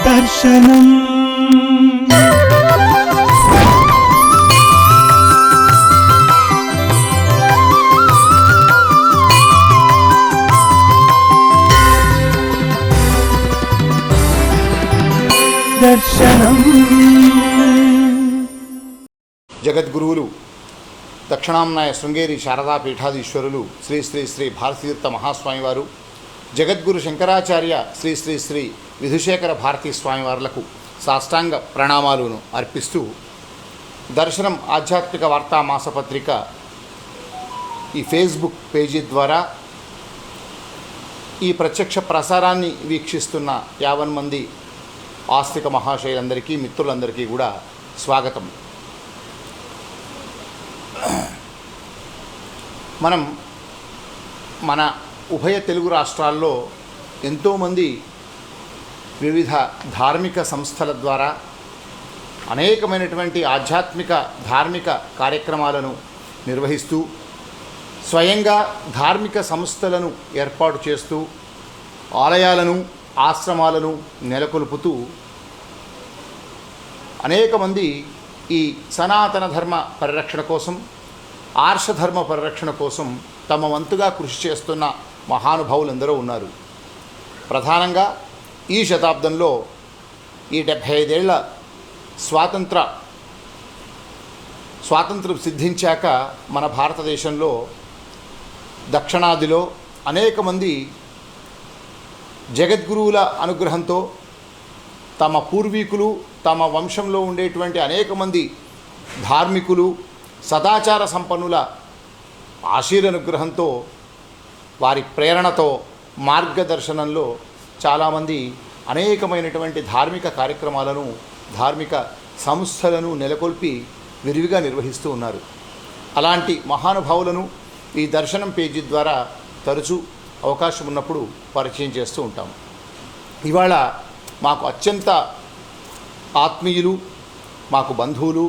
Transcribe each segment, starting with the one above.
దర్శనం దర్శనం. జగద్గురువులు దక్షిణాంనాయ శృంగేరి శారదా పీఠాధీశ్వరులు శ్రీ శ్రీ శ్రీ భారతీతీర్థ మహాస్వామివారు, జగద్గురు శంకరాచార్య శ్రీ శ్రీ శ్రీ విధుశేఖర భారతీ స్వామివార్లకు సాష్టాంగ ప్రణామాలను అర్పిస్తూ, దర్శనం ఆధ్యాత్మిక వార్తా మాసపత్రిక ఈ ఫేస్బుక్ పేజీ ద్వారా ఈ ప్రత్యక్ష ప్రసారాన్ని వీక్షిస్తున్న 50 మంది ఆస్తిక మహాశయులందరికీ, మిత్రులందరికీ కూడా స్వాగతం. మనం మన ఉభయ తెలుగు రాష్ట్రాల్లో ఎంతోమంది వివిధ ధార్మిక సంస్థల ద్వారా అనేకమైనటువంటి ఆధ్యాత్మిక ధార్మిక కార్యక్రమాలను నిర్వహిస్తూ, స్వయంగా ధార్మిక సంస్థలను ఏర్పాటు చేస్తూ, ఆలయాలను ఆశ్రమాలను నెలకొల్పుతూ అనేక మంది ఈ సనాతన ధర్మ పరిరక్షణ కోసం, ఆర్షధర్మ పరిరక్షణ కోసం తమ వంతుగా కృషి చేస్తున్న మహానుభావులందరూ ఉన్నారు. ప్రధానంగా ఈ శతాబ్దంలో ఈ 75 ఏళ్ల స్వాతంత్రం సిద్ధించాక మన భారతదేశంలో దక్షిణాదిలో అనేక మంది జగద్గురువుల అనుగ్రహంతో, తమ పూర్వీకులు, తమ వంశంలో ఉండేటువంటి అనేక మంది ధార్మికులు, సదాచార సంపన్నుల ఆశీర్వాదానుగ్రహంతో, వారి ప్రేరణతో, మార్గదర్శనంలో చాలామంది అనేకమైనటువంటి ధార్మిక కార్యక్రమాలను, ధార్మిక సంస్థలను నెలకొల్పి విరివిగా నిర్వహిస్తూ ఉన్నారు. అలాంటి మహానుభావులను ఈ దర్శనం పేజీ ద్వారా తరచూ అవకాశం ఉన్నప్పుడు పరిచయం చేస్తూ ఉంటాం. ఇవాళ మాకు అత్యంత ఆత్మీయులు, మాకు బంధువులు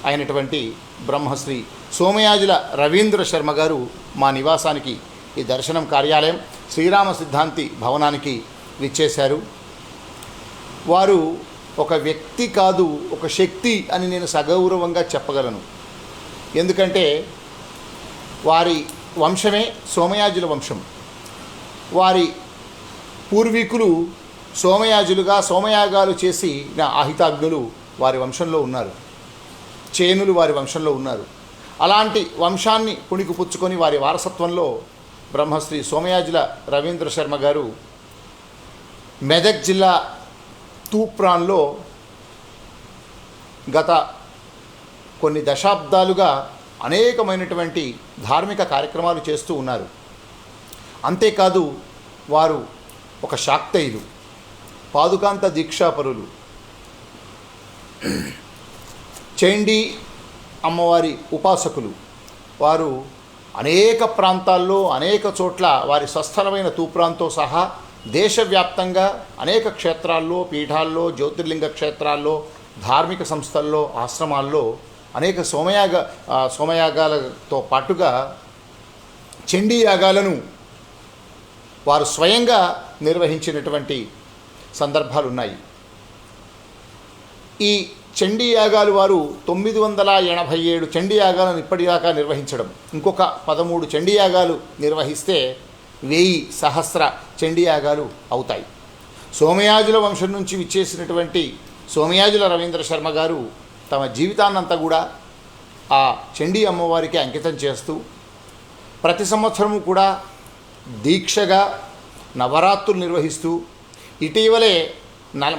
అయినటువంటి బ్రహ్మశ్రీ సోమయాజుల రవీంద్ర శర్మ గారు మా నివాసానికి, ఈ దర్శనం కార్యాలయం శ్రీరామ సిద్ధాంతి భవనానికి విచ్చేశారు. వారు ఒక వ్యక్తి కాదు, ఒక శక్తి అని నేను సగౌరవంగా చెప్పగలను. ఎందుకంటే వారి వంశమే సోమయాజుల వంశం. వారి పూర్వీకులు సోమయాజులుగా సోమయాగాలు చేసి నా ఆహితాగ్నులు వారి వంశంలో ఉన్నారు, చేనులు వారి వంశంలో ఉన్నారు. అలాంటి వంశాన్ని పుణికిపుచ్చుకొని వారి వారసత్వంలో బ్రహ్మశ్రీ సోమయాజుల రవీంద్ర శర్మ గారు మెదక్ జిల్లా తూప్రాన్లో గత కొన్ని దశాబ్దాలుగా అనేకమైనటువంటి ధార్మిక కార్యక్రమాలు చేస్తూ ఉన్నారు. అంతేకాదు వారు ఒక శాక్తేయులు, పాదుకాంత దీక్షాపరులు, చండీ అమ్మవారి ఉపాసకులు. వారు అనేక ప్రాంతాల్లో, అనేక చోట్ల వారి స్వస్థలమైన తూప్రాన్తో సహా దేశవ్యాప్తంగా అనేక క్షేత్రాల్లో, పీఠాల్లో, జ్యోతిర్లింగ క్షేత్రాల్లో, ధార్మిక సంస్థల్లో, ఆశ్రమాల్లో అనేక సోమయాగాలతో పాటుగా చండీ యాగాలను వారు స్వయంగా నిర్వహించినటువంటి సందర్భాలు ఉన్నాయి. ఈ చండీ యాగాలు వారు 987 చండీ యాగాలను ఇప్పటిదాకా నిర్వహించడం, ఇంకొక 13 చండీ యాగాలు నిర్వహిస్తే 1000 సహస్ర చండీ యాగాలు అవుతాయి. సోమయాజుల వంశం నుంచి విచ్చేసినటువంటి సోమయాజుల రవీంద్ర శర్మ గారు తమ జీవితాన్నంతా కూడా ఆ చండీ అమ్మవారికి అంకితం చేస్తూ, ప్రతి సంవత్సరము కూడా దీక్షగా నవరాత్రులు నిర్వహిస్తూ, ఇటీవలే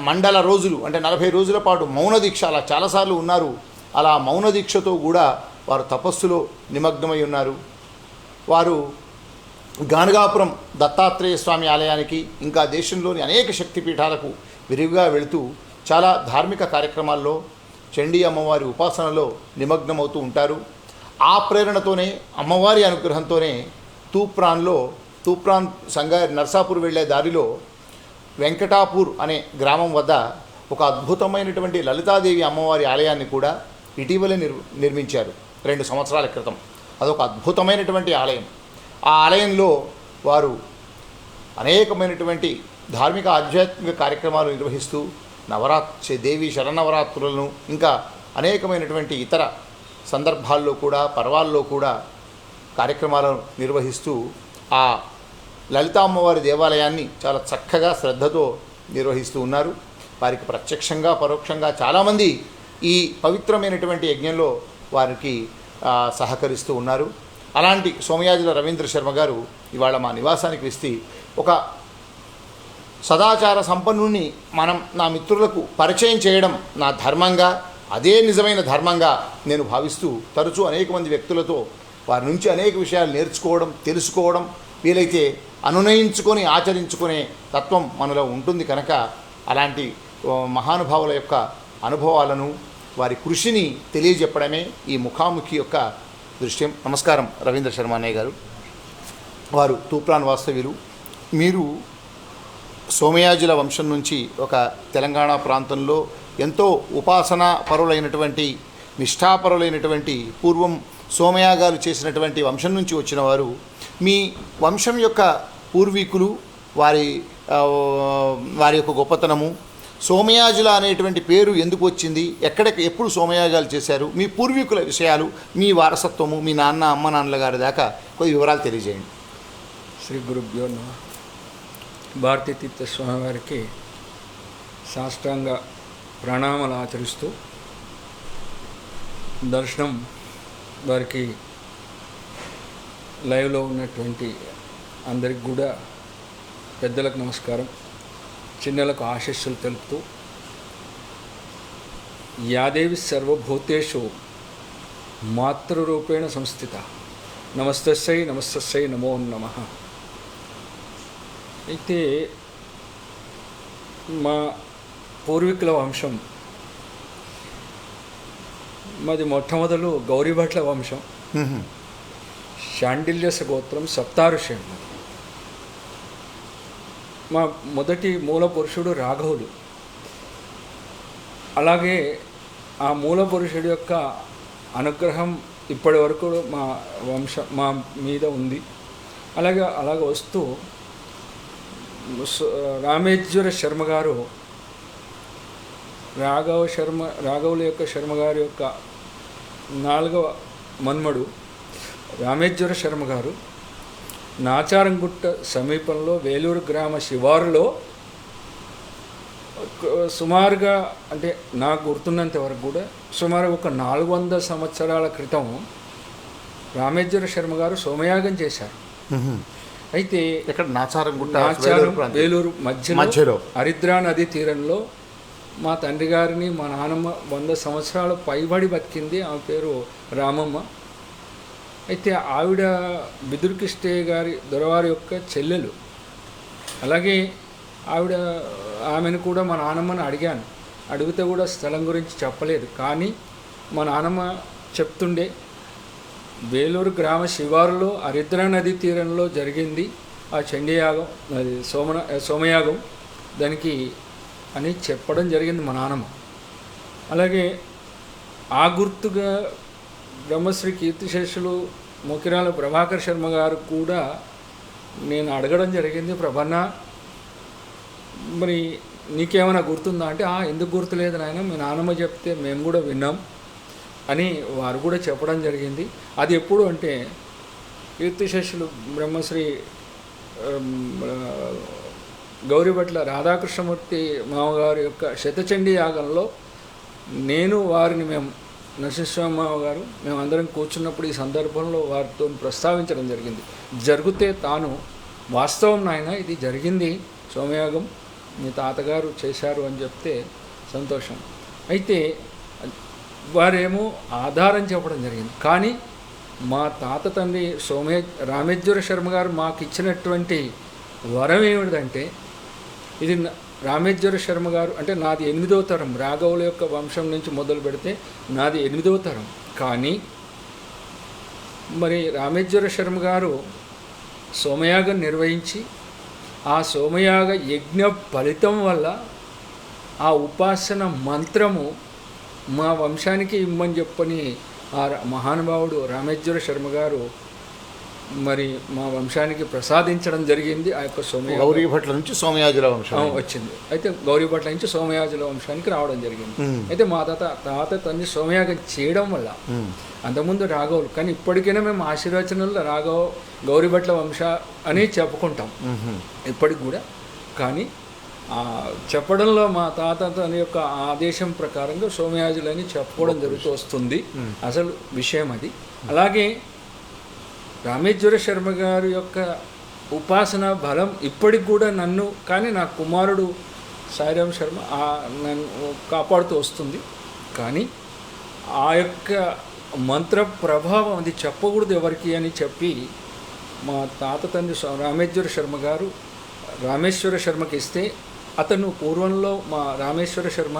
మండల రోజులు అంటే 40 రోజుల పాటు మౌన దీక్ష అలా చాలాసార్లు ఉన్నారు. అలా మౌన దీక్షతో కూడా వారు తపస్సులో నిమగ్నమై ఉన్నారు. వారు గానగాపురం దత్తాత్రేయ స్వామి ఆలయానికి, ఇంకా దేశంలోని అనేక శక్తిపీఠాలకు విరివిగా వెళుతూ చాలా ధార్మిక కార్యక్రమాల్లో చండీ అమ్మవారి ఉపాసనలో నిమగ్నమవుతూ ఉంటారు. ఆ ప్రేరణతోనే, అమ్మవారి అనుగ్రహంతోనే తూప్రాన్ సంగారెడ్డి నర్సాపూర్ వెళ్ళే దారిలో వెంకటాపూర్ అనే గ్రామం వద్ద ఒక అద్భుతమైనటువంటి లలితాదేవి అమ్మవారి ఆలయాన్ని కూడా ఇటీవలే నిర్మించారు 2 సంవత్సరాల క్రితం. అదొక అద్భుతమైనటువంటి ఆలయం. ఆ ఆలయంలో వారు అనేకమైనటువంటి ధార్మిక ఆధ్యాత్మిక కార్యక్రమాలు నిర్వహిస్తూ దేవి శరన్నవరాత్రులను ఇంకా అనేకమైనటువంటి ఇతర సందర్భాల్లో కూడా పర్వాల్లో కూడా కార్యక్రమాలను నిర్వహిస్తూ ఆ లలితామ్మవారి దేవాలయాన్ని చాలా చక్కగా శ్రద్ధతో నిర్వహిస్తూ ఉన్నారు. వారికి ప్రత్యక్షంగా పరోక్షంగా చాలామంది ఈ పవిత్రమైనటువంటి యజ్ఞంలో వారికి సహకరిస్తూ ఉన్నారు. అలాంటి సోమయాజుల రవీంద్ర శర్మ గారు ఇవాళ మా నివాసానికి వస్తే ఒక సదాచార సంపన్నుని నా మిత్రులకు పరిచయం చేయడం నా ధర్మంగా, అదే నిజమైన ధర్మంగా నేను భావిస్తూ తరచూ అనేక మంది వ్యక్తులతో వారి నుంచి అనేక విషయాలు నేర్చుకోవడం, తెలుసుకోవడం, వీలైతే అనునయించుకొని ఆచరించుకునే తత్వం మనలో ఉంటుంది కనుక అలాంటి మహానుభావుల యొక్క అనుభవాలను వారి కృషిని తెలియజెప్పడమే ఈ ముఖాముఖి యొక్క దృశ్యం. నమస్కారం రవీంద్ర శర్మ అన్నయ్య గారు. వారు తూప్రాన్ వాస్తవ్యులు. మీరు సోమయాజుల వంశం నుంచి ఒక తెలంగాణ ప్రాంతంలో ఎంతో ఉపాసనా పరులైనటువంటి నిష్ఠాపరులైనటువంటి పూర్వం సోమయాగాలు చేసినటువంటి వంశం నుంచి వచ్చిన వారు. మీ వంశం యొక్క పూర్వీకులు వారి యొక్క గొప్పతనము, సోమయాజుల అనేటువంటి పేరు ఎందుకు వచ్చింది, ఎప్పుడు సోమయాగాలు చేశారు, మీ పూర్వీకుల విషయాలు, మీ వారసత్వము, మీ నాన్న అమ్మ నాన్నల గారి దాకా కొద్ది వివరాలు తెలియజేయండి. శ్రీ గురుభ్యో నమః. భారతీ తీర్థ స్వామి వారికి సాష్టాంగ ప్రణామాలు ఆచరిస్తూ దర్శనం వారికి లైవ్లో ఉన్నటువంటి అందరికి కూడా పెద్దలకు నమస్కారం, చిన్నలకు ఆశీస్సులు తెలుపుతూ యాదేవి సర్వభూతేషు మాతృరూపేణ సంస్థిత నమస్తస్సై నమో నమః. అయితే మా పూర్వీకుల వంశం మాది మొట్టమొదలు గౌరీభట్ల వంశం. శాండిల్యస గోత్రం సప్తాఋషి. మా మొదటి మూల పురుషుడు రాఘవులు. అలాగే ఆ మూల పురుషుడి యొక్క అనుగ్రహం ఇప్పటి వరకు మా మీద ఉంది. అలాగే వస్తూ రామేశ్వర శర్మ గారు, రాఘవుల యొక్క శర్మ గారి యొక్క 4వ మన్మడు రామేశ్వర శర్మ గారు నాచారంగుట్ట సమీపంలో వేలూరు గ్రామ శివారులో సుమారుగా, అంటే నాకు గుర్తున్నంత వరకు కూడా సుమారు ఒక 400 సంవత్సరాల క్రితం రామేశ్వర శర్మ గారు సోమయాగం చేశారు. అయితే ఇక్కడ వేలూరు మధ్యలో హరిద్రా నది తీరంలో మా తండ్రి గారిని మా నాన్నమ్మ 100 సంవత్సరాలు పైబడి బతికింది. ఆమె పేరు రామమ్మ. అయితే ఆవిడ బిదురుకిష్టయ్య గారి దొరవారి యొక్క చెల్లెలు. అలాగే ఆమెను కూడా మా నాన్నమ్మని అడిగాను. అడిగితే కూడా స్థలం గురించి చెప్పలేదు. కానీ మా నాన్నమ్మ చెప్తుండే, వేలూరు గ్రామ శివారులో హరిద్రా నది తీరంలో జరిగింది ఆ చండీయాగం, అది సోమయాగం దానికి అని చెప్పడం జరిగింది మా నాన్నమ్మ. అలాగే ఆ గుర్తుగా బ్రహ్మశ్రీ కీర్తిశేషులు మోకిరాల ప్రభాకర్ శర్మ గారు కూడా నేను అడగడం జరిగింది, ప్రభన్న మరి నీకేమైనా గుర్తుందా అంటే, ఎందుకు గుర్తులేదు నాయన, మీ నాన్నమ్మ చెప్తే మేము కూడా విన్నాం అని వారు కూడా చెప్పడం జరిగింది. అది ఎప్పుడు అంటే కీర్తిశేషులు బ్రహ్మశ్రీ గౌరీభట్ల రాధాకృష్ణమూర్తి మామగారి యొక్క శతచండీ యాగంలో నేను వారిని నరసింహస్వామి మామగారు మేమందరం కూర్చున్నప్పుడు ఈ సందర్భంలో వారితో ప్రస్తావించడం జరిగింది. జరిగితే తాను వాస్తవం నాయన ఇది జరిగింది సోమయాగం, మీ తాతగారు చేశారు అని చెప్తే సంతోషం. అయితే వారేమో ఆధారం చెప్పడం జరిగింది. కానీ మా తాత తండ్రి రామేశ్వర శర్మ గారు మాకు ఇచ్చినటువంటి వరం ఏమిటంటే, ఇది రామేశ్వర శర్మ గారు అంటే నాది 8వ తరం, రాఘవుల యొక్క వంశం నుంచి మొదలు పెడితే నాది 8వ తరం. కానీ మరి రామేశ్వర శర్మ గారు సోమయాగం నిర్వహించి ఆ సోమయాగ యజ్ఞ ఫలితం వల్ల ఆ ఉపాసన మంత్రము మా వంశానికి ఇమ్మని చెప్పని ఆ మహానుభావుడు రామేశ్వర శర్మ గారు మరి మా వంశానికి ప్రసాదించడం జరిగింది. ఆ యొక్క గౌరీ భట్ల నుంచి సోమయాజుల వంశం వచ్చింది. అయితే గౌరీ భట్ల నుంచి సోమయాజుల వంశానికి రావడం జరిగింది. అయితే మా తాత తండ్రి సోమయాగం చేయడం వల్ల అంతకుముందు రాఘవులు, కానీ ఇప్పటికైనా మేము ఆశీర్వచనంలో గౌరీ భట్ల వంశ అని చెప్పుకుంటాం ఇప్పటికి కూడా. కానీ చెప్పడంలో మా తాత తన యొక్క ఆదేశం ప్రకారంగా సోమయాజులని చెప్పుకోవడం జరుగుతూ వస్తుంది. అసలు విషయం అది. అలాగే రామేశ్వర శర్మ గారి యొక్క ఉపాసన బలం ఇప్పటికి కూడా నన్ను, కానీ నా కుమారుడు సాయిరామ్ శర్మ నన్ను కాపాడుతూ వస్తుంది. కానీ ఆ యొక్క మంత్ర ప్రభావం అది చెప్పకూడదు ఎవరికి అని చెప్పి మా తాత తండ్రి రామేశ్వర శర్మకి ఇస్తే, అతను పూర్వంలో మా రామేశ్వర శర్మ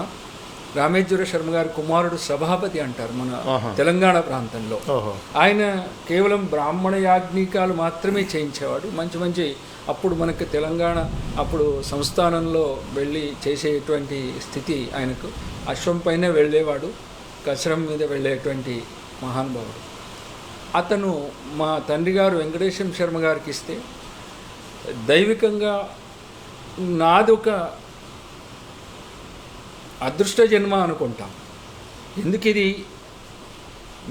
గారి కుమారుడు సభాపతి అంటారు మన తెలంగాణ ప్రాంతంలో. ఆయన కేవలం బ్రాహ్మణ యాజ్ఞికాలు మాత్రమే చేయించేవాడు. మంచి అప్పుడు మనకి తెలంగాణ అప్పుడు సంస్థానంలో వెళ్ళి చేసేటువంటి స్థితి ఆయనకు. అశ్వం పైన వెళ్ళేవాడు, కచరం మీద వెళ్ళేటువంటి మహానుభావుడు. అతను మా తండ్రి గారు వెంకటేశం శర్మ గారికి ఇస్తే, దైవికంగా నాదొక అదృష్ట జన్మ అనుకుంటాం. ఎందుకు ఇది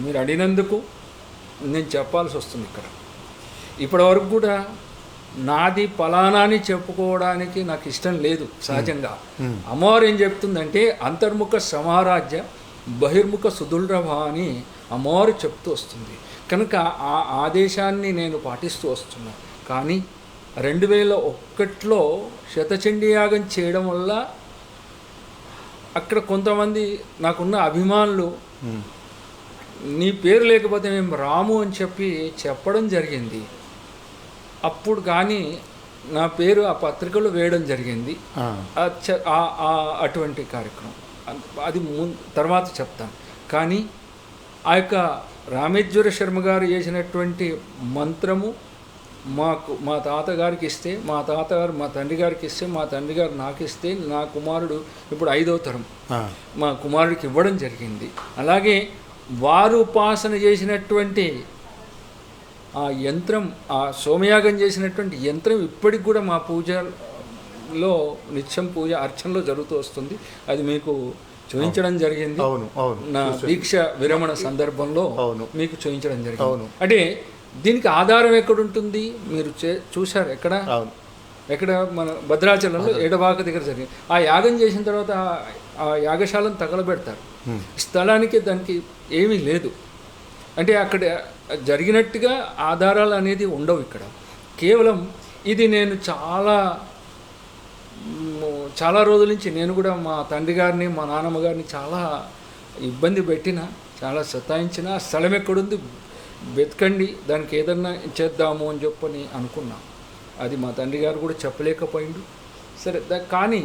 మీరు అడిగినందుకు నేను చెప్పాల్సి వస్తుంది. ఇప్పటివరకు కూడా నాది ఫలానా అని చెప్పుకోవడానికి నాకు ఇష్టం లేదు సహజంగా. అమ్మవారు ఏం చెప్తుందంటే అంతర్ముఖ సమారాజ్య బహిర్ముఖ సుదుర్లభ అని అమ్మవారు చెప్తూ వస్తుంది. కనుక ఆ ఆదేశాన్ని నేను పాటిస్తూ వస్తున్నా. కానీ 2001లో శతచండీ యాగం చేయడం వల్ల అక్కడ కొంతమంది నాకున్న అభిమానులు నీ పేరు లేకపోతే మేము రాము అని చెప్పడం జరిగింది. అప్పుడు కానీ నా పేరు ఆ పత్రికలో వేయడం జరిగింది. అటువంటి కార్యక్రమం అది తర్వాత చెప్తాను. కానీ ఆ యొక్క రామేశ్వర శర్మ గారు చేసినటువంటి మంత్రము మా తాతగారికి ఇస్తే, మా తాతగారు మా తండ్రి గారికి ఇస్తే, మా తండ్రి గారు నాకు ఇస్తే, నా కుమారుడు ఇప్పుడు 5వ తరం మా కుమారుడికి ఇవ్వడం జరిగింది. అలాగే వారు ఉపాసన చేసినటువంటి ఆ యంత్రం, ఆ సోమయాగం చేసినటువంటి యంత్రం ఇప్పటికి కూడా మా పూజలో నిత్యం పూజ అర్చనలో జరుగుతూ వస్తుంది. అది మీకు చూపించడం జరిగింది. నా దీక్ష విరమణ సందర్భంలో మీకు చూపించడం జరిగింది. అంటే దీనికి ఆధారం ఎక్కడుంటుంది? మీరు చూశారు ఎక్కడ మన భద్రాచలంలో ఏడవాక దగ్గర జరిగింది. ఆ యాగం చేసిన తర్వాత ఆ యాగశాలను తగలబెడతారు. స్థలానికి దానికి ఏమీ లేదు. అంటే అక్కడ జరిగినట్టుగా ఆధారాలు అనేది ఉండవు. ఇక్కడ కేవలం ఇది నేను చాలా రోజుల నుంచి నేను కూడా మా తండ్రి గారిని మా నాన్నమ్మ గారిని చాలా ఇబ్బంది పెట్టిన, చాలా సతాయించిన. ఆ స్థలం ఎక్కడుంది వెతకండి, దానికి ఏదన్నా చేద్దాము అని చెప్పని అనుకున్నా. అది మా తండ్రి గారు కూడా చెప్పలేకపోయిండు. సరే, కానీ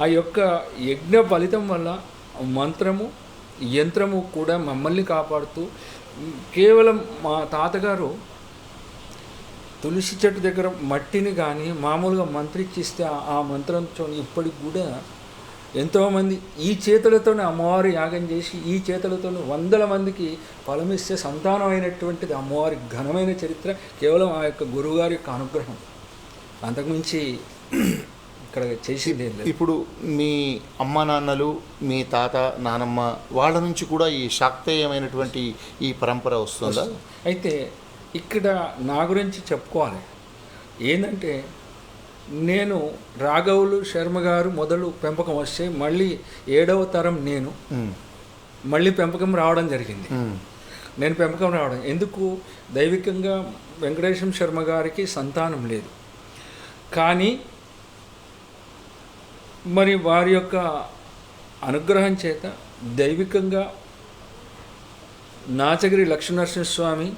ఆ యొక్క యజ్ఞ ఫలితం వల్ల మంత్రము యంత్రము కూడా మమ్మల్ని కాపాడుతూ, కేవలం మా తాతగారు తులసి చెట్టు దగ్గర మట్టిని కానీ మామూలుగా మంత్రిచ్చిస్తే ఆ మంత్రంతో ఇప్పటికి కూడా ఎంతోమంది ఈ చేతులతోనే అమ్మవారి యాగం చేసి ఈ చేతులతోనే 100 మందికి ఫలమిస్తే సంతానం అయినటువంటిది అమ్మవారి ఘనమైన చరిత్ర కేవలం ఆ యొక్క గురువుగారి యొక్క అనుగ్రహం. అంతకుమించి ఇక్కడ చేసింది ఏం లేదు. ఇప్పుడు మీ అమ్మ నాన్నలు, మీ తాత నానమ్మ వాళ్ళ నుంచి కూడా ఈ శాక్తేయమైనటువంటి ఈ పరంపర వస్తుందా? అయితే ఇక్కడ నా గురించి చెప్పుకోవాలి. ఏంటంటే నేను రాఘవులు శర్మ గారు మొదలు పెంపకం వస్తే మళ్ళీ 7వ తరం నేను మళ్ళీ పెంపకం రావడం జరిగింది. నేను పెంపకం రావడం ఎందుకు? దైవికంగా వెంకటేశం శర్మ గారికి సంతానం లేదు. కానీ మరి వారి యొక్క అనుగ్రహం చేత దైవికంగా నాచగిరి లక్ష్మీనరసింహస్వామి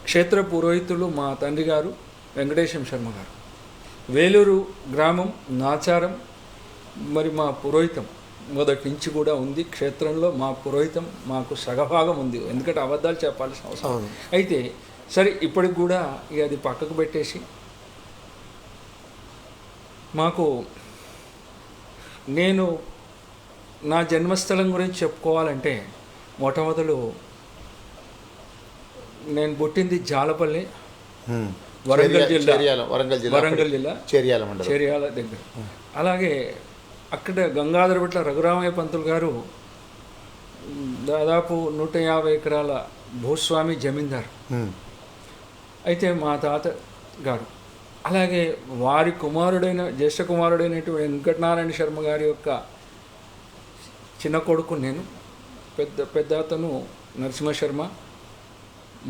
క్షేత్ర పురోహితులు మా తండ్రి గారు వెంకటేశం శర్మ గారు, వేలూరు గ్రామం నాచారం. మరి మా పురోహితం మొదటి నుంచి కూడా ఉంది క్షేత్రంలో. మా పురోహితం మాకు సగభాగం ఉంది, ఎందుకంటే అబద్ధాలు చెప్పాల్సిన అవసరం. అయితే సరే, ఇప్పటికి కూడా ఇక అది పక్కకు పెట్టేసి మాకు నేను నా జన్మస్థలం గురించి చెప్పుకోవాలంటే మొట్టమొదలు నేను పుట్టింది జాలపల్లి, వరంగల్ జిల్లా వరంగల్ జిల్లా చేర్యాల మండలం చేర్యాల దగ్గర. అలాగే అక్కడ గంగాధర భట్ల రఘురామయ్య పంతులు గారు దాదాపు 150 ఎకరాల భూస్వామి జమీందారు. అయితే మా తాత గారు, అలాగే వారి కుమారుడైన జ్యేష్ఠ కుమారుడైనటువంటి వెంకటనారాయణ శర్మ గారి యొక్క చిన్న కొడుకు నేను, పెద్ద అతను నరసింహ శర్మ,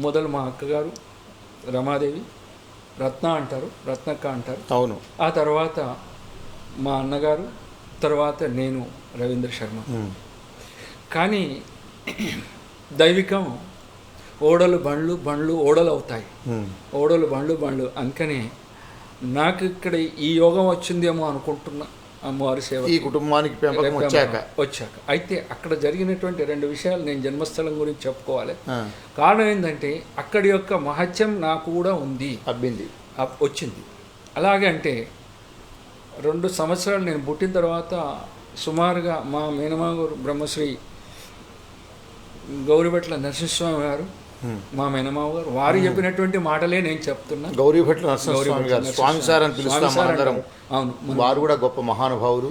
మొదలు మా అక్కగారు రమాదేవి, రత్న అంటారు, రత్నక్క అంటారు. అవును. ఆ తర్వాత మా అన్నగారు, తర్వాత నేను రవీంద్ర శర్మ. కానీ దైవికం ఓడలు బండ్లు, బండ్లు ఓడలు అవుతాయి, ఓడలు బండ్లు. అందుకనే నాకు ఇక్కడ ఈ యోగం వచ్చిందేమో అనుకుంటున్నా అమ్మవారి సేవ ఈ కుటుంబానికి వచ్చాక. అయితే అక్కడ జరిగినటువంటి 2 విషయాలు నేను జన్మస్థలం గురించి చెప్పుకోవాలి. కారణం ఏంటంటే అక్కడి యొక్క మహత్యం నాకు కూడా ఉంది, వచ్చింది. అలాగే అంటే 2 సంవత్సరాలు నేను పుట్టిన తర్వాత సుమారుగా మా మేనమాగారు బ్రహ్మశ్రీ గౌరిభట్ల నరసింహస్వామి గారు, మా మేనమావ గారు, వారు చెప్పినటువంటి మాటలే నేను చెప్తున్నా. గౌరిభట్ల నరసింహస్వామి గారు స్వామి సార్ అని పిలుస్తాం అందరం. అవును, వారు కూడా గొప్ప మహానుభావులు,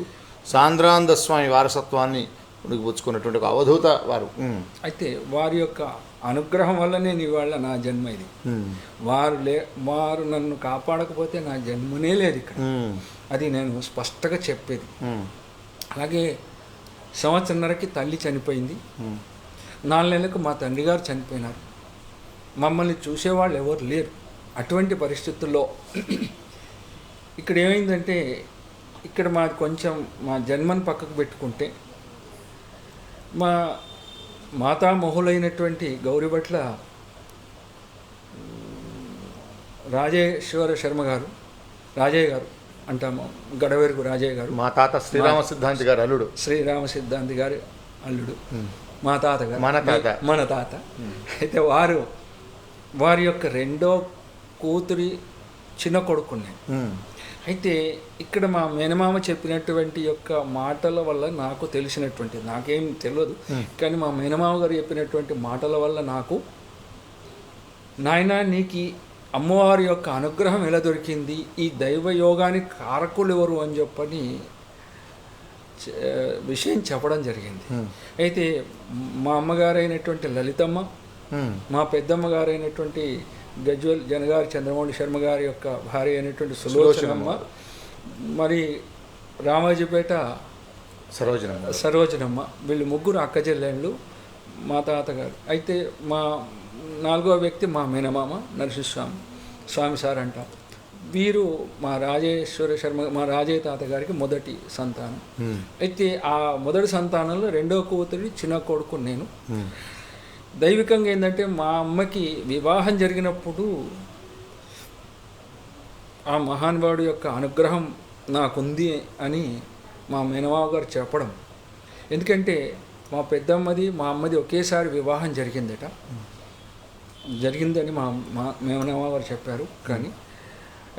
సాంద్రానంద స్వామి వారసత్వాన్ని పుచ్చుకున్నటువంటి ఒక అవధూత వారు. అయితే వారి యొక్క అనుగ్రహం వల్ల నేను ఇవాళ నా జన్మ ఇది. వారు నన్ను కాపాడకపోతే నా జన్మనే లేదు ఇక్కడ. అది నేను స్పష్టంగా చెప్పేది. అలాగే 1.5 సంవత్సరంన్నరకి తల్లి చనిపోయింది. 4 నెలలకు మా తండ్రి గారు చనిపోయినారు. మమ్మల్ని చూసేవాళ్ళు ఎవరు లేరు. అటువంటి పరిస్థితుల్లో ఇక్కడ ఏమైందంటే, ఇక్కడ మాది కొంచెం మా జన్మను పక్కకు పెట్టుకుంటే, మా మాతామహులైనటువంటి గౌరిభట్ల రాజేశ్వర శర్మ గారు, రాజయ్య గారు అంటాము, గడవేరుకు రాజయ్య గారు, మా తాత శ్రీరామ సిద్ధాంతి గారు అల్లుడు, శ్రీరామ సిద్ధాంతి గారి అల్లుడు, మా తాత గారు, మన తాత. అయితే వారి యొక్క 2వ కూతురి చిన్న కొడుకునే. అయితే ఇక్కడ మా మేనమామ చెప్పినటువంటి యొక్క మాటల వల్ల నాకు తెలిసినటువంటి, నాకేం తెలియదు కానీ మా మేనమామ గారు చెప్పినటువంటి మాటల వల్ల నాకు, నాయనా నీకు అమ్మవారి యొక్క అనుగ్రహం ఎలా దొరికింది, ఈ దైవ యోగానికి కారకులు ఎవరు అని చెప్పని విషయం చెప్పడం జరిగింది. అయితే మా అమ్మగారైనటువంటి లలితమ్మ, మా పెద్దమ్మ గారైనటువంటి గజ్వల్ జనగారి చంద్రమౌళి శర్మ గారి యొక్క భార్య అయినటువంటి సులోచనమ్మ, మరి రామాజీపేట సరోజనమ్మ, వీళ్ళు 3 అక్క చెల్లెళ్ళు, మా తాతగారు. అయితే మా 4వ వ్యక్తి మా మేనమామ నరసింహస్వామి సార్ అంట. వీరు మా రాజేశ్వర శర్మ, మా రాజయ్య తాత గారికి మొదటి సంతానం. అయితే ఆ మొదటి సంతానంలో 2వ కూతురి చిన్న కొడుకు నేను. దైవికంగా ఏంటంటే మా అమ్మకి వివాహం జరిగినప్పుడు ఆ మహానుభావుడి యొక్క అనుగ్రహం నాకుంది అని మా మేనమావ గారు చెప్పడం. ఎందుకంటే మా పెద్దమ్మది మా అమ్మది ఒకేసారి వివాహం జరిగిందని మా మేనమావ గారు చెప్పారు. కానీ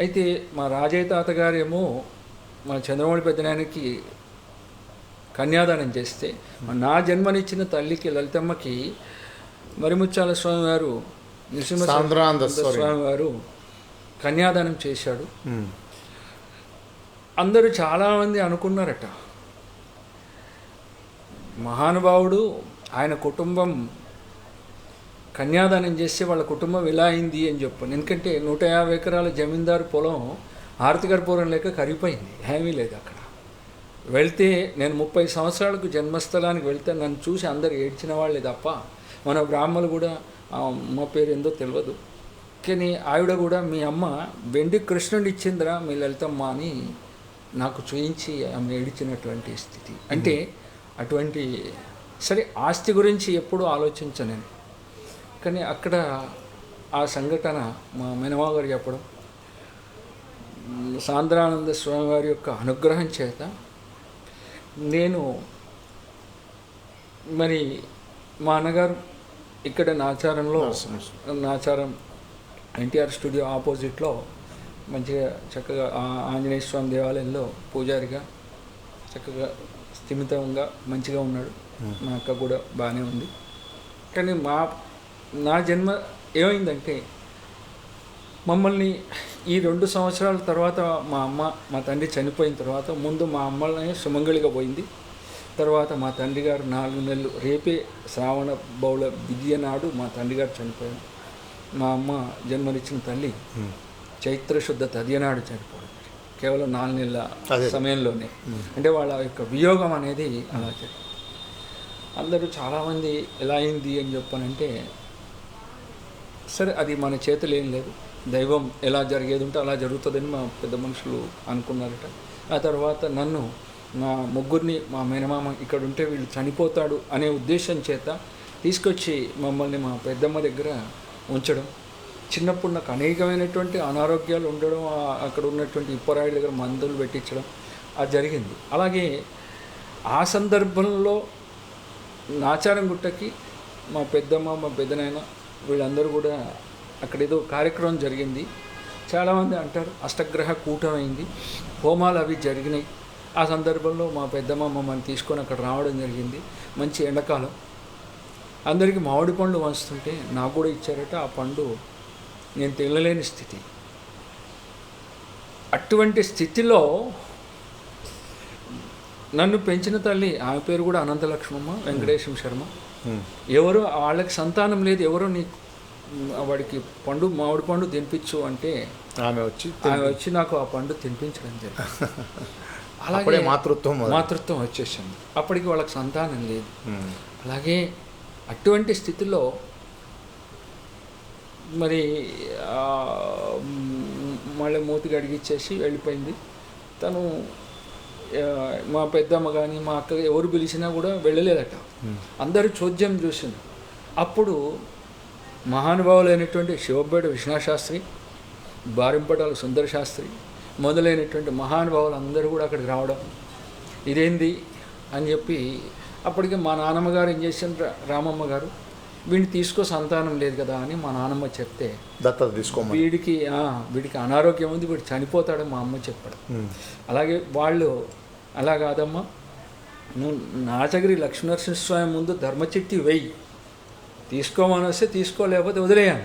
అయితే మా రాజయ్య తాతగారేమో మా చంద్రమౌళి పెద్దనాయనకి కన్యాదానం చేస్తే, నా జన్మనిచ్చిన తల్లికి లలితమ్మకి మరిముచ్చాల స్వామి వారు, నరసింహ స్వామి వారు కన్యాదానం చేశాడు. అందరూ చాలామంది అనుకున్నారట, మహానుభావుడు ఆయన కుటుంబం కన్యాదానం చేస్తే వాళ్ళ కుటుంబం ఇలా అయింది అని చెప్పాను. ఎందుకంటే 150 ఎకరాల జమీందారు పొలం ఆర్తికర్పూరం లేక కరిగిపోయింది, ఏమీ లేదు అక్కడ. వెళ్తే నేను 30 సంవత్సరాలకు జన్మస్థలానికి వెళ్తే నన్ను చూసి అందరు ఏడ్చిన వాళ్ళే తప్ప, మన బ్రాహ్మణులు కూడా అమ్మ పేరు ఏందో తెలియదు, కానీ ఆవిడ కూడా మీ అమ్మ వెండి కృష్ణుడు ఇచ్చిందిరా మీ లలితమ్మ అని నాకు చూయించి ఆమె ఏడిచినటువంటి స్థితి. అంటే అటువంటి, సరే ఆస్తి గురించి ఎప్పుడూ ఆలోచించను నేను, కానీ అక్కడ ఆ సంఘటన మా మేనమావ గారు చెప్పడం, సాంద్రానంద స్వామి వారి యొక్క అనుగ్రహం చేత నేను, మరి మా అన్నగారు ఇక్కడ నాచారం ఎన్టీఆర్ స్టూడియో ఆపోజిట్లో మంచిగా చక్కగా ఆంజనేయ స్వామి దేవాలయంలో పూజారిగా చక్కగా స్థిమితంగా మంచిగా ఉన్నాడు. మా అక్క కూడా బాగానే ఉంది. కానీ నా జన్మ ఏమైందంటే మమ్మల్ని ఈ 2 సంవత్సరాల తర్వాత మా అమ్మ మా తండ్రి చనిపోయిన తర్వాత ముందు మా అమ్మని సుమంగళిగా పోయింది. తర్వాత మా తండ్రి గారు 4 నెలలు రేపే శ్రావణ బౌళ విద్య నాడు మా తండ్రి గారు చనిపోయారు. మా అమ్మ జన్మనిచ్చిన తల్లి చైత్ర శుద్ధ తదియ నాడు చనిపోయింది. కేవలం 4 నెలల సమయంలోనే. అంటే వాళ్ళ యొక్క వియోగం అనేది అలా జరిగింది. అందరూ చాలామంది ఎలా అయింది అని చెప్పానంటే, సరే అది మన చేతులు ఏం లేదు, దైవం ఎలా జరిగేది ఉంటే అలా జరుగుతుందని మా పెద్ద మనుషులు అనుకున్నారట. ఆ తర్వాత నన్ను మా ముగ్గురిని మా మేనమామ ఇక్కడ ఉంటే వీళ్ళు చనిపోతాడు అనే ఉద్దేశం చేత తీసుకొచ్చి మమ్మల్ని మా పెద్దమ్మ దగ్గర ఉంచడం. చిన్నప్పుడు నాకు అనేకమైనటువంటి అనారోగ్యాలు ఉండడం, అక్కడ ఉన్నటువంటి ఇప్పరాయి దగ్గర మందులు పెట్టించడం అది జరిగింది. అలాగే ఆ సందర్భంలో నాచారం గుట్టకి మా పెద్దమ్మ మా పెద్దనాయన వీళ్ళందరూ కూడా అక్కడ ఏదో కార్యక్రమం జరిగింది. చాలామంది అంటారు అష్టగ్రహ కూటమైంది, హోమాలు అవి జరిగినాయి. ఆ సందర్భంలో మా పెద్దమ్మ మమ్మల్ని తీసుకొని అక్కడ రావడం జరిగింది. మంచి ఎండాకాలం, అందరికీ మామిడి పండు వంచుతుంటే నాకు కూడా ఇచ్చారట. ఆ పండు నేను తినలేని స్థితి. అటువంటి స్థితిలో నన్ను పెంచిన తల్లి, ఆమె పేరు కూడా అనంతలక్ష్మమ్మ వెంకటేశం శర్మ. ఎవరు వాళ్ళకి సంతానం లేదు, ఎవరో నీకు వాడికి మామిడి పండు తినిపించు అంటే ఆమె వచ్చి నాకు ఆ పండు తినిపించడం జరిగింది. అలాగే మాతృత్వం వచ్చేసింది. అప్పటికి వాళ్ళకి సంతానం లేదు. అలాగే అటువంటి స్థితిలో మరి మళ్ళీ మూతికి అడిగిచ్చేసి వెళ్ళిపోయింది. తను మా పెద్దమ్మ కానీ మా అక్క ఎవరు పిలిచినా కూడా వెళ్ళలేదట. అందరూ చోద్యం చూసింది. అప్పుడు మహానుభావులైనటువంటి శివపేట విశ్వనాథశాస్త్రి, బారింపటాల సుందర శాస్త్రి మొదలైనటువంటి మహానుభావులు అందరూ కూడా అక్కడికి రావడం, ఇదేంది అని చెప్పి అప్పటికి మా నాన్నమ్మ గారు ఏం చేసిన రామమ్మ గారు వీడిని తీసుకో సంతానం లేదు కదా అని మా నాన్నమ్మ చెప్తే దత్తత తీసుకో, వీడికి అనారోగ్యం ఉంది, వీడు చనిపోతాడని మా అమ్మ చెప్పడం. అలాగే వాళ్ళు అలా కాదమ్మా, నువ్వు నాచగిరి లక్ష్మీనరసింహస్వామి ముందు ధర్మచిట్టి వెయ్యి, తీసుకోమని వస్తే తీసుకో, లేకపోతే వదిలేయాను.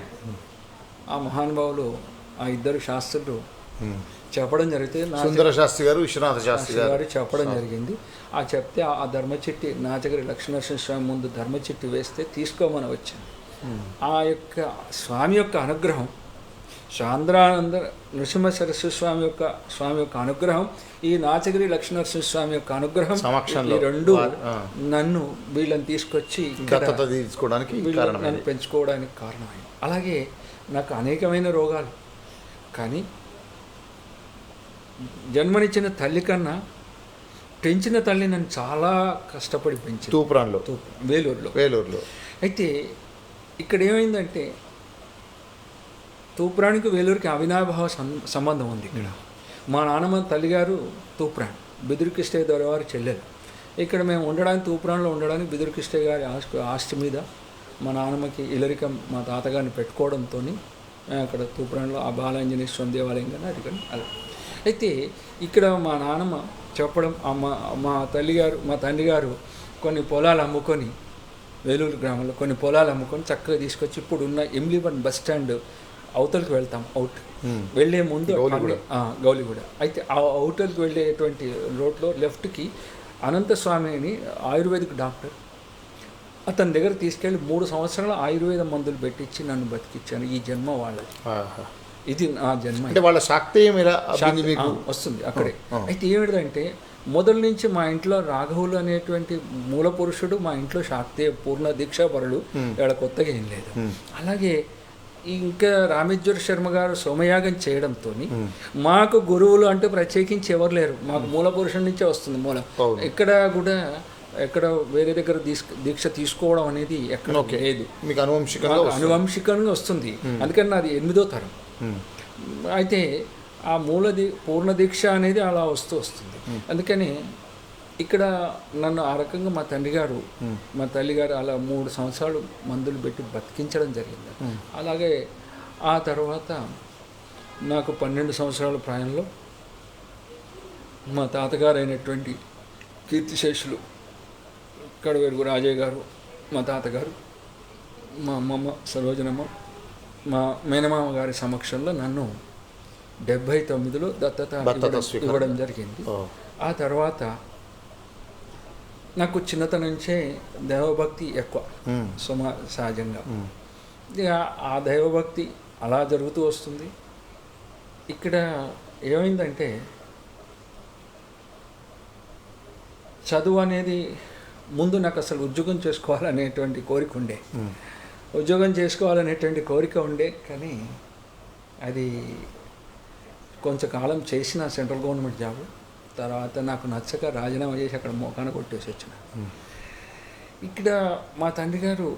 ఆ మహానుభావులు ఆ ఇద్దరు శాస్త్రులు చెప్పడం జరిగితే సుందర శాస్త్రి గారు విశ్వనాథ శాస్త్రి గారు చెప్పడం జరిగింది. ఆ చెప్తే ఆ ధర్మచిట్టి నాచగిరి లక్ష్మీనరసింహస్వామి ముందు ధర్మచిట్టి వేస్తే తీసుకోమని వచ్చింది. ఆ యొక్క స్వామి యొక్క అనుగ్రహం, చాంద్రానంద నృసింహ సరస్వతి స్వామి యొక్క అనుగ్రహం, ఈ నాచగిరి లక్ష్మీనరసింహస్వామి యొక్క అనుగ్రహం, ఈ రెండు నన్ను వీళ్ళని తీసుకొచ్చి నన్ను పెంచుకోవడానికి కారణమైంది. అలాగే నాకు అనేకమైన రోగాలు, కానీ జన్మనిచ్చిన తల్లి కన్నా పెంచిన తల్లి నన్ను చాలా కష్టపడి పెంచింది. తూప్రాన్లో, వేలూరులో. అయితే ఇక్కడ ఏమైందంటే తూప్రానికి వేలూరుకి అవినాభావ సంబంధం ఉంది. ఇక్కడ మా నాన్నమ్మ తల్లిగారు తూప్రాన్, బిదురు కృష్ణయ్య గారి వారు చెల్లెలు. ఇక్కడ మేము ఉండడానికి తూప్రాన్లో ఉండడానికి బిదురు కృష్ణయ్య గారి ఆస్తి మీద మా నాన్నమ్మకి ఇలరికం మా తాతగారిని పెట్టుకోవడంతో అక్కడ తూప్రాన్లో ఆ బాలాంజనేయ స్వామి దేవాలయం కానీ అది కానీ అలా. అయితే ఇక్కడ మా నాన్నమ్మ చెప్పడం, మా తల్లిగారు మా తండ్రి గారు కొన్ని పొలాలు అమ్ముకొని, వేలూరు గ్రామంలో కొన్ని పొలాలు అమ్ముకొని చక్కగా తీసుకొచ్చి ఇప్పుడు ఉన్న ఎమ్లీవన్ బస్ స్టాండ్ అవతలకి వెళ్తాం. వెళ్ళే ముందు గౌలిగూడ. అయితే ఆ అవుటర్కి వెళ్ళేటువంటి రోడ్లో లెఫ్ట్కి అనంతస్వామి అని ఆయుర్వేదిక్ డాక్టర్, అతని దగ్గర తీసుకెళ్ళి 3 సంవత్సరాలు ఆయుర్వేద మందులు పెట్టించి నన్ను బతికిచ్చాను. ఈ జన్మ వాళ్ళది, ఇది నా జన్మ. అంటే వాళ్ళ శాక్తేయం వస్తుంది అక్కడే. అయితే ఏమిటంటే మొదల నుంచి మా ఇంట్లో రాఘవులు అనేటువంటి మూల పురుషుడు మా ఇంట్లో శాక్తేయ పూర్ణ దీక్షాపరులు, ఇక్కడ కొత్తగా ఏం లేదు. అలాగే ఇంకా రామేశ్వర శర్మ గారు సోమయాగం చేయడంతో మాకు గురువులు అంటే ప్రత్యేకించి ఎవరు లేరు. మాకు మూల పురుషుడి నుంచే వస్తుంది మూలం. ఎక్కడ వేరే దగ్గర దీక్ష తీసుకోవడం అనేది ఎక్కడ లేదు. మీకు అనువంశికంగా వస్తుంది. అందుకని నాది 8వ తరం. అయితే ఆ పూర్ణ దీక్ష అనేది అలా వస్తుంది. అందుకని ఇక్కడ నన్ను ఆ రకంగా మా తల్లి గారు అలా 3 సంవత్సరాలు మందులు పెట్టి బతికించడం జరిగింది. అలాగే ఆ తర్వాత నాకు 12 సంవత్సరాల ప్రాయంలో మా తాతగారు అయినటువంటి కీర్తిశేషులు కడవేరుగు రాజయ్య గారు, మా తాతగారు, మా అమ్మమ్మ సరోజనమ్మ, మా మేనమామ గారి సమక్షంలో నన్ను 79లో దత్తత స్వీకారం. ఇవ్వడం జరిగింది. ఆ తర్వాత నాకు చిన్నతనం నుంచే దైవభక్తి ఎక్కువ, సహజంగా. ఇక ఆ దైవభక్తి అలా జరుగుతూ వస్తుంది. ఇక్కడ ఏమైందంటే చదువు అనేది ముందు నాకు అసలు ఉద్యోగం చేసుకోవాలనేటువంటి కోరిక ఉండే, ఉద్యోగం చేసుకోవాలనేటువంటి కోరిక ఉండే, కానీ అది కొంచెంకాలం చేసిన సెంట్రల్ గవర్నమెంట్ జాబ్. తర్వాత నాకు నచ్చక రాజీనామా చేసి అక్కడ మోకాన కొట్టేసి వచ్చిన. ఇక్కడ మా తండ్రి గారు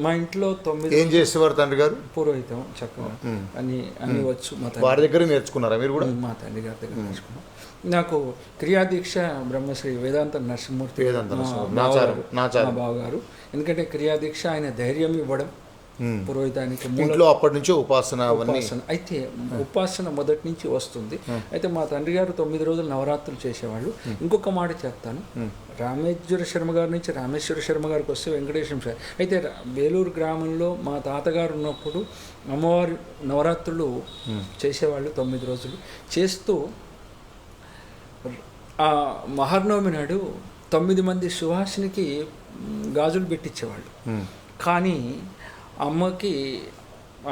మా ఇంట్లో 9 ఏం చేసేవారు తండ్రి గారు? పురోహితం చక్కగా అన్ని వచ్చు. మా వారి దగ్గర నేర్చుకున్నారా మీరు కూడా? మా తండ్రి గారి దగ్గర నేర్చుకున్నాం. నాకు క్రియాదీక్ష బ్రహ్మశ్రీ వేదాంత నరసింహమూర్తి మా బావగారు. ఎందుకంటే క్రియాదీక్ష ఆయన ధైర్యం ఇవ్వడం, పురోహితానికి ఇంట్లో అప్పటి నుంచి ఉపాసన. అయితే ఉపాసన మొదటి నుంచి వస్తుంది. అయితే మా తండ్రి గారు 9 రోజులు నవరాత్రులు చేసేవాళ్ళు. ఇంకొక మాట చెప్తాను, రామేశ్వర శర్మ గారి నుంచి రామేశ్వర శర్మ గారికి వస్తే వెంకటేశ్వర సార్. అయితే వేలూరు గ్రామంలో మా తాతగారు ఉన్నప్పుడు అమ్మవారి నవరాత్రులు చేసేవాళ్ళు 9 రోజులు. చేస్తూ ఆ మహర్నవమి నాడు 9 మంది సువాసినికి గాజులు పెట్టించేవాళ్ళు. కానీ అమ్మకి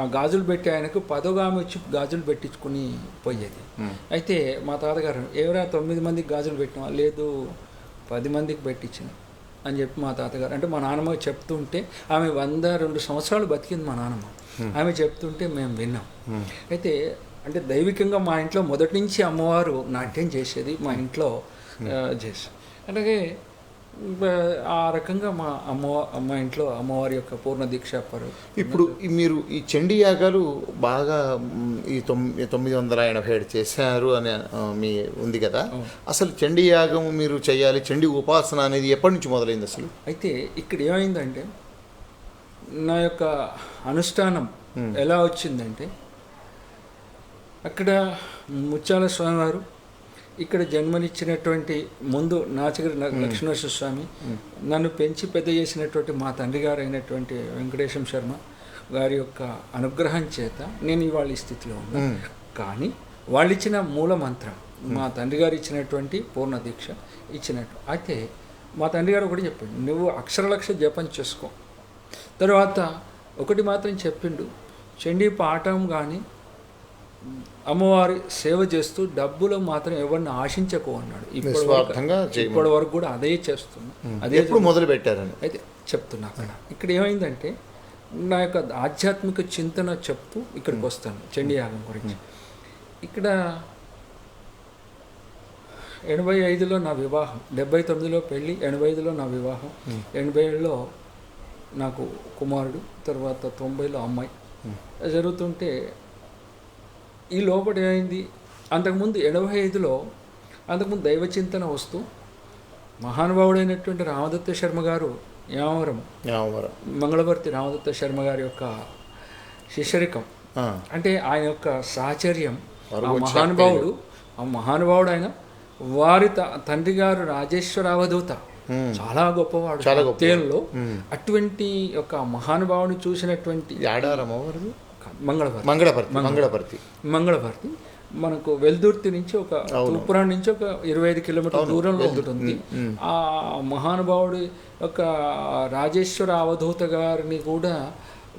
ఆ గాజులు పెట్టి ఆయనకు 10వ ఆమె వచ్చి గాజులు పెట్టించుకుని పోయేది. అయితే మా తాతగారు, ఎవరా 9 మందికి గాజులు పెట్టినా? లేదు, 10 మందికి పెట్టించిన అని చెప్పి మా తాతగారు, అంటే మా నాన్నమ్మ చెప్తుంటే, ఆమె 102 సంవత్సరాలు బతికింది మా నాన్నమ్మ. ఆమె చెప్తుంటే మేము విన్నాం. అయితే అంటే దైవికంగా మా ఇంట్లో మొదటి నుంచి అమ్మవారు నాట్యం చేసేది మా ఇంట్లో చేసి. అలాగే ఆ రకంగా మా ఇంట్లో అమ్మవారి యొక్క పూర్ణ దీక్ష పరు. ఇప్పుడు మీరు ఈ చండీ యాగాలు బాగా ఈ 987 చేశారు అని మీ ఉంది కదా, అసలు చండీ యాగం మీరు చేయాలి, చండీ ఉపాసన అనేది ఎప్పటి నుంచి మొదలైంది అసలు? అయితే ఇక్కడ ఏమైందంటే నా యొక్క అనుష్ఠానం ఎలా వచ్చిందంటే, అక్కడ ముత్యాల స్వామివారు ఇక్కడ జన్మనిచ్చినటువంటి ముందు నాచగిరి లక్ష్మీనరసింహ స్వామి, నన్ను పెంచి పెద్ద చేసినటువంటి మా తండ్రి గారు అయినటువంటి వెంకటేశం శర్మ గారి యొక్క అనుగ్రహం చేత నేను ఇవాళ ఈ స్థితిలో ఉన్నాను. కానీ వాళ్ళు ఇచ్చిన మూల మంత్రం, మా తండ్రి గారు ఇచ్చినటువంటి పూర్ణ దీక్ష ఇచ్చినట్టు. అయితే మా తండ్రి గారు ఒకటి చెప్పిండు, నువ్వు అక్షరలక్ష జపం చేసుకో. తర్వాత ఒకటి మాత్రం చెప్పిండు, చండీ పాఠం కానీ అమ్మవారి సేవ చేస్తూ డబ్బులు మాత్రం ఎవరిని ఆశించకు అన్నాడు. ఇప్పటి వరకు కూడా అదే చేస్తున్నా, అదే మొదలు పెట్టారని అయితే చెప్తున్నా. ఇక్కడ ఏమైందంటే నా యొక్క ఆధ్యాత్మిక చింతన చెప్తూ ఇక్కడికి వస్తాను చండీ యాగం గురించి. ఇక్కడ 85లో నా వివాహం, 79లో పెళ్ళి, 85లో నా వివాహం, 87లో నాకు కుమారుడు, తర్వాత 90లో అమ్మాయి జరుగుతుంటే ఈ లోపల ఏమైంది, అంతకుముందు 85లో అంతకుముందు దైవచింతన వస్తూ మహానుభావుడైనటువంటి రామదత్త శర్మ గారు యామవరం మంగళవర్తి రామదత్త శర్మ గారి యొక్క శిష్యరికం, అంటే ఆయన యొక్క సాహచర్యం, ఆ మహానుభావుడు ఆయన వారి తండ్రి గారు రాజేశ్వర అవధూత, చాలా గొప్పవాడు తేల్లో. అటువంటి యొక్క మహానుభావుని చూసినటువంటి మంగళపర్తి మనకు వెల్దుర్తి నుంచి ఒక తూపురం నుంచి ఒక 25 కిలోమీటర్ల దూరంలో ఉంటుంది. ఆ మహానుభావుడి యొక్క రాజేశ్వర అవధూత గారిని కూడా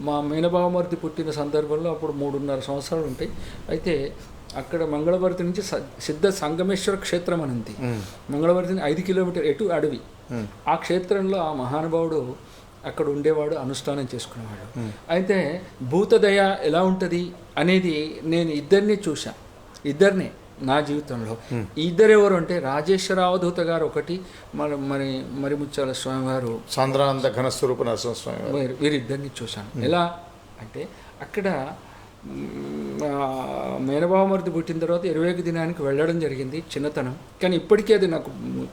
మా మేనబావమర్ది పుట్టిన సందర్భంలో అప్పుడు 3.5 సంవత్సరాలు ఉంటాయి. అయితే అక్కడ మంగళపర్తి నుంచి సిద్ధ సంగమేశ్వర క్షేత్రం అని ఉంది. మంగళపర్తి 5 కిలోమీటర్ ఎటు అడవి. ఆ క్షేత్రంలో ఆ మహానుభావుడు అక్కడ ఉండేవాడు, అనుష్ఠానం చేసుకునేవాడు. అయితే భూతదయ ఎలా ఉంటుంది అనేది నేను ఇద్దరినే నా జీవితంలో. ఇద్దరు ఎవరు అంటే రాజేశ్వర అవధూత గారు ఒకటి, మరిముత్యాల స్వామి వారు, సాంద్రానంద ఘనస్వరూప నరసింహస్వామి, వీరిద్దరిని చూశాను. ఎలా అంటే అక్కడ మేనబావమర్ది పుట్టిన తర్వాత 21 దినానికి వెళ్ళడం జరిగింది, చిన్నతనం. కానీ ఇప్పటికీ అది నాకు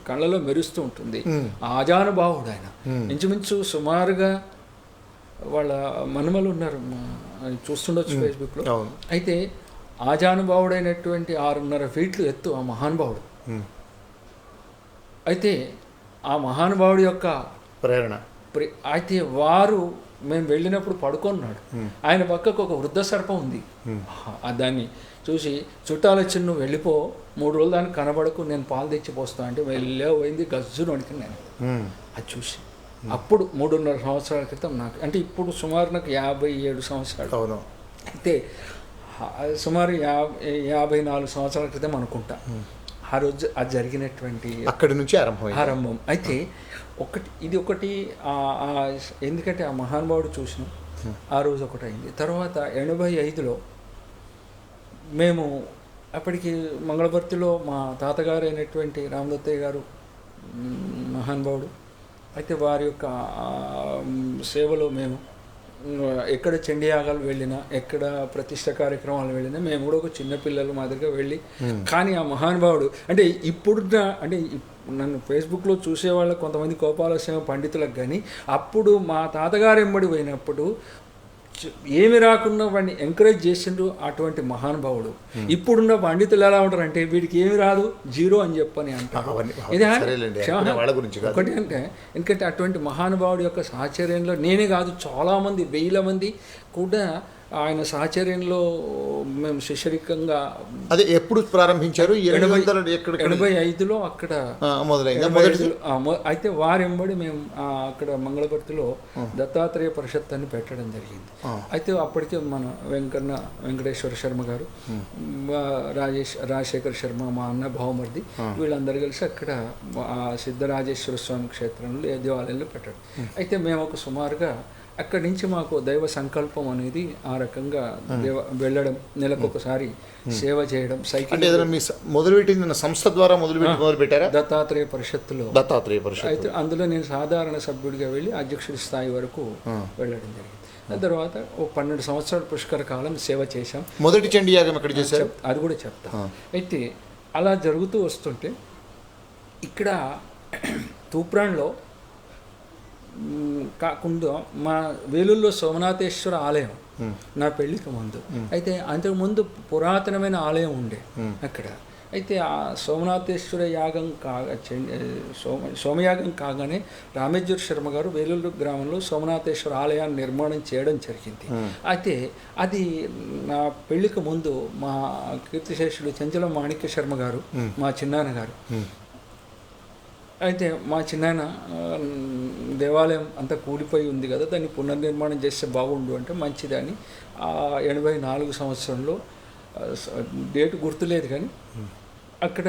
కళ్ళలో మెరుస్తూ ఉంటుంది. ఆజానుభావుడు ఆయన, ఇంచుమించు సుమారుగా వాళ్ళ మనుమలు ఉన్నారు, చూస్తుండొచ్చు ఫేస్బుక్లో. అయితే ఆజానుభావుడైనటువంటి 6.5 ఫీట్లు ఎత్తు ఆ మహానుభావుడు. అయితే ఆ మహానుభావుడి యొక్క ప్రేరణ, అయితే వారు మేము వెళ్ళినప్పుడు పడుకున్నాడు. ఆయన పక్కకు ఒక వృద్ధ సర్పం ఉంది. దాన్ని చూసి చుట్టాలు వచ్చి నువ్వు వెళ్ళిపో, 3 రోజులు దానికి కనబడకు, నేను పాలు తెచ్చి పోస్తా అంటే పోయింది గజ్జును వణికింది నేను. అది చూసి అప్పుడు 3.5 సంవత్సరాల క్రితం నాకు, అంటే ఇప్పుడు సుమారు నాకు 57 సంవత్సరాలు, అయితే సుమారు 54 సంవత్సరాల క్రితం అనుకుంటా ఆ రోజు అది జరిగినటువంటి అక్కడి నుంచి ఆరంభం. అయితే ఇది ఒకటి ఎందుకంటే ఆ మహానుభావుడు చూసినాం, ఆ రోజు ఒకటి అయింది. తర్వాత 85లో మేము అప్పటికి మంగళపర్తిలో మా తాతగారు అయినటువంటి రామదత్తయ్య గారు మహానుభావుడు, అయితే వారి యొక్క సేవలో మేము ఎక్కడ చండీ యాగాలు వెళ్ళినా, ఎక్కడ ప్రతిష్ట కార్యక్రమాలు వెళ్ళినా మేము కూడా ఒక చిన్నపిల్లలు మాదిరిగా వెళ్ళి, కానీ ఆ మహానుభావుడు అంటే ఇప్పుడున్న అంటే నన్ను ఫేస్బుక్లో చూసేవాళ్ళకి కొంతమంది కోపాలస్య పండితులకు కానీ అప్పుడు మా తాతగారు ఎంబడి పోయినప్పుడు ఏమి రాకుండా వాడిని ఎంకరేజ్ చేసిండ్రు అటువంటి మహానుభావుడు. ఇప్పుడున్న పండితులు ఎలా ఉంటారు అంటే వీడికి ఏమి రాదు, 0 అని చెప్పని అంటారు. ఒకటి అంటే ఎందుకంటే అటువంటి మహానుభావుడి యొక్క సాహచర్యంలో నేనే కాదు, చాలామంది 1000 మంది కూడా ఆయన సాహచర్యంలో మేము శిష్యరికంగా. అదే ఎప్పుడు ప్రారంభించారు? 85లో అక్కడ మొదలైంది. అయితే వారెంబడి మేము అక్కడ మంగళపర్తిలో దత్తాత్రేయ పరిషత్ అని పెట్టడం జరిగింది. అయితే అప్పటికే మన వెంకటేశ్వర శర్మ గారు, రాజశేఖర్ శర్మ, మా అన్న భావమర్ది, వీళ్ళందరూ కలిసి అక్కడ సిద్ధరాజేశ్వర స్వామి క్షేత్రంలో దేవాలయంలో పెట్టడం. అయితే మేము ఒక సుమారుగా అక్కడి నుంచి మాకు దైవ సంకల్పం అనేది ఆ రకంగా వెళ్ళడం, నెలకొకసారి సేవ చేయడం. సైకిల్ మొదలుపెట్టింది సంస్థ ద్వారా మొదలుపెట్టారా? దత్తాత్రేయ పరిషత్తులో. అయితే అందులో నేను సాధారణ సభ్యుడిగా వెళ్ళి అధ్యక్షుడి స్థాయి వరకు వెళ్ళడం జరిగింది. ఆ తర్వాత ఓ 12 సంవత్సరాల పుష్కర కాలం సేవ చేశాం. మొదటి చండీ యాగం ఎక్కడ చేశారు? అది కూడా చెప్తా. అయితే అలా జరుగుతూ వస్తుంటే ఇక్కడ తూప్రాన్లో కాకుండా మా వేలూరులో సోమనాథేశ్వర ఆలయం నా పెళ్లికి ముందు, అయితే అంతకుముందు పురాతనమైన ఆలయం ఉండే అక్కడ. అయితే ఆ సోమనాథేశ్వర యాగం సోమయాగం కాగానే రామేశ్వర శర్మ గారు వేలూరు గ్రామంలో సోమనాథేశ్వర ఆలయాన్ని నిర్మాణం చేయడం జరిగింది. అయితే అది నా పెళ్లికి ముందు మా కీర్తిశేషుడు చెంచల మాణిక్య శర్మ గారు, మా చిన్నాన్న గారు, అయితే మా చిన్నాయన దేవాలయం అంతా కూలిపోయి ఉంది కదా, దాన్ని పునర్నిర్మాణం చేస్తే బాగుండు అంటే మంచిదని 84 సంవత్సరంలో, డేటు గుర్తులేదు కానీ అక్కడ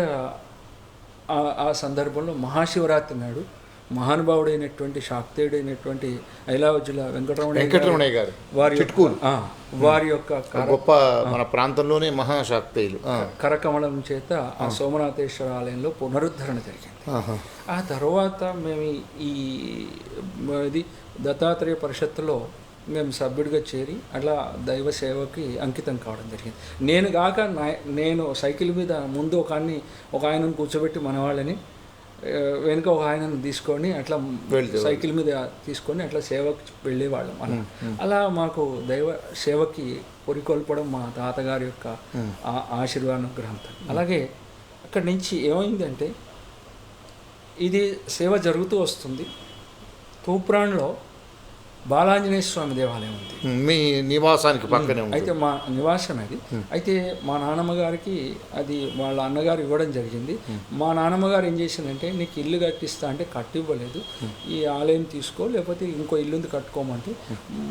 ఆ సందర్భంలో మహాశివరాత్రి నాడు మహానుభావుడైనటువంటి శాక్తేయుడైనటువంటి ఐలావజ్జుల వెంకటరమణయ్య గారు వారి యొక్క గొప్ప మన ప్రాంతంలోనే మహాశాక్తేయులు కరకమలం చేత ఆ సోమనాథేశ్వర ఆలయంలో పునరుద్ధరణ జరిగింది. ఆ తర్వాత మేము ఇది దత్తాత్రేయ పరిషత్తులో మేము సభ్యుడిగా చేరి అట్లా దైవ సేవకి అంకితం కావడం జరిగింది. నేను సైకిల్ మీద ముందు ఒక ఆయనను కూర్చోబెట్టి మనవాళ్ళని, వెనుక ఒక ఆయనను తీసుకొని అట్లా సైకిల్ మీద తీసుకొని అట్లా సేవకు వెళ్ళేవాళ్ళం. అలా మాకు దైవ సేవకి పొరికొల్పడం మా తాతగారి యొక్క ఆశీర్వాదానుగ్రహంతో. అలాగే అక్కడి నుంచి ఏమైందంటే ఇది సేవ జరుగుతూ వస్తుంది. తూప్రాన్లో బాలాంజనేయ స్వామి దేవాలయం ఉంది, మీ నివాసానికి పక్కనే. అయితే మా నివాసం అది. అయితే మా నాన్నమ్మ గారికి అది వాళ్ళ అన్నగారు ఇవ్వడం జరిగింది. మా నాన్నమ్మ గారు ఏం చేసిందంటే, నీకు ఇల్లు కట్టిస్తా అంటే కట్టివ్వలేదు, ఈ ఆలయం తీసుకో లేకపోతే ఇంకో ఇల్లుంది కట్టుకోమంటే,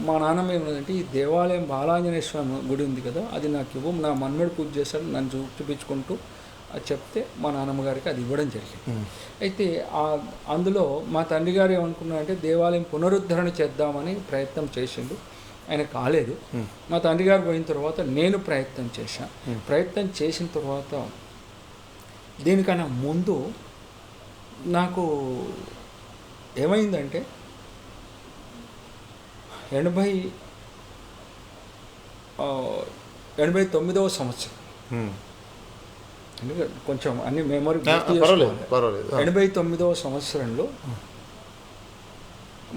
మా నాన్నమ్మ ఏమంటే ఈ దేవాలయం బాలాంజనేయ స్వామి గుడి ఉంది కదా, అది నాకు ఇవ్వు, నా మన్మడు పూజ చేశాడు, నన్ను చూపించుకుంటూ చెప్తే మా నాన్నమ్మ గారికి అది ఇవ్వడం జరిగింది. అయితే అందులో మా తండ్రి గారు ఏమనుకున్నారంటే దేవాలయం పునరుద్ధరణ చేద్దామని ప్రయత్నం చేసిండు, ఆయన కాలేదు. మా తండ్రి గారు పోయిన తర్వాత నేను ప్రయత్నం చేసిన తర్వాత దీనికన్నా ముందు నాకు ఏమైందంటే 89వ సంవత్సరం, కొంచెం అన్ని మెమరీ 89వ సంవత్సరంలో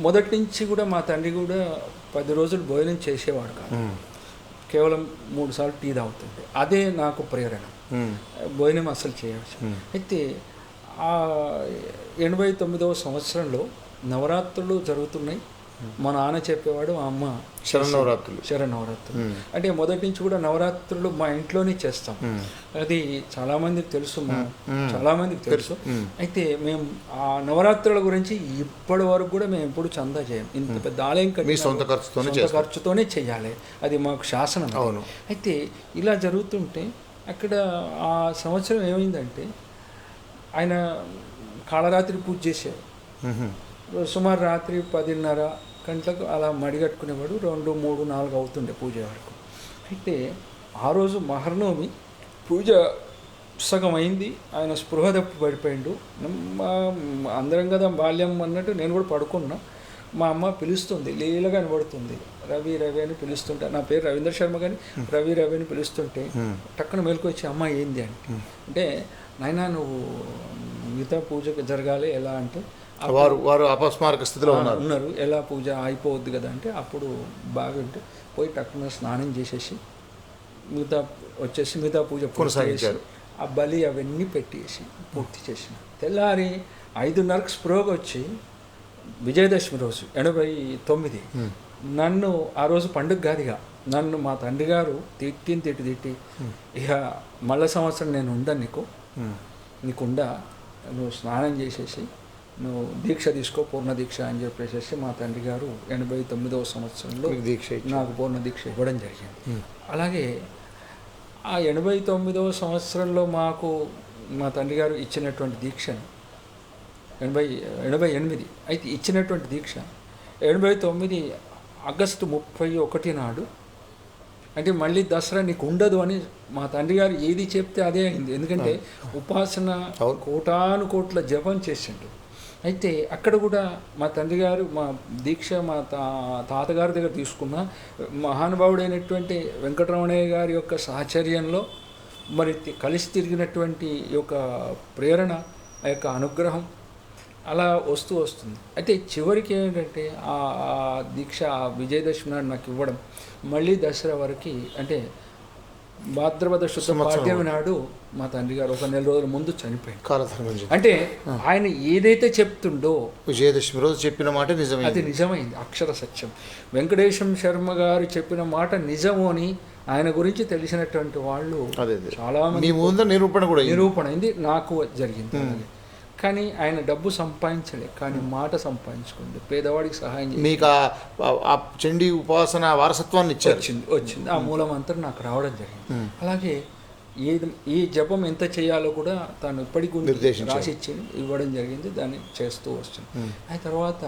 మొదటి నుంచి కూడా మా తండ్రి కూడా 10 రోజులు భోజనం చేసేవాడు కాదు, కేవలం 3 సార్లు టీ తాగుతుంది. అదే నాకు ప్రేరణ, భోజనం అసలు చేయవచ్చు. అయితే ఆ 89వ సంవత్సరంలో నవరాత్రులు జరుగుతున్నాయి. మా నాన్న చెప్పేవాడు, మా అమ్మ శరన్నవరాత్రులు. శరన్నవరాత్రులు అంటే మొదటి నుంచి కూడా నవరాత్రులు మా ఇంట్లోనే చేస్తాం. అది చాలా మందికి తెలుసు, చాలా మందికి తెలుసు. అయితే మేము ఆ నవరాత్రుల గురించి ఇప్పటి వరకు కూడా మేము ఎప్పుడు చందా చేయం. ఇంత పెద్ద ఆలయం కట్టి సొంత ఖర్చుతోనే చేయాలి, అది మాకు శాసనం. అవును. అయితే ఇలా జరుగుతుంటే అక్కడ ఆ సంవత్సరం ఏమైందంటే ఆయన కాళరాత్రి పూజ చేసేవాడు. సుమారు రాత్రి 10:30 గంటలకు అలా మడిగట్టుకునేవాడు. 2, 3, 4 అవుతుండే పూజ వరకు. అయితే ఆ రోజు మహర్నవమి పూజ సగం అయింది, ఆయన స్పృహ తప్పి పడిపోయిండు. అందరం కదా బాల్యం అన్నట్టు నేను కూడా పడుకున్నా. మా అమ్మ పిలుస్తుంది, లీలగా కనబడుతుంది, రవి రవి అని పిలుస్తుంటే, నా పేరు రవీంద్ర శర్మ కానీ రవి రవి అని పిలుస్తుంటే టక్కున మేలుకు వచ్చి అమ్మ ఏంది అంటే నాయనా నువ్వు మిగతా పూజకు జరగాలి ఎలా అంటే వారు అపస్మారక స్థితిలో ఉన్నారు, ఎలా పూజ అయిపోవద్దు కదా అంటే అప్పుడు బాగా ఉంటే పోయి టక్కున స్నానం చేసేసి మిగతా పూజ కొనసాగించారు. ఆ బలి అవన్నీ పెట్టేసి పూర్తి చేసిన తెల్లారి 5:30కి స్పృహకు వచ్చి విజయదశమి రోజు 89 నన్ను ఆ రోజు పండుగ కాదుగా నన్ను మా తండ్రి గారు తిట్టి ఇక మళ్ళా సంవత్సరం నేను ఉండను, నీకుండా నువ్వు స్నానం చేసేసి నువ్వు దీక్ష తీసుకో, పూర్ణ దీక్ష అని చెప్పేసి మా తండ్రి గారు 89వ సంవత్సరంలో నాకు పూర్ణ దీక్ష ఇవ్వడం జరిగింది. అలాగే ఆ 89వ సంవత్సరంలో మాకు మా తండ్రి గారు ఇచ్చినటువంటి దీక్షను 88 అయితే ఇచ్చినటువంటి దీక్ష 89 ఆగస్టు 31 నాడు అంటే మళ్ళీ దసరా నీకు ఉండదు అని మా తండ్రి గారు ఏది చెప్తే అదే అయింది. ఎందుకంటే ఉపాసన కోటాను కోట్ల జపం చేసిండు. అయితే అక్కడ కూడా మా తండ్రి గారు మా దీక్ష మా తాతగారి దగ్గర తీసుకున్న మహానుభావుడైనటువంటి వెంకటరమణయ్య గారి యొక్క సాహచర్యంలో మరి కలిసి తిరిగినటువంటి యొక్క ప్రేరణ, ఆ యొక్క అనుగ్రహం అలా వస్తుంది. అయితే చివరికి ఏంటంటే ఆ దీక్ష విజయదశమి నాడు నాకు ఇవ్వడం, మళ్ళీ దసరా వరకు అంటే భాద్రపద శుద్ధ పాడ్యమి నాడు మా తండ్రి గారు 1 నెల రోజుల ముందు చనిపోయింది. అంటే ఆయన ఏదైతే చెప్తుండో విజయదశమి రోజు చెప్పిన మాట నిజమైంది, అది నిజమైంది, అక్షర సత్యం. వెంకటేశం శర్మ గారు చెప్పిన మాట నిజము అని ఆయన గురించి తెలిసినటువంటి వాళ్ళు చాలా మంది నిరూపణ అయింది, నాకు జరిగింది. కానీ ఆయన డబ్బు సంపాదించలే, కానీ మాట సంపాదించుకోండి, పేదవాడికి సహాయం చేసి మీకు ఆ చండీ ఉపాసన వారసత్వాన్ని వచ్చింది. ఆ మూలమంతరం నాకు రావడం జరిగింది. అలాగే ఈ జపం ఎంత చేయాలో కూడా తాను ఇప్పటికి రాసిచ్చి ఇవ్వడం జరిగింది, దాన్ని చేస్తూ వస్తుంది. ఆ తర్వాత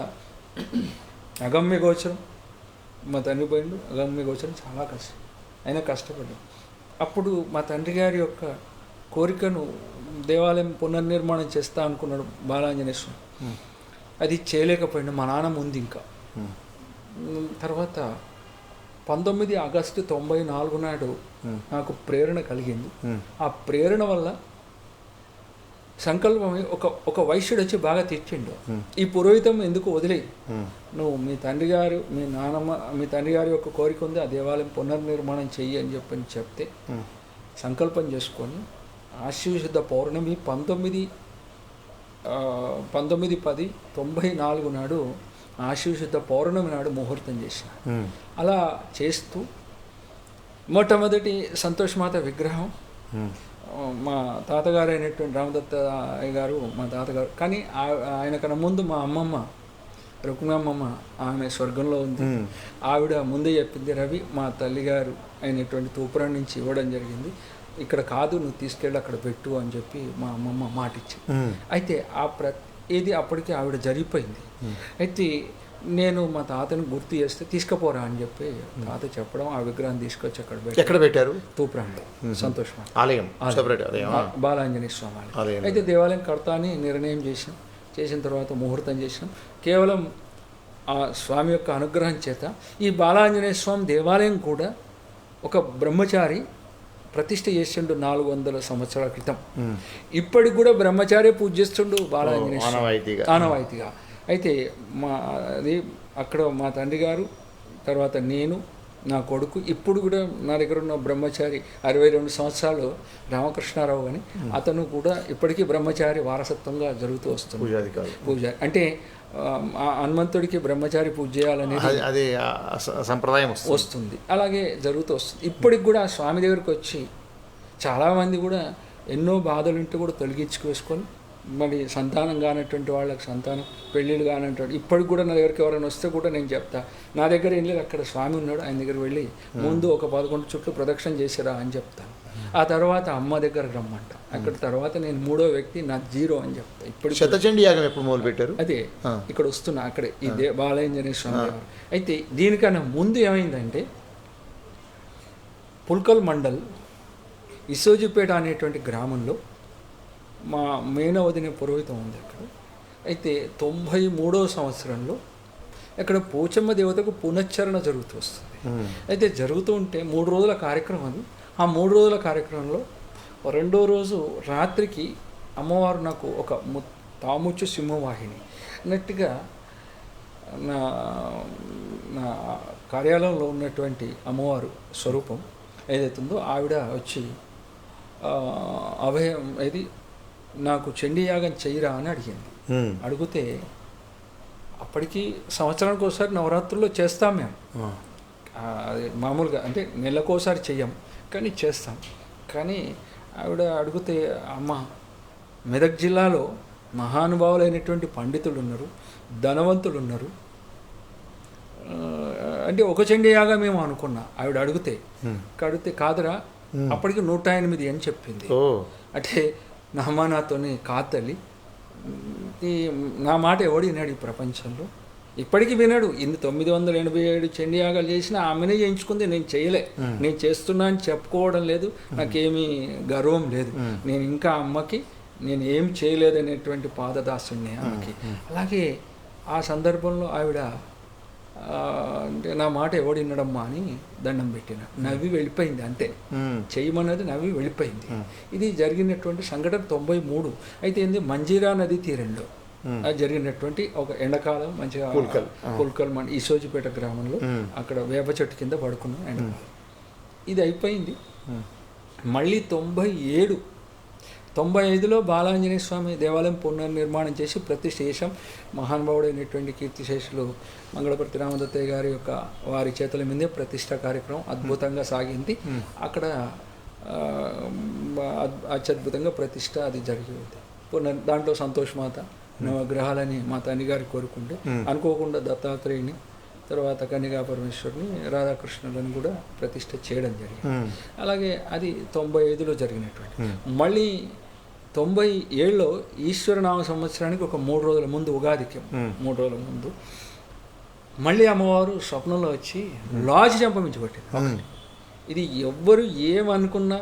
అగమ్య గోచరం మా తండ్రి పోయిండు. అగమ్య గోచరం చాలా కష్టం, అయినా కష్టపడ్డాడు. అప్పుడు మా తండ్రి గారి యొక్క కోరికను దేవాలయం పునర్నిర్మాణం చేస్తా అనుకున్నాడు బాలాంజనేయ స్వామి. అది చేయలేకపోయిండు, మా నాన్న ముందు. ఇంకా తర్వాత 19 ఆగస్టు 94 నాడు నాకు ప్రేరణ కలిగింది. ఆ ప్రేరణ వల్ల సంకల్పం ఒక వైశ్యుడు వచ్చి బాగా తెచ్చిండు, ఈ పురోహితం ఎందుకు వదిలేయి, నువ్వు మీ తండ్రి గారి యొక్క కోరిక ఉంది, ఆ దేవాలయం పునర్నిర్మాణం చెయ్యి అని చెప్తే సంకల్పం చేసుకొని ఆశ్వయుద్ధ పౌర్ణమి 19/10/94 నాడు ఆశ్వయుద్ధ పౌర్ణమి నాడు ముహూర్తం చేసిన. అలా చేస్తూ మొట్టమొదటి సంతోషమాత విగ్రహం మా తాతగారు అయినటువంటి రామదత్త గారు మా తాతగారు, కానీ ఆయన కన్నా ముందు మా అమ్మమ్మ రుక్మమ్మ, ఆమె స్వర్గంలో ఉంది. ఆవిడ ముందే చెప్పింది, రవి మా తల్లిగారు అయినటువంటి తూపురం నుంచి ఇవ్వడం జరిగింది, ఇక్కడ కాదు నువ్వు తీసుకెళ్ళి అక్కడ పెట్టు అని చెప్పి మా అమ్మమ్మ మాట ఇచ్చింది. అయితే ఏది అప్పటికి ఆవిడ జరిగిపోయింది. అయితే నేను మా తాతని గుర్తు చేస్తే తీసుకుపోరా అని చెప్పి తాత చెప్పడం, ఆ విగ్రహాన్ని తీసుకొచ్చి ఎక్కడ పెట్టారు, తూప్రాంలో సంతోష్ ఆలయం, బాలాంజనేయ స్వామి ఆలయం. అయితే దేవాలయం కడతా అని నిర్ణయం చేసిన తర్వాత ముహూర్తం చేసినాం. కేవలం ఆ స్వామి యొక్క అనుగ్రహం చేత ఈ బాలాంజనేయ స్వామి దేవాలయం కూడా ఒక బ్రహ్మచారి ప్రతిష్ఠ చేసిండు 400 సంవత్సరాల క్రితం. ఇప్పటికి కూడా బ్రహ్మచారి పూజ చేస్తుండు బాలాంజనేయ స్వామి ఆనవాయితీగా. అయితే అక్కడ మా తండ్రి గారు, తర్వాత నేను, నా కొడుకు ఇప్పుడు కూడా నా దగ్గర ఉన్న బ్రహ్మచారి 62 సంవత్సరాలు రామకృష్ణారావు అని అతను కూడా ఇప్పటికీ బ్రహ్మచారి వారసత్వంగా జరుగుతూ వస్తుంది. పూజారి అంటే హనుమంతుడికి బ్రహ్మచారి పూజ చేయాలనేది అదే సంప్రదాయం వస్తుంది, అలాగే జరుగుతూ వస్తుంది. ఇప్పటికి కూడా స్వామి దగ్గరికి వచ్చి చాలామంది కూడా ఎన్నో బాధలుంటే కూడా తొలగించుకేసుకొని మరి సంతానం కానటువంటి వాళ్ళకి సంతానం, పెళ్ళిళ్ళు కానటువంటి ఇప్పటికి కూడా నా దగ్గరికి ఎవరైనా వస్తే కూడా నేను చెప్తా, నా దగ్గర ఏం లేదు, అక్కడ స్వామి ఉన్నాడు, ఆయన దగ్గర వెళ్ళి ముందు ఒక 11 చుట్లు ప్రదక్షిణ చేసిరా అని చెప్తాను. ఆ తర్వాత అమ్మ దగ్గరకు రమ్మంట, అక్కడ తర్వాత నేను 3వ వ్యక్తి నా 0 అని చెప్తా. ఇప్పుడు శతచండీ యాగం ఎప్పుడు మొదలు పెట్టారు? అదే ఇక్కడ వస్తున్నా, అక్కడే ఇదే బాలయాంజనేయ స్వామి వారు. అయితే దీనికన్నా ముందు ఏమైందంటే పుల్కల్ మండల్ ఇసోజిపేట అనేటువంటి గ్రామంలో మా మేనవదిన పురోహితం ఉంది అక్కడ. అయితే 93వ సంవత్సరంలో ఇక్కడ పోచమ్మ దేవతకు పునశ్చరణ జరుగుతూ వస్తుంది. అయితే జరుగుతూ ఉంటే 3 రోజుల కార్యక్రమం. ఆ 3 రోజుల కార్యక్రమంలో 2వ రోజు రాత్రికి అమ్మవారు నాకు ఒక తాముచ్చు సింహవాహిని అన్నట్టుగా నా నా కార్యాలయంలో ఉన్నటువంటి అమ్మవారు స్వరూపం ఏదైతుందో ఆవిడ వచ్చి అభయం ఇది నాకు చండీ యాగం చెయ్యరా అని అడిగింది. అడిగితే అప్పటికి సంవత్సరానికి ఒకసారి నవరాత్రుల్లో చేస్తాం మేము, అది మామూలుగా అంటే నెలకోసారి చెయ్యం కానీ చేస్తాం. కానీ ఆవిడ అడిగితే అమ్మ మెదక్ జిల్లాలో మహానుభావులైనటువంటి పండితులు ఉన్నారు, ధనవంతులు ఉన్నారు, అంటే ఒక చండీ యాగం మేము అనుకున్నా. ఆవిడ అడిగితే కాదురా అప్పటికి 108 అని చెప్పింది. అంటే నా అమ్మ నాతోని కాతలి నా మాట ఎవడు వినాడు ఈ ప్రపంచంలో? ఇప్పటికీ వినాడు. 987 చండీ యాగాలు చేసినా ఆమెనే చేయించుకుంది, నేను చేయలే, నేను చేస్తున్నా అని చెప్పుకోవడం లేదు, నాకేమీ గర్వం లేదు. నేను ఇంకా అమ్మకి నేను ఏం చేయలేదనేటువంటి పాదదాసుని ఆమెకి. అలాగే ఆ సందర్భంలో ఆవిడ అంటే నా మాట ఎవడు వినడమ్మా అని దండం పెట్టిన, నవ్వి వెళ్ళిపోయింది అంతే. చేయమన్నది నవ్వి వెళ్ళిపోయింది. ఇది జరిగినటువంటి సంఘటన 93. అయితే ఏంది మంజీరా నది తీరంలో జరిగినటువంటి ఒక ఎండాకాలం మంచిగా పుల్కల్ మండి ఇసోజిపేట గ్రామంలో అక్కడ వేప చెట్టు కింద పడుకున్నాం ఎండాకాలం. ఇది అయిపోయింది. మళ్ళీ 95లో బాలాంజనేయ స్వామి దేవాలయం పునర్నిర్మాణం చేసి ప్రతిష్ఠ చేశాం. మహానుభావుడైనటువంటి కీర్తిశేషులు మంగళపర్తి రామదత్తయ్య గారి యొక్క వారి చేతుల మీదే ప్రతిష్ఠ కార్యక్రమం అద్భుతంగా సాగింది. అక్కడ అత్యద్భుతంగా ప్రతిష్ఠ అది జరిగింది. దాంట్లో సంతోష్ మాత నవగ్రహాలని మా తండ్రిగారి కోరుకుంటే అనుకోకుండా దత్తాత్రేయుని, తర్వాత కన్యకా పరమేశ్వరుని, రాధాకృష్ణులను కూడా ప్రతిష్ఠ చేయడం జరిగింది. అలాగే అది 95లో జరిగినటువంటి. మళ్ళీ 97లో ఈశ్వరనామ సంవత్సరానికి ఒక 3 రోజుల ముందు, ఉగాదికి 3 రోజుల ముందు మళ్ళీ అమ్మవారు స్వప్నంలో వచ్చి లాడ్జ్ చంపమించబట్టింది. ఇది ఎవ్వరు ఏమనుకున్నా,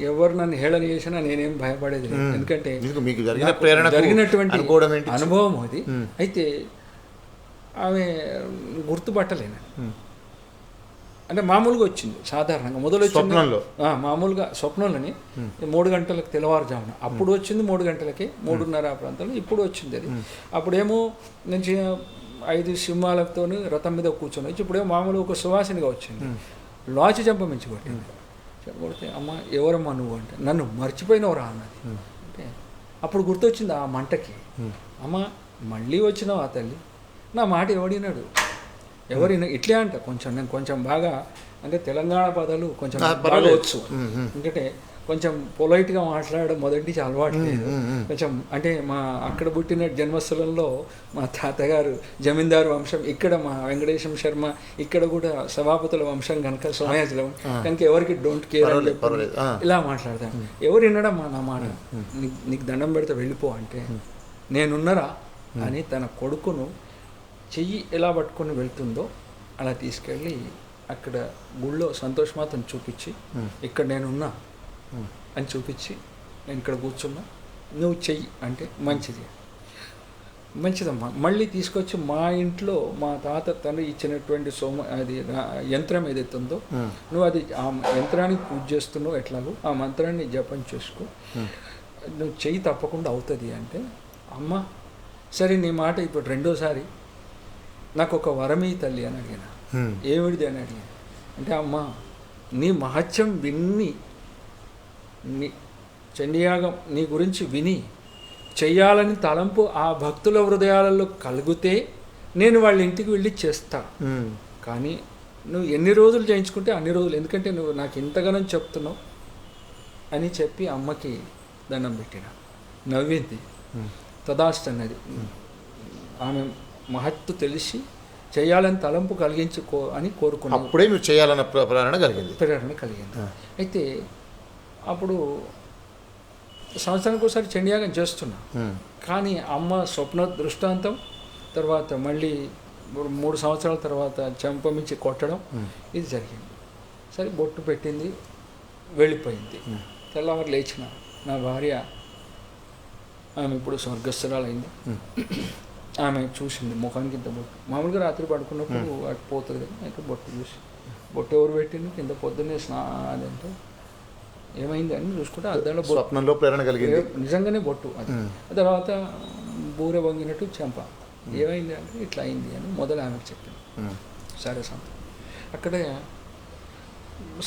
ఎవరు నన్ను హేళన చేసినా నేనేం భయపడేది లేదు, ఎందుకంటే జరిగినటువంటి అనుభవం అది. అయితే ఆమె గుర్తుపట్టలేను, అంటే మామూలుగా వచ్చింది సాధారణంగా. మొదలు వచ్చింది మామూలుగా స్వప్నంలోని 3 గంటలకు తెల్లవారుజామున, అప్పుడు వచ్చింది 3 గంటలకి, 3:30 ప్రాంతంలో ఇప్పుడు వచ్చింది అది. అప్పుడేమో నుంచి 5 సింహాలతో రథం మీద కూర్చొని వచ్చి, ఇప్పుడేమో మామూలుగా ఒక సువాసినిగా వచ్చింది. లాచి చంపమించి కొట్టింది. కొడితే అమ్మ ఎవరమ్మా నువ్వు అంటే, నన్ను మర్చిపోయినవరా అన్నది. అంటే అప్పుడు గుర్తొచ్చింది ఆ మంటకి, అమ్మ మళ్ళీ వచ్చినావు ఆ తల్లి, నా మాట ఎవడినాడు, ఎవరిన ఇట్లే అంట. కొంచెం నేను కొంచెం బాగా అంటే తెలంగాణ పదాలు కొంచెం బాగా వచ్చు, ఎందుకంటే కొంచెం పొలైట్గా మాట్లాడడం మొదటి నుంచి అలవాటు లేదు. కొంచెం అంటే మా అక్కడ పుట్టిన జన్మస్థలంలో మా తాతగారు జమీందారు వంశం, ఇక్కడ మా వెంకటేశం శర్మ ఇక్కడ కూడా సభాపతుల వంశం కనుక సోమయాజులం కనుక ఎవరికి డోంట్ కేర్ అని చెప్పి ఇలా మాట్లాడతాను. ఎవరు వినడమ్మా నా మాట, నీకు దండం పెడితే వెళ్ళిపో అంటే, నేనున్నరా అని తన కొడుకును చెయ్యి ఎలా పట్టుకొని వెళ్తుందో అలా తీసుకెళ్ళి అక్కడ గుళ్ళో సంతోష్ మాతను చూపించి, ఇక్కడ నేనున్నా అని చూపించి, నేను ఇక్కడ కూర్చున్నా, నువ్వు చెయ్యి అంటే మంచిదమ్మా. మళ్ళీ తీసుకొచ్చి మా ఇంట్లో మా తాత తండ్రి ఇచ్చినటువంటి అది యంత్రం ఏదైతే ఉందో, నువ్వు అది ఆ యంత్రానికి పూజ చేస్తున్నావు, ఎట్లాగో ఆ మంత్రాన్ని జపం చేసుకో, నువ్వు చెయ్యి తప్పకుండా అవుతుంది అంటే, అమ్మ సరే నీ మాట ఇప్పుడు 2వ సారి నాకు ఒక వరమీ తల్లి అని అడిగిన. ఏమిడిది అని అడిగాను. అంటే అమ్మ నీ మహత్యం విని నీ చండీయాగం నీ గురించి విని చెయ్యాలని తలంపు ఆ భక్తుల హృదయాలలో కలిగితే నేను వాళ్ళ ఇంటికి వెళ్ళి చేస్తా. కానీ నువ్వు ఎన్ని రోజులు చేయించుకుంటే అన్ని రోజులు, ఎందుకంటే నువ్వు నాకు ఇంతగానో చెప్తున్నావు అని చెప్పి అమ్మకి దండం పెట్టిన. నవ్వింది. తదాస్తు అన్నది. ఆమె మహత్తు తెలిసి చేయాలని తలంపు కలిగించి అని కోరుకున్నాను. అప్పుడే మీరు చేయాలన్న ప్రేరణ కలిగింది. అయితే అప్పుడు సంవత్సరానికి ఒకసారి చండీయాగం చేస్తున్నా. కానీ అమ్మ స్వప్న దృష్టాంతం తర్వాత మళ్ళీ 3 సంవత్సరాల తర్వాత చెంపమించి కొట్టడం ఇది జరిగింది. సరే బొట్టు పెట్టింది, వెళ్ళిపోయింది. తెల్లవారు లేచిన నా భార్య, ఆమె ఇప్పుడు స్వర్గస్థురాలైంది. ఆమె చూసింది ముఖానికి ఇంత బొట్టు. మామూలుగా రాత్రి పడుకున్నప్పుడు అటు పోతుంది కదా, అయితే బొట్టు చూసి బొట్టు ఎవరు పెట్టింది కింద పొద్దున్నే అదంటే ఏమైంది అని చూసుకుంటే అద్దంలో స్వప్నంలో ప్రేరణ కలిగింది. నిజంగానే బొట్టు అది. తర్వాత బూరె వంగినట్టు చెంప ఏమైంది అంటే ఇట్లా అయింది అని మొదలు ఆమెకు చెప్పింది. సరే అక్కడే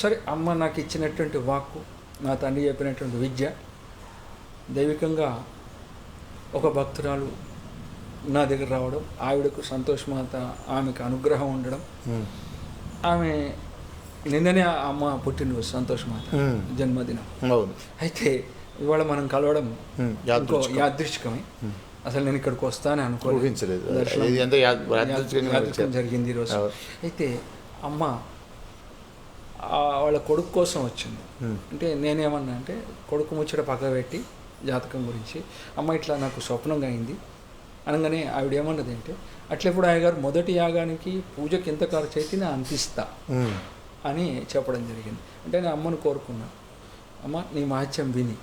సరే అమ్మ నాకు ఇచ్చినటువంటి వాక్కు, నా తండ్రి చెప్పినటువంటి విద్య, దైవికంగా ఒక భక్తురాలు నా దగ్గర రావడం, ఆవిడకు సంతోషమాత ఆమెకు అనుగ్రహం ఉండడం. ఆమె నిన్ననే అమ్మ పుట్టినరోజు సంతోషమాత జన్మదినం. అయితే ఇవాళ మనం కలవడం ఇంకో యాదృచ్ఛికమే. అసలు నేను ఇక్కడికి వస్తానని అనుకోలేదు. యాదృచ్ఛికం జరిగింది ఈరోజు. అయితే అమ్మ వాళ్ళ కొడుకు కోసం వచ్చింది. అంటే నేనేమన్నా అంటే కొడుకు ముచ్చట పక్క పెట్టి జాతకం గురించి, అమ్మ ఇట్లా నాకు స్వప్నంగా అయింది అనగానే ఆవిడ ఏమన్నది అంటే, అట్లెప్పుడు అయ్యగారు మొదటి యాగానికి పూజకి ఎంత ఖర్చు అయితే నేను అంతిస్తా అని చెప్పడం జరిగింది. అంటే నేను అమ్మను కోరుకున్నా, అమ్మ నీ మహత్యం విని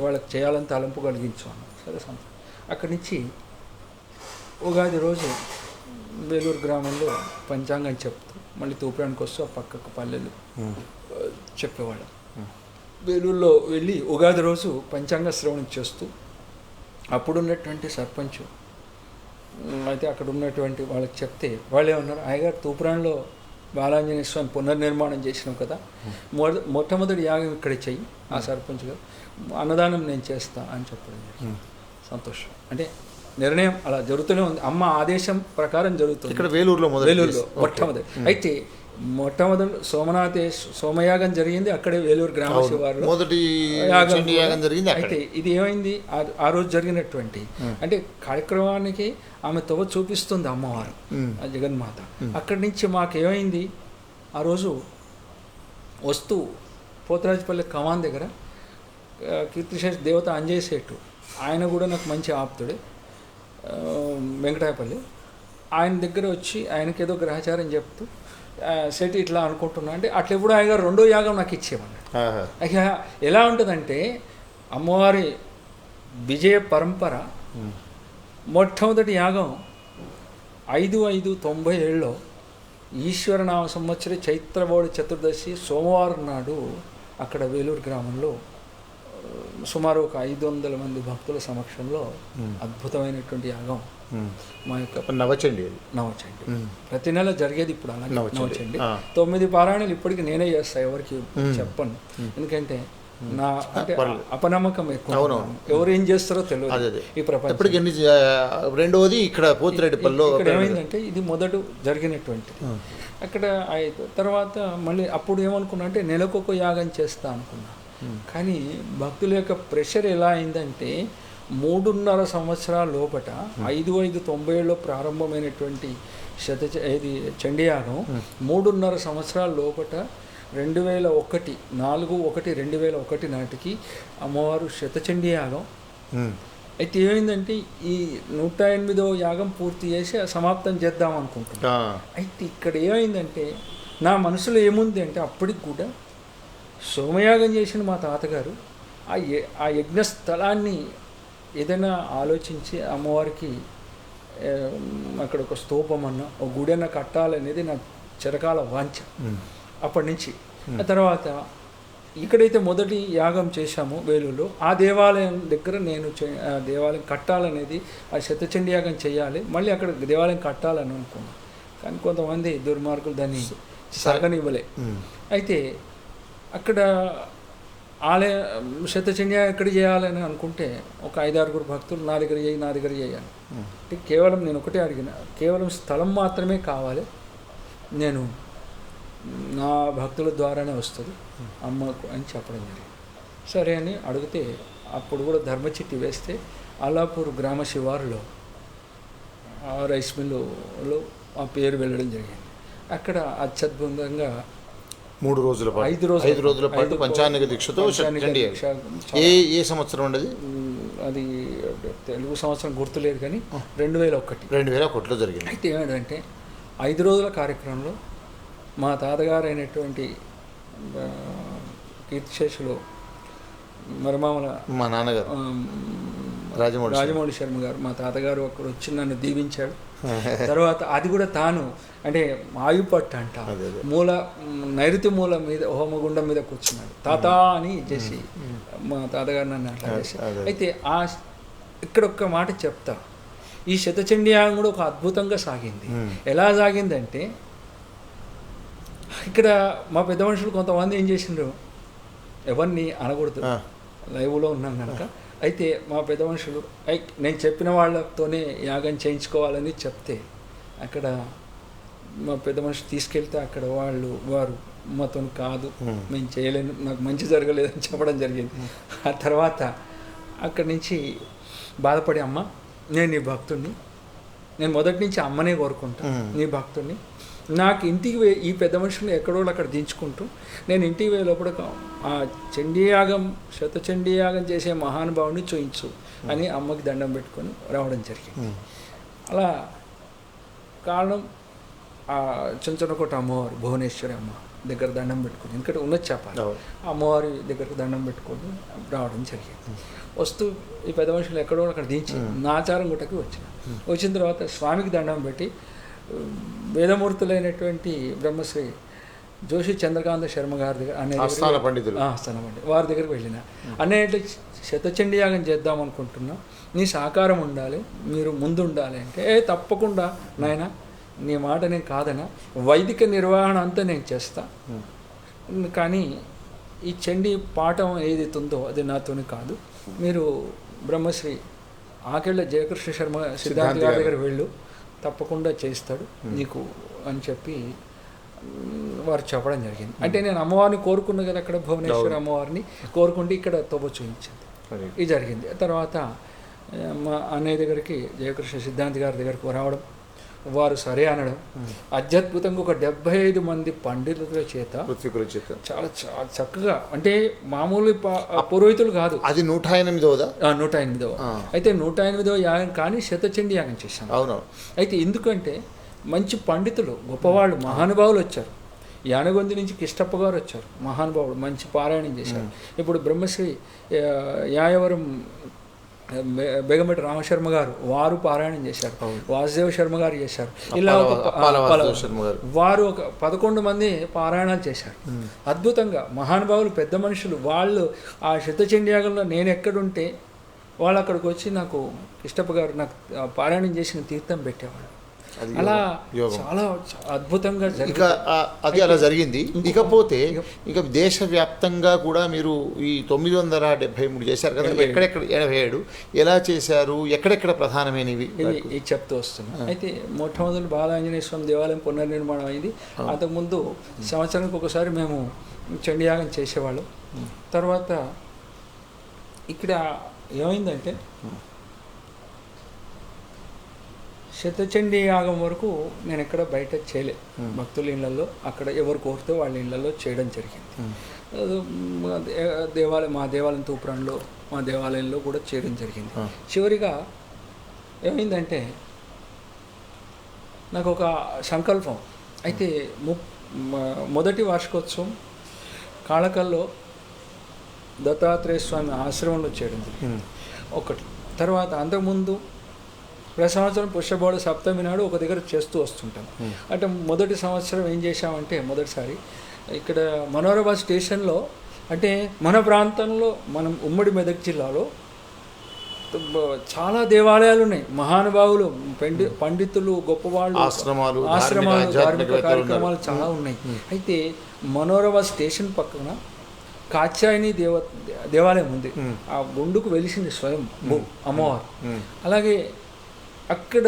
వాళ్ళకి చేయాలని తలంపు కలిగించు అన్న. సరే అక్కడి నుంచి ఉగాది రోజు వేలూరు గ్రామంలో పంచాంగం చెప్తూ మళ్ళీ తూప్రానికి వస్తూ ఆ పక్కకు పల్లెలు చెప్పేవాళ్ళం. వేలూరులో వెళ్ళి ఉగాది రోజు పంచాంగ శ్రవణం చేస్తూ అప్పుడున్నటువంటి సర్పంచ్ అయితే అక్కడ ఉన్నటువంటి వాళ్ళకి చెప్తే వాళ్ళు ఏమన్నారు, అయ్యగారు తూప్రాన్లో బాలాంజనేయ స్వామి పునర్నిర్మాణం చేసినాం కదా, మొట్టమొదటి యాగం ఇక్కడ చెయ్యి ఆ సర్పంచ్ గారు, అన్నదానం నేను చేస్తా అని చెప్పడం. సంతోషం. అంటే నిర్ణయం అలా జరుగుతూనే ఉంది. అమ్మ ఆదేశం ప్రకారం జరుగుతుంది. ఇక్కడ వేలూరులో మొట్టమొదటి. అయితే మొట్టమొదటి సోమయాగం జరిగింది అక్కడే వేలూరు గ్రామ శివారులో మొదటి యాగం జరిగింది. అయితే ఇది ఏమైంది ఆ రోజు జరిగినటువంటి అంటే కార్యక్రమానికి ఆమె తొవ చూపిస్తుంది అమ్మవారు ఆ జగన్మాత. అక్కడి నుంచి మాకేమైంది, ఆ రోజు వస్తూ పోతరాజపల్లి కమాన్ దగ్గర కీర్తిశేష దేవత అంజయ్ సేటు, ఆయన కూడా నాకు మంచి ఆప్తుడే, వెంకటాయపల్లి, ఆయన దగ్గర వచ్చి ఆయనకి ఏదో గ్రహచారం చెప్తూ సెట్ ఇట్లా అనుకుంటున్నా అంటే అట్లా ఎప్పుడు ఆయన రెండో యాగం నాకు ఇచ్చేమన్నాడు. ఇక ఎలా ఉంటుందంటే అమ్మవారి విజయ పరంపర మొట్టమొదటి యాగం 5/5/97లో ఈశ్వరనామ సంవత్సర చైత్రబౌళి చతుర్దశి సోమవారం నాడు అక్కడ వేలూరు గ్రామంలో సుమారు ఒక 500 మంది భక్తుల సమక్షంలో అద్భుతమైనటువంటి యాగం మా యొక్క నవచండి. ప్రతి నెల జరిగేది ఇప్పుడు అలా నవచండి. 9 పారాయణలు ఇప్పటికి నేనే చేస్తా, ఎవరికి చెప్పను. ఎందుకంటే నా అంటే అపనమ్మకం ఎక్కువ, ఎవరు ఏం చేస్తారో తెలియదు ఈ ప్రపంచం. రెండవది ఇక్కడ పోతిరెడ్డిపల్లిలో ఏమైందంటే ఇది మొదట జరిగినటువంటి అక్కడ తర్వాత మళ్ళీ అప్పుడు ఏమనుకున్నా అంటే నెలకొక యాగం చేస్తా అనుకున్నా. కానీ భక్తుల యొక్క ప్రెషర్ ఎలా అయిందంటే 3.5 సంవత్సరాల లోపట 5/5/97లో ప్రారంభమైనటువంటి ఇది చండీయాగం 3.5 సంవత్సరాల లోపట 2001 4/1/2001 నాటికి అమ్మవారు శతచండీ యాగం. అయితే ఏమైందంటే ఈ 108వ యాగం పూర్తి చేసి సమాప్తం చేద్దాం అనుకుంటున్నా. అయితే ఇక్కడ ఏమైందంటే నా మనసులో ఏముంది అంటే అప్పటికి కూడా సోమయాగం చేసిన మా తాతగారు ఆ యజ్ఞ స్థలాన్ని ఏదైనా ఆలోచించి అమ్మవారికి అక్కడ ఒక స్తూపం అన్న ఒక గుడి అన్న కట్టాలనేది నా చిరకాల వాంఛ అప్పటి నుంచి. ఆ తర్వాత ఇక్కడైతే మొదటి యాగం చేశామో వేలూరులో ఆ దేవాలయం దగ్గర నేను దేవాలయం కట్టాలనేది, ఆ శతచండీ యాగం చేయాలి, మళ్ళీ అక్కడ దేవాలయం కట్టాలని అనుకున్నాను. కానీ కొంతమంది దుర్మార్గులు దాన్ని సాగనివ్వలే. అయితే అక్కడ ఆలయ శతచండి ఎక్కడ చేయాలని అనుకుంటే ఒక 5-6 భక్తులు నా దగ్గర చేయాలి. అంటే కేవలం నేను ఒకటే అడిగిన, కేవలం స్థలం మాత్రమే కావాలి, నేను నా భక్తుల ద్వారానే వస్తుంది అమ్మకు అని చెప్పడం జరిగింది. సరే అని అడిగితే అప్పుడు కూడా ధర్మచిట్టి వేస్తే అల్లాపూర్ గ్రామ శివారులో ఆ రైస్ మిల్లులో ఆ పేరు వెళ్ళడం జరిగింది. అక్కడ అత్యద్భుతంగా 3 రోజుల పాటు 5 రోజుల పాటు పంచాంగ దీక్షతో చండీ ఏ సంవత్సరం ఉండదు అది తెలుగు సంవత్సరం గుర్తులేదు కానీ 2001లో జరిగింది. అయితే ఏమిటంటే 5 రోజుల కార్యక్రమంలో మా తాతగారు అయినటువంటి కీర్తిశేషులు మరమామల మా నాన్నగారు రాజమౌళి శర్మ గారు, మా తాతగారు అక్కడ వచ్చి నన్ను దీవించాడు. తర్వాత అది కూడా తాను అంటే ఆయుపట్టు అంట నైరుతి మూల మీద హోమగుండం మీద కూర్చున్నాడు తాత అని చేసి మా తాతగారు నన్ను అట్లా చేసి. అయితే ఇక్కడ ఒక్క మాట చెప్తా, ఈ శతచండీ యాగం కూడా ఒక అద్భుతంగా సాగింది. ఎలా సాగిందంటే ఇక్కడ మా పెద్ద మనుషులు కొంతమంది ఏం చేసిండ్రు, ఎవరిని అనకూడదు లైవ్లో ఉన్నాం కనుక, అయితే మా పెద్ద మనుషులు నేను చెప్పిన వాళ్ళతోనే యాగం చేయించుకోవాలని చెప్తే అక్కడ మా పెద్ద మనుషులు తీసుకెళ్తే అక్కడ వారు మాతో కాదు, మేము చేయలేను, నాకు మంచి జరగలేదని చెప్పడం జరిగింది. ఆ తర్వాత అక్కడి నుంచి బాధపడి, అమ్మ నేను నీ భక్తుడిని, నేను మొదటి నుంచి అమ్మనే కోరుకుంటాను, నీ భక్తుడిని, నాకు ఇంటికి ఈ పెద్ద మనుషులు ఎక్కడో అక్కడ దించుకుంటూ నేను ఇంటికి పోయే లోపల ఆ చండీయాగం శతచండీయాగం చేసే మహానుభావుని చూయించు అని అమ్మకి దండం పెట్టుకొని రావడం జరిగింది. అలా కారణం ఆ చుంచనకోట అమ్మవారు భువనేశ్వరి అమ్మ దగ్గర దండం పెట్టుకొని, ఎందుకంటే ఉన్నది చెప్పాలి, అమ్మవారి దగ్గరకు దండం పెట్టుకొని రావడం జరిగింది. వస్తూ ఈ పెద్ద మనుషులు ఎక్కడో అక్కడ దించి నాచారం గుట్టకి వచ్చిన తర్వాత స్వామికి దండం పెట్టి వేదమూర్తులైనటువంటి బ్రహ్మశ్రీ జోషి చంద్రకాంత శర్మ గారి దగ్గర ఆస్థాన పండితులు వారి దగ్గరికి వెళ్ళిన, అన్నయ్య శతచండీ యాగం చేద్దాం అనుకుంటున్నా, నీ సహకారం ఉండాలి, మీరు ముందు ఉండాలి అంటే, తప్పకుండా నాయన నీ మాట నేను కాదనా, వైదిక నిర్వహణ అంతా నేను చేస్తా, కానీ ఈ చండీ పాఠం ఏదైతే ఉందో అది నాతోని కాదు, మీరు బ్రహ్మశ్రీ ఆకెళ్ళ జయకృష్ణ శర్మ సిద్ధాంత గారి దగ్గర వెళ్ళు, తప్పకుండా చేస్తాడు నీకు అని చెప్పి వారు చెప్పడం జరిగింది. అంటే నేను అమ్మవారిని కోరుకున్నా కదా, అక్కడ భువనేశ్వరి అమ్మవారిని కోరుకుంటే ఇక్కడ తోబ చూపించింది, ఇది జరిగింది. తర్వాత మా అన్నయ్య దగ్గరికి జయకృష్ణ సిద్ధాంతి గారి దగ్గరకు రావడం, వారు సరే అనడం, అత్యద్భుతంగా ఒక 75 మంది పండితుల చేత చాలా చాలా చక్కగా, అంటే మామూలు పురోహితులు కాదు, అది 108వ అయితే 108వ యాగం కానీ శతచండీ యాగం చేశాను. అవును. అయితే ఎందుకంటే మంచి పండితులు గొప్పవాళ్ళు మహానుభావులు వచ్చారు. యానగొంది నుంచి కిష్టప్ప గారు వచ్చారు, మహానుభావుడు, మంచి పారాయణం చేశారు. ఇప్పుడు బ్రహ్మశ్రీ యాయవరం బేగంపేట రామశర్మ గారు వారు పారాయణం చేశారు, వాసుదేవ శర్మ గారు చేశారు, ఇలా వారు ఒక 11 మంది పారాయణాలు చేశారు. అద్భుతంగా మహానుభావులు పెద్ద మనుషులు వాళ్ళు ఆ శతచండీ యాగంలో నేను ఎక్కడుంటే వాళ్ళు అక్కడికి వచ్చి నాకు కిష్టప్ప గారు నాకు పారాయణం చేసిన తీర్థం పెట్టేవాళ్ళు. అలా చాలా అద్భుతంగా అది అలా జరిగింది. ఇకపోతే ఇక దేశవ్యాప్తంగా కూడా మీరు ఈ 973 చేశారు కదా, ఎక్కడెక్కడ 77 ఎలా చేశారు, ఎక్కడెక్కడ ప్రధానమైనవి చెప్తూ వస్తున్నాం. అయితే మొట్టమొదటి బాలాంజనేయ స్వామి దేవాలయం పునర్నిర్మాణం అయింది. అంతకుముందు సంవత్సరానికి ఒకసారి మేము చండీయాగం చేసేవాళ్ళం. తర్వాత ఇక్కడ ఏమైందంటే శతచండీ యాగం వరకు నేను ఎక్కడ బయట చేయలే, భక్తుల ఇళ్లలో అక్కడ ఎవరు కోరితే వాళ్ళ ఇళ్లలో చేయడం జరిగింది. మా దేవాలయం తూప్రాన్లో మా దేవాలయంలో కూడా చేయడం జరిగింది. చివరిగా ఏమైందంటే నాకు ఒక సంకల్పం, అయితే మొదటి వార్షికోత్సవం కాళకల్లో దత్తాత్రేయ స్వామి ఆశ్రమంలో చేయడం జరిగింది ఒకటి. తర్వాత అంతకుముందు ప్రతి సంవత్సరం పుష్యబోళ సప్తమి నాడు ఒక దగ్గర చేస్తూ వస్తుంటాం. అంటే మొదటి సంవత్సరం ఏం చేశామంటే, మొదటిసారి ఇక్కడ మనోహరాబాద్ స్టేషన్లో, అంటే మన ప్రాంతంలో మనం ఉమ్మడి మెదక్ జిల్లాలో చాలా దేవాలయాలు ఉన్నాయి, మహానుభావులు, పండితులు, గొప్పవాళ్ళు, ఆశ్రమాలు, ధార్మిక కార్యక్రమాలు చాలా ఉన్నాయి. అయితే మనోరవ స్టేషన్ పక్కన కాత్యాయని దేవాలయం ఉంది. ఆ గుండుకు వెలిసింది స్వయం అమ్మవారు. అలాగే అక్కడ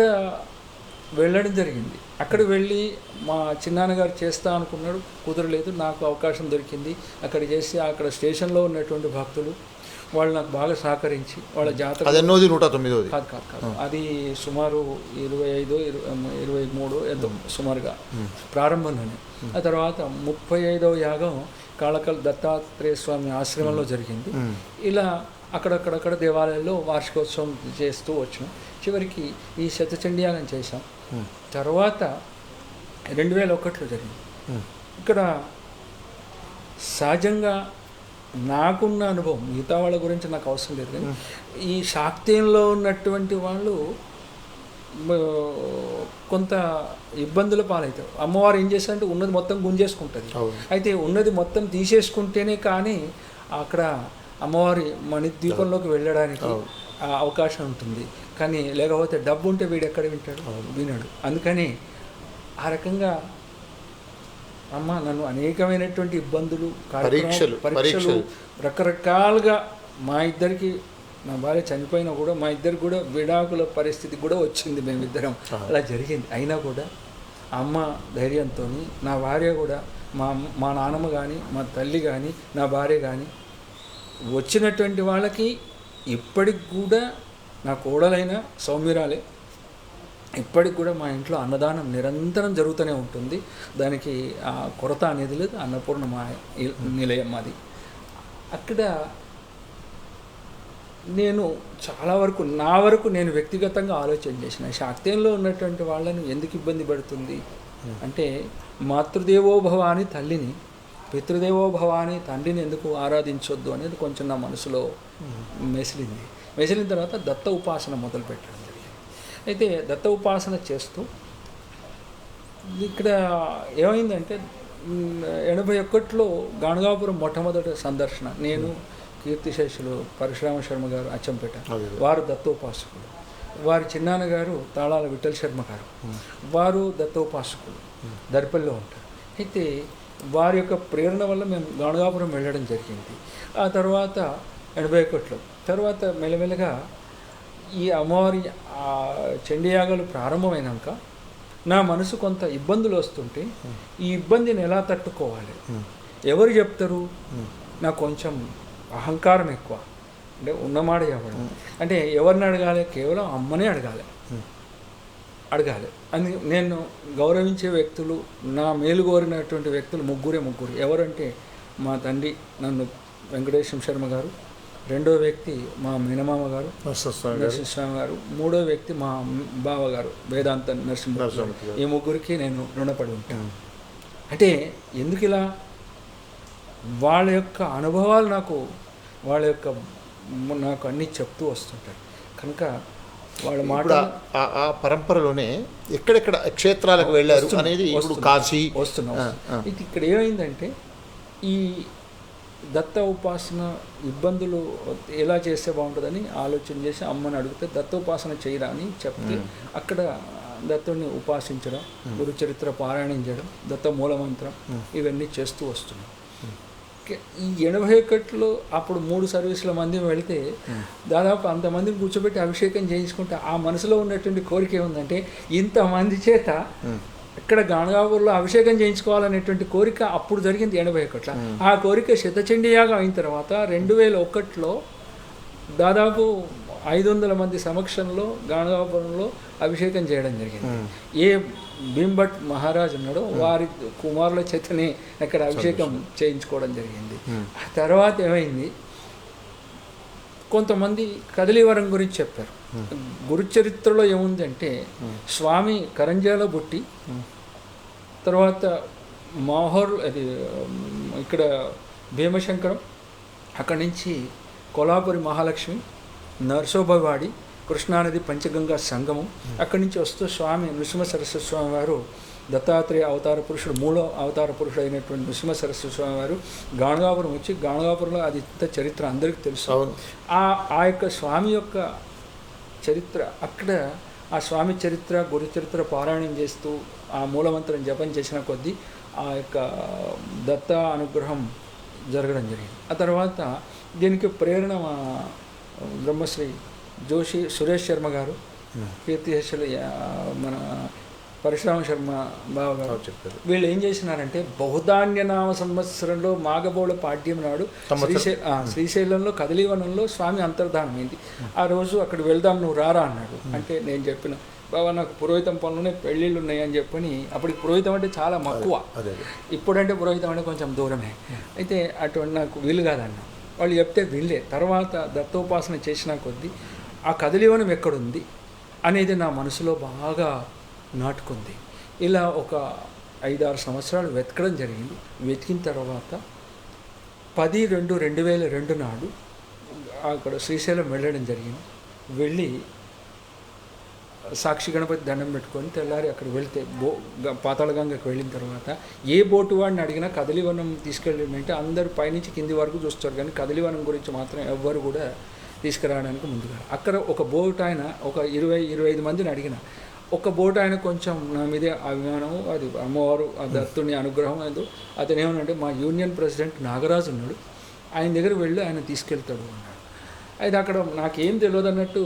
వెళ్ళడం జరిగింది. అక్కడ వెళ్ళి మా చిన్నాన్నగారు చేస్తా అనుకున్నాడు, కుదరలేదు. నాకు అవకాశం దొరికింది. అక్కడ చేసి అక్కడ స్టేషన్లో ఉన్నటువంటి భక్తులు వాళ్ళు నాకు బాగా సహకరించి వాళ్ళ జాతర కాదు అది సుమారు 25, 23 ఎంతో సుమారుగా ప్రారంభంలోనే. ఆ తర్వాత 35వ యాగం కాళకల్ దత్తాత్రేయ స్వామి ఆశ్రమంలో జరిగింది. ఇలా అక్కడక్కడక్కడ దేవాలయాల్లో వార్షికోత్సవం చేస్తూ వచ్చాం. చివరికి ఈ శతచండీ యాగం చేశాం. తర్వాత 2001లో జరిగింది. ఇక్కడ సహజంగా నాకున్న అనుభవం, మిగతా వాళ్ళ గురించి నాకు అవసరం లేదు, కానీ ఈ శాక్తేయంలో ఉన్నటువంటి వాళ్ళు కొంత ఇబ్బందుల పాలవుతారు. అమ్మవారు ఏం చేస్తారంటే ఉన్నది మొత్తం గుంజేసుకుంటుంది. అయితే ఉన్నది మొత్తం తీసేసుకుంటేనే కానీ అక్కడ అమ్మవారి మణిద్వీపంలోకి వెళ్ళడానికి అవకాశం ఉంటుంది. కానీ లేకపోతే డబ్బు ఉంటే వీడు ఎక్కడ వినడు. అందుకని ఆ రకంగా అమ్మ నన్ను అనేకమైనటువంటి ఇబ్బందులు, పరీక్షలు రకరకాలుగా మా ఇద్దరికి, నా భార్య చనిపోయినా కూడా మా ఇద్దరికి కూడా విడాకుల పరిస్థితి కూడా వచ్చింది. మేమిద్దరం అలా జరిగింది. అయినా కూడా అమ్మ ధైర్యంతో, నా భార్య కూడా, మా నాన్నమ్మ కానీ, మా తల్లి కానీ, నా భార్య కానీ వచ్చినటువంటి వాళ్ళకి ఇప్పటికి కూడా, నా కోడలైన సౌమ్యురాలే, ఇప్పటికి కూడా మా ఇంట్లో అన్నదానం నిరంతరం జరుగుతూనే ఉంటుంది. దానికి ఆ కొరత అనేది లేదు. అన్నపూర్ణ మా నిలయం అది. అక్కడ నేను చాలా వరకు నేను వ్యక్తిగతంగా ఆలోచన చేసిన, శాక్తేయంలో ఉన్నటువంటి వాళ్ళని ఎందుకు ఇబ్బంది పడుతుంది అంటే, మాతృదేవోభవ అని తల్లిని, పితృదేవోభవ అని తండ్రిని ఎందుకు ఆరాధించొద్దు అనేది కొంచెం నా మనసులో మెసిలిన తర్వాత దత్త ఉపాసన మొదలుపెట్టడం జరిగింది. అయితే దత్త ఉపాసన చేస్తూ ఇక్కడ ఏమైందంటే 81లో గాణగాపురం మొట్టమొదటి సందర్శన. నేను, కీర్తిశేషులు పరశురామ శర్మ గారు అచ్చంపేట, వారు దత్తోపాసకులు. వారి చిన్నాన్నగారు తాళాల విఠల్ శర్మ గారు, వారు దత్తోపాసకులు, దర్పల్లో ఉంటారు. అయితే వారి యొక్క ప్రేరణ వల్ల మేము గాణగాపురం వెళ్ళడం జరిగింది. ఆ తర్వాత 81లో తర్వాత మెల్లమెల్లగా ఈ అమ్మవారి చండీయాగాలు ప్రారంభమైనాక నా మనసు కొంత ఇబ్బందులు వస్తుంటే ఈ ఇబ్బందిని ఎలా తట్టుకోవాలి, ఎవరు చెప్తారు, నాకు కొంచెం అహంకారం ఎక్కువ, అంటే ఉన్నమాట చెప్పడం, అంటే ఎవరిని అడగాలి, కేవలం అమ్మనే అడగాలి. అని నేను గౌరవించే వ్యక్తులు, నా మేలు కోరినటువంటి వ్యక్తులు ముగ్గురు. ఎవరంటే మా తండ్రి నన్ను వెంకటేశ్వర శర్మ గారు, రెండో వ్యక్తి మా మేనమామ గారు నరసింహస్వామి గారు, మూడో వ్యక్తి మా బావగారు వేదాంత నరసింహ. ఈ ముగ్గురికి నేను రుణపడి ఉంటాను. అంటే ఎందుకు ఇలా, వాళ్ళ యొక్క అనుభవాలు నాకు అన్నీ చెప్తూ వస్తుంటారు కనుక వాళ్ళ మాట. ఆ పరంపరలోనే ఎక్కడెక్కడ క్షేత్రాలకు వెళ్ళారు అనేది ఇప్పుడు కాశీ వస్తున్నాం. ఇక్కడ ఏమైందంటే ఈ దత్త ఉపాసన ఇబ్బందులు ఎలా చేస్తే బాగుంటుందని ఆలోచన చేసి అమ్మని అడిగితే దత్త ఉపాసన చేయరా అని చెప్తే అక్కడ దత్తుడిని ఉపాసించడం, గురు చరిత్ర పారాయణం చేయడం, దత్త మూలమంత్రం ఇవన్నీ చేస్తూ వస్తున్నాం. ఈ 81లో అప్పుడు 3 సర్వీసుల మంది వెళితే దాదాపు అంతమందిని కూర్చోబెట్టి అభిషేకం చేయించుకుంటే ఆ మనసులో ఉన్నటువంటి కోరిక ఏముందంటే ఇంతమంది చేత ఇక్కడ గాణగాపూర్లో అభిషేకం చేయించుకోవాలనేటువంటి కోరిక అప్పుడు జరిగింది 81లో. ఆ కోరిక శతచండీయాగం అయిన తర్వాత 2001లో దాదాపు 500 మంది సమక్షంలో గాణగాపురంలో అభిషేకం చేయడం జరిగింది. ఏ భీంభట్ మహారాజు ఉన్నాడో వారి కుమారుల చేతనే అక్కడ అభిషేకం చేయించుకోవడం జరిగింది. ఆ తర్వాత ఏమైంది, కొంతమంది కదలీవరం గురించి చెప్పారు. గురుచరిత్రలో ఏముందంటే స్వామి కరంజాలో బుట్టి తర్వాత అది ఇక్కడ భీమశంకరం, అక్కడి నుంచి కొల్హాపురి మహాలక్ష్మి, నరసోభవాడి, కృష్ణానది పంచగంగా సంగమం, అక్కడి నుంచి వస్తూ స్వామి నృసింహ సరస్వతి స్వామి వారు దత్తాత్రేయ అవతార పురుషుడు, మూడో అవతార పురుషుడు అయినటువంటి నృసింహ సరస్వతి స్వామి వారు గాణగాపురం వచ్చి, గాణగాపురంలో అది ఇంత చరిత్ర అందరికీ తెలుసు. ఆ యొక్క స్వామి యొక్క చరిత్ర అక్కడ ఆ స్వామి చరిత్ర గురు చరిత్ర పారాయణం చేస్తూ ఆ మూలమంత్రం జపం చేసిన కొద్దీ ఆ యొక్క దత్త అనుగ్రహం జరగడం జరిగింది. ఆ తర్వాత దీనికి ప్రేరణ మా బ్రహ్మశ్రీ జోషి సురేష్ శర్మ గారు, కీర్తిశేషులు మన పరశురామ శర్మ బావ గారు చెప్పారు. వీళ్ళు ఏం చేసినారంటే బహుధాన్యనామ సంవత్సరంలో మాఘబౌళ పాడ్యం నాడు శ్రీశైలంలో కదలీవనంలో స్వామి అంతర్ధానమైంది. ఆ రోజు అక్కడికి వెళ్దాం, నువ్వు రారా అన్నాడు. అంటే నేను చెప్పిన బాబా నాకు పురోహితం పనులనే పెళ్ళిళ్ళు ఉన్నాయి అని చెప్పని, అప్పటికి పురోహితం అంటే చాలా మక్కువ, ఇప్పుడంటే పురోహితం అంటే కొంచెం దూరమే. అయితే అటువంటి నాకు వీలు కాదన్న వాళ్ళు చెప్తే వీళ్ళే. తర్వాత దత్తోపాసన చేసిన కొద్దీ ఆ కదలీవనం ఎక్కడుంది అనేది నా మనసులో బాగా నాటుకుంది. ఇలా ఒక 5-6 సంవత్సరాలు వెతకడం జరిగింది. వెతికిన తర్వాత 10/2/2002 నాడు అక్కడ శ్రీశైలం వెళ్ళడం జరిగింది. వెళ్ళి సాక్షి గణపతి దండం పెట్టుకొని తెల్లారి అక్కడ వెళ్తే పాతాళగంగకి వెళ్ళిన తర్వాత ఏ బోటు వాడిని అడిగినా కదలీవనం తీసుకెళ్ళిందంటే అందరూ పైనుంచి కింది వరకు చూస్తారు, కానీ కదలీవనం గురించి మాత్రం ఎవ్వరు కూడా తీసుకురావడానికి ముందుగా. అక్కడ ఒక బోట్ ఆయన ఒక 20-25 మందిని అడిగిన, ఒక బోట్ ఆయన కొంచెం నా మీదే అభిమానం, అది అమ్మవారు ఆ దత్తుని అనుగ్రహం ఏదో, అతను ఏమనంటే మా యూనియన్ ప్రెసిడెంట్ నాగరాజు ఉన్నాడు, ఆయన దగ్గర వెళ్ళి ఆయన తీసుకెళ్తాడు అన్నాడు. అయితే అక్కడ నాకేం తెలియదు అన్నట్టు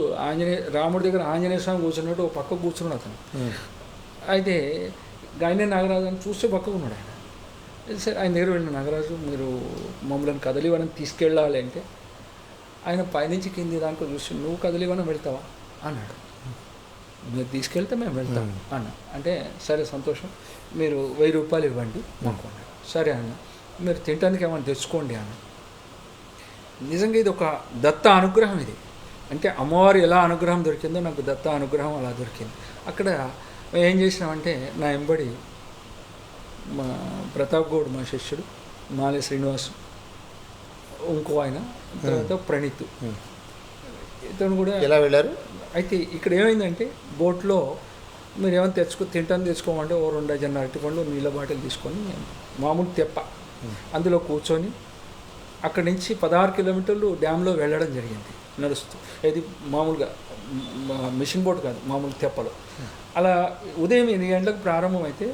రాముడి దగ్గర ఆంజనేయ స్వామి కూర్చున్నట్టు ఒక పక్క కూర్చున్నాడు అతను. అయితే గాయనే నాగరాజు అని చూస్తే పక్కకు ఉన్నాడు ఆయన. సరే ఆయన దగ్గర వెళ్ళిన, నాగరాజు మీరు మమ్మల్ని కదలీవనం తీసుకెళ్ళాలి అంటే, ఆయన పైనుంచి కింది దాంట్లో చూసి నువ్వు కదలీవనం వెళ్తావా అన్నాడు. మీరు తీసుకెళ్తే మేము వెళ్తాం అన్న. అంటే సరే సంతోషం, మీరు 1000 రూపాయలు ఇవ్వండి మాకు అన్నాడు. సరే అన్న, మీరు తినడానికి ఏమైనా తెచ్చుకోండి అన్న. నిజంగా ఇది ఒక దత్త అనుగ్రహం. ఇది అంటే అమ్మవారు ఎలా అనుగ్రహం దొరికిందో నాకు దత్త అనుగ్రహం అలా దొరికింది. అక్కడ ఏం చేసినామంటే నా ఎంబడి మా ప్రతాప్ గౌడ్ మా శిష్యుడు, మాలే శ్రీనివాసు, ఇంకో ఆయన, తర్వాత ప్రణీత్, ఇతను కూడా ఎలా వెళ్ళారు. అయితే ఇక్కడ ఏమైందంటే బోట్లో మీరు ఏమైనా తింటాను తెచ్చుకోమంటే ఓ 2 డజన్ అరటిపండ్లు నీళ్ళ బాటిల్ తీసుకొని మామూలు తెప్ప అందులో కూర్చొని అక్కడి నుంచి 16 కిలోమీటర్లు డ్యాంలో వెళ్ళడం జరిగింది నడుస్తూ. ఇది మామూలుగా మిషన్ బోట్ కాదు, మామూలు తెప్పలో. అలా ఉదయం 8 గంటలకు ప్రారంభమైతే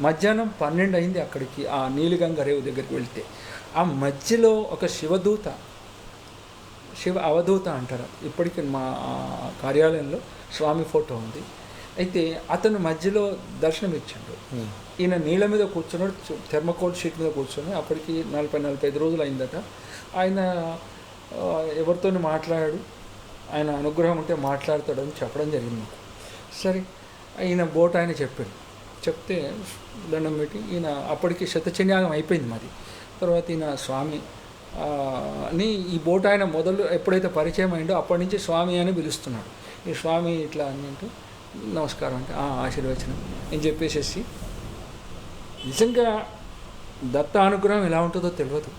మధ్యాహ్నం 12 అయింది అక్కడికి ఆ నీలిగంగ రేవు దగ్గరికి వెళ్తే. ఆ మధ్యలో ఒక శివ అవధూత అంటారు, ఇప్పటికీ మా కార్యాలయంలో స్వామి ఫోటో ఉంది. అయితే అతను మధ్యలో దర్శనం ఇచ్చాడు. ఈయన నీళ్ళ మీద కూర్చున్నాడు, థెర్మకోల్ షీట్ మీద కూర్చొని. అప్పటికి 40-45 రోజులు అయిందట. ఆయన ఎవరితో మాట్లాడాడు, ఆయన అనుగ్రహం ఉంటే మాట్లాడతాడని చెప్పడం జరిగింది. సరే ఈయన బోట్ ఆయన చెప్తే దండం పెట్టి ఈయన అప్పటికి శతచన్యాగం అయిపోయింది మాది. తర్వాత ఈయన స్వామి అని ఈ బోట్ ఆయన మొదలు ఎప్పుడైతే పరిచయం అయిందో అప్పటి నుంచి స్వామి అని పిలుస్తున్నాడు. ఈ స్వామి ఇట్లా అని అంటే నమస్కారం అంటే ఆశీర్వచనం అని చెప్పేసేసి, నిజంగా దత్త అనుగ్రహం ఎలా ఉంటుందో తెలియదు.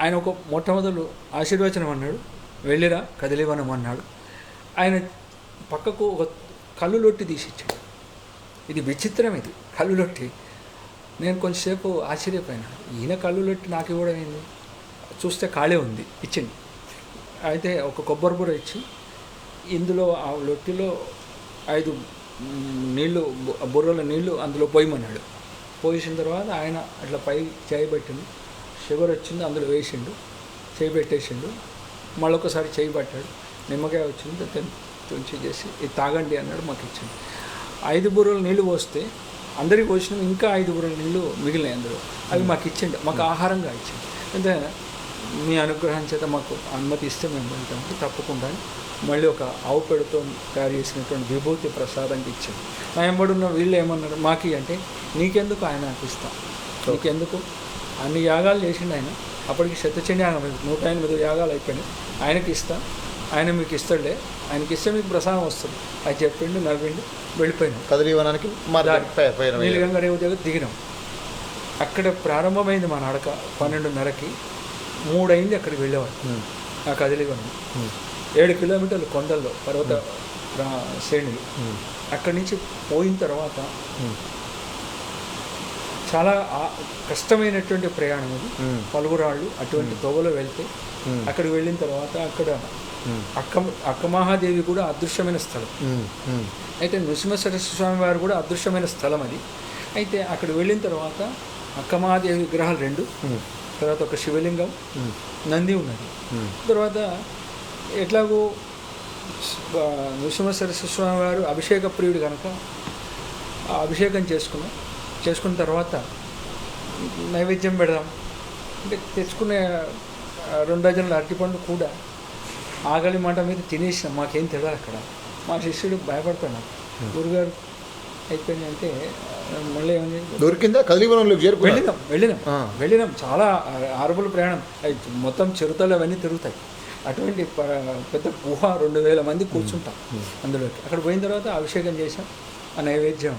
ఆయన ఒక మొట్టమొదలు ఆశీర్వచనం అన్నాడు, వెళ్ళిరా కదిలివనం అన్నాడు. ఆయన పక్కకు ఒక కళ్ళు లొట్టి తీసిచ్చాడు. ఇది విచిత్రం, ఇది కళ్ళు లొట్టి. నేను కొంచెంసేపు ఆశ్చర్యపోయినాను, ఈయన కళ్ళు లొట్టి నాకు ఇవ్వడం ఏంది, చూస్తే ఖాళీ ఉంది, ఇచ్చింది. అయితే ఒక కొబ్బరి బుర్ర ఇచ్చి ఇందులో ఆ లొట్టిలో 5 నీళ్ళు బుర్రల నీళ్ళు అందులో పోయమన్నాడు. పోసిన తర్వాత ఆయన అట్లా పై చేయి పెట్టిండు, షుగర్ వచ్చింది అందులో వేసిండు, చేయి పెట్టేసిండు. మళ్ళొకసారి చేయి పట్టాడు, నిమ్మకాయ వచ్చింది తుంచి చేసి ఇది తాగండి అన్నాడు, మాకు ఇచ్చింది. 5 బుర్రల నీళ్ళు పోస్తే అందరికి పోసినాం, ఇంకా 5 బుర్రల నీళ్ళు మిగిలినాయి అందులో. అవి మాకు ఇచ్చిండు, మాకు ఆహారంగా ఇచ్చింది. అంటే మీ అనుగ్రహం చేత మాకు అనుమతి ఇస్తే మేము వెళ్తాము తప్పకుండా. మళ్ళీ ఒక ఆవు పెడతో తయారు చేసినటువంటి విభూతి ప్రసాదంకి ఇచ్చాడు. నా ఎంబడున్న వీళ్ళు ఏమన్నారు, మాకి అంటే నీకెందుకు ఆయన నాకు ఇస్తాం, నీకెందుకు, అన్ని యాగాలు చేసిండు ఆయన. అప్పటికి శతచన్యాగం 108 యాగాలు అయిపోయినాయి. ఆయనకి ఇస్తా, ఆయన మీకు ఇస్తాడులే, ఆయనకి ఇస్తే మీకు ప్రసాదం వస్తుంది అది చెప్పిండు, నవ్విండు, వెళ్ళిపోయినాం. కదిలీవనానికి నీలిగంగ రేవు దగ్గర దిగినాం. అక్కడ ప్రారంభమైంది మా నడక 12:30కి. 3 అయింది అక్కడికి వెళ్ళేవాడు. ఆ కదిలీవనం 7 కిలోమీటర్లు కొండల్లో పర్వత శ్రేణులు. అక్కడి నుంచి పోయిన తర్వాత చాలా కష్టమైనటువంటి ప్రయాణం అది, పలుగురాళ్ళు అటువంటి తోవలో వెళ్తే. అక్కడికి వెళ్ళిన తర్వాత అక్కడ అక్కమహాదేవి కూడా అదృశ్యమైన స్థలం. అయితే నృసింహ సరస్వతి స్వామి వారు కూడా అదృశ్యమైన స్థలం అది. అయితే అక్కడ వెళ్ళిన తర్వాత అక్కమహాదేవి విగ్రహాలు 2, తర్వాత ఒక శివలింగం, నంది ఉన్నది. తర్వాత ఎట్లాగో నృసింహ సరస్వతి స్వామి వారు అభిషేక ప్రియుడు కనుక ఆ అభిషేకం చేసుకున్న తర్వాత నైవేద్యం పెడదాం అంటే తెచ్చుకునే 2 డజన్ల అరటిపండు కూడా ఆగలి మాట మీద తినేసినాం. మాకేం తెలియదు అక్కడ. మా శిష్యుడు భయపడుతున్నాడు, గురుగారు అయిపోయింది అంటే మళ్ళీ ఏమైంది దొరికిందా కదిలివనంలోకి వెళ్ళినాం. చాలా హారబుల్ ప్రయాణం. మొత్తం చిరుతలు అవన్నీ తిరుగుతాయి. అటువంటి పెద్ద గుహ, 2000 మంది కూర్చుంటాం అందులోకి. అక్కడ పోయిన తర్వాత అభిషేకం చేసాం. ఆ నైవేద్యం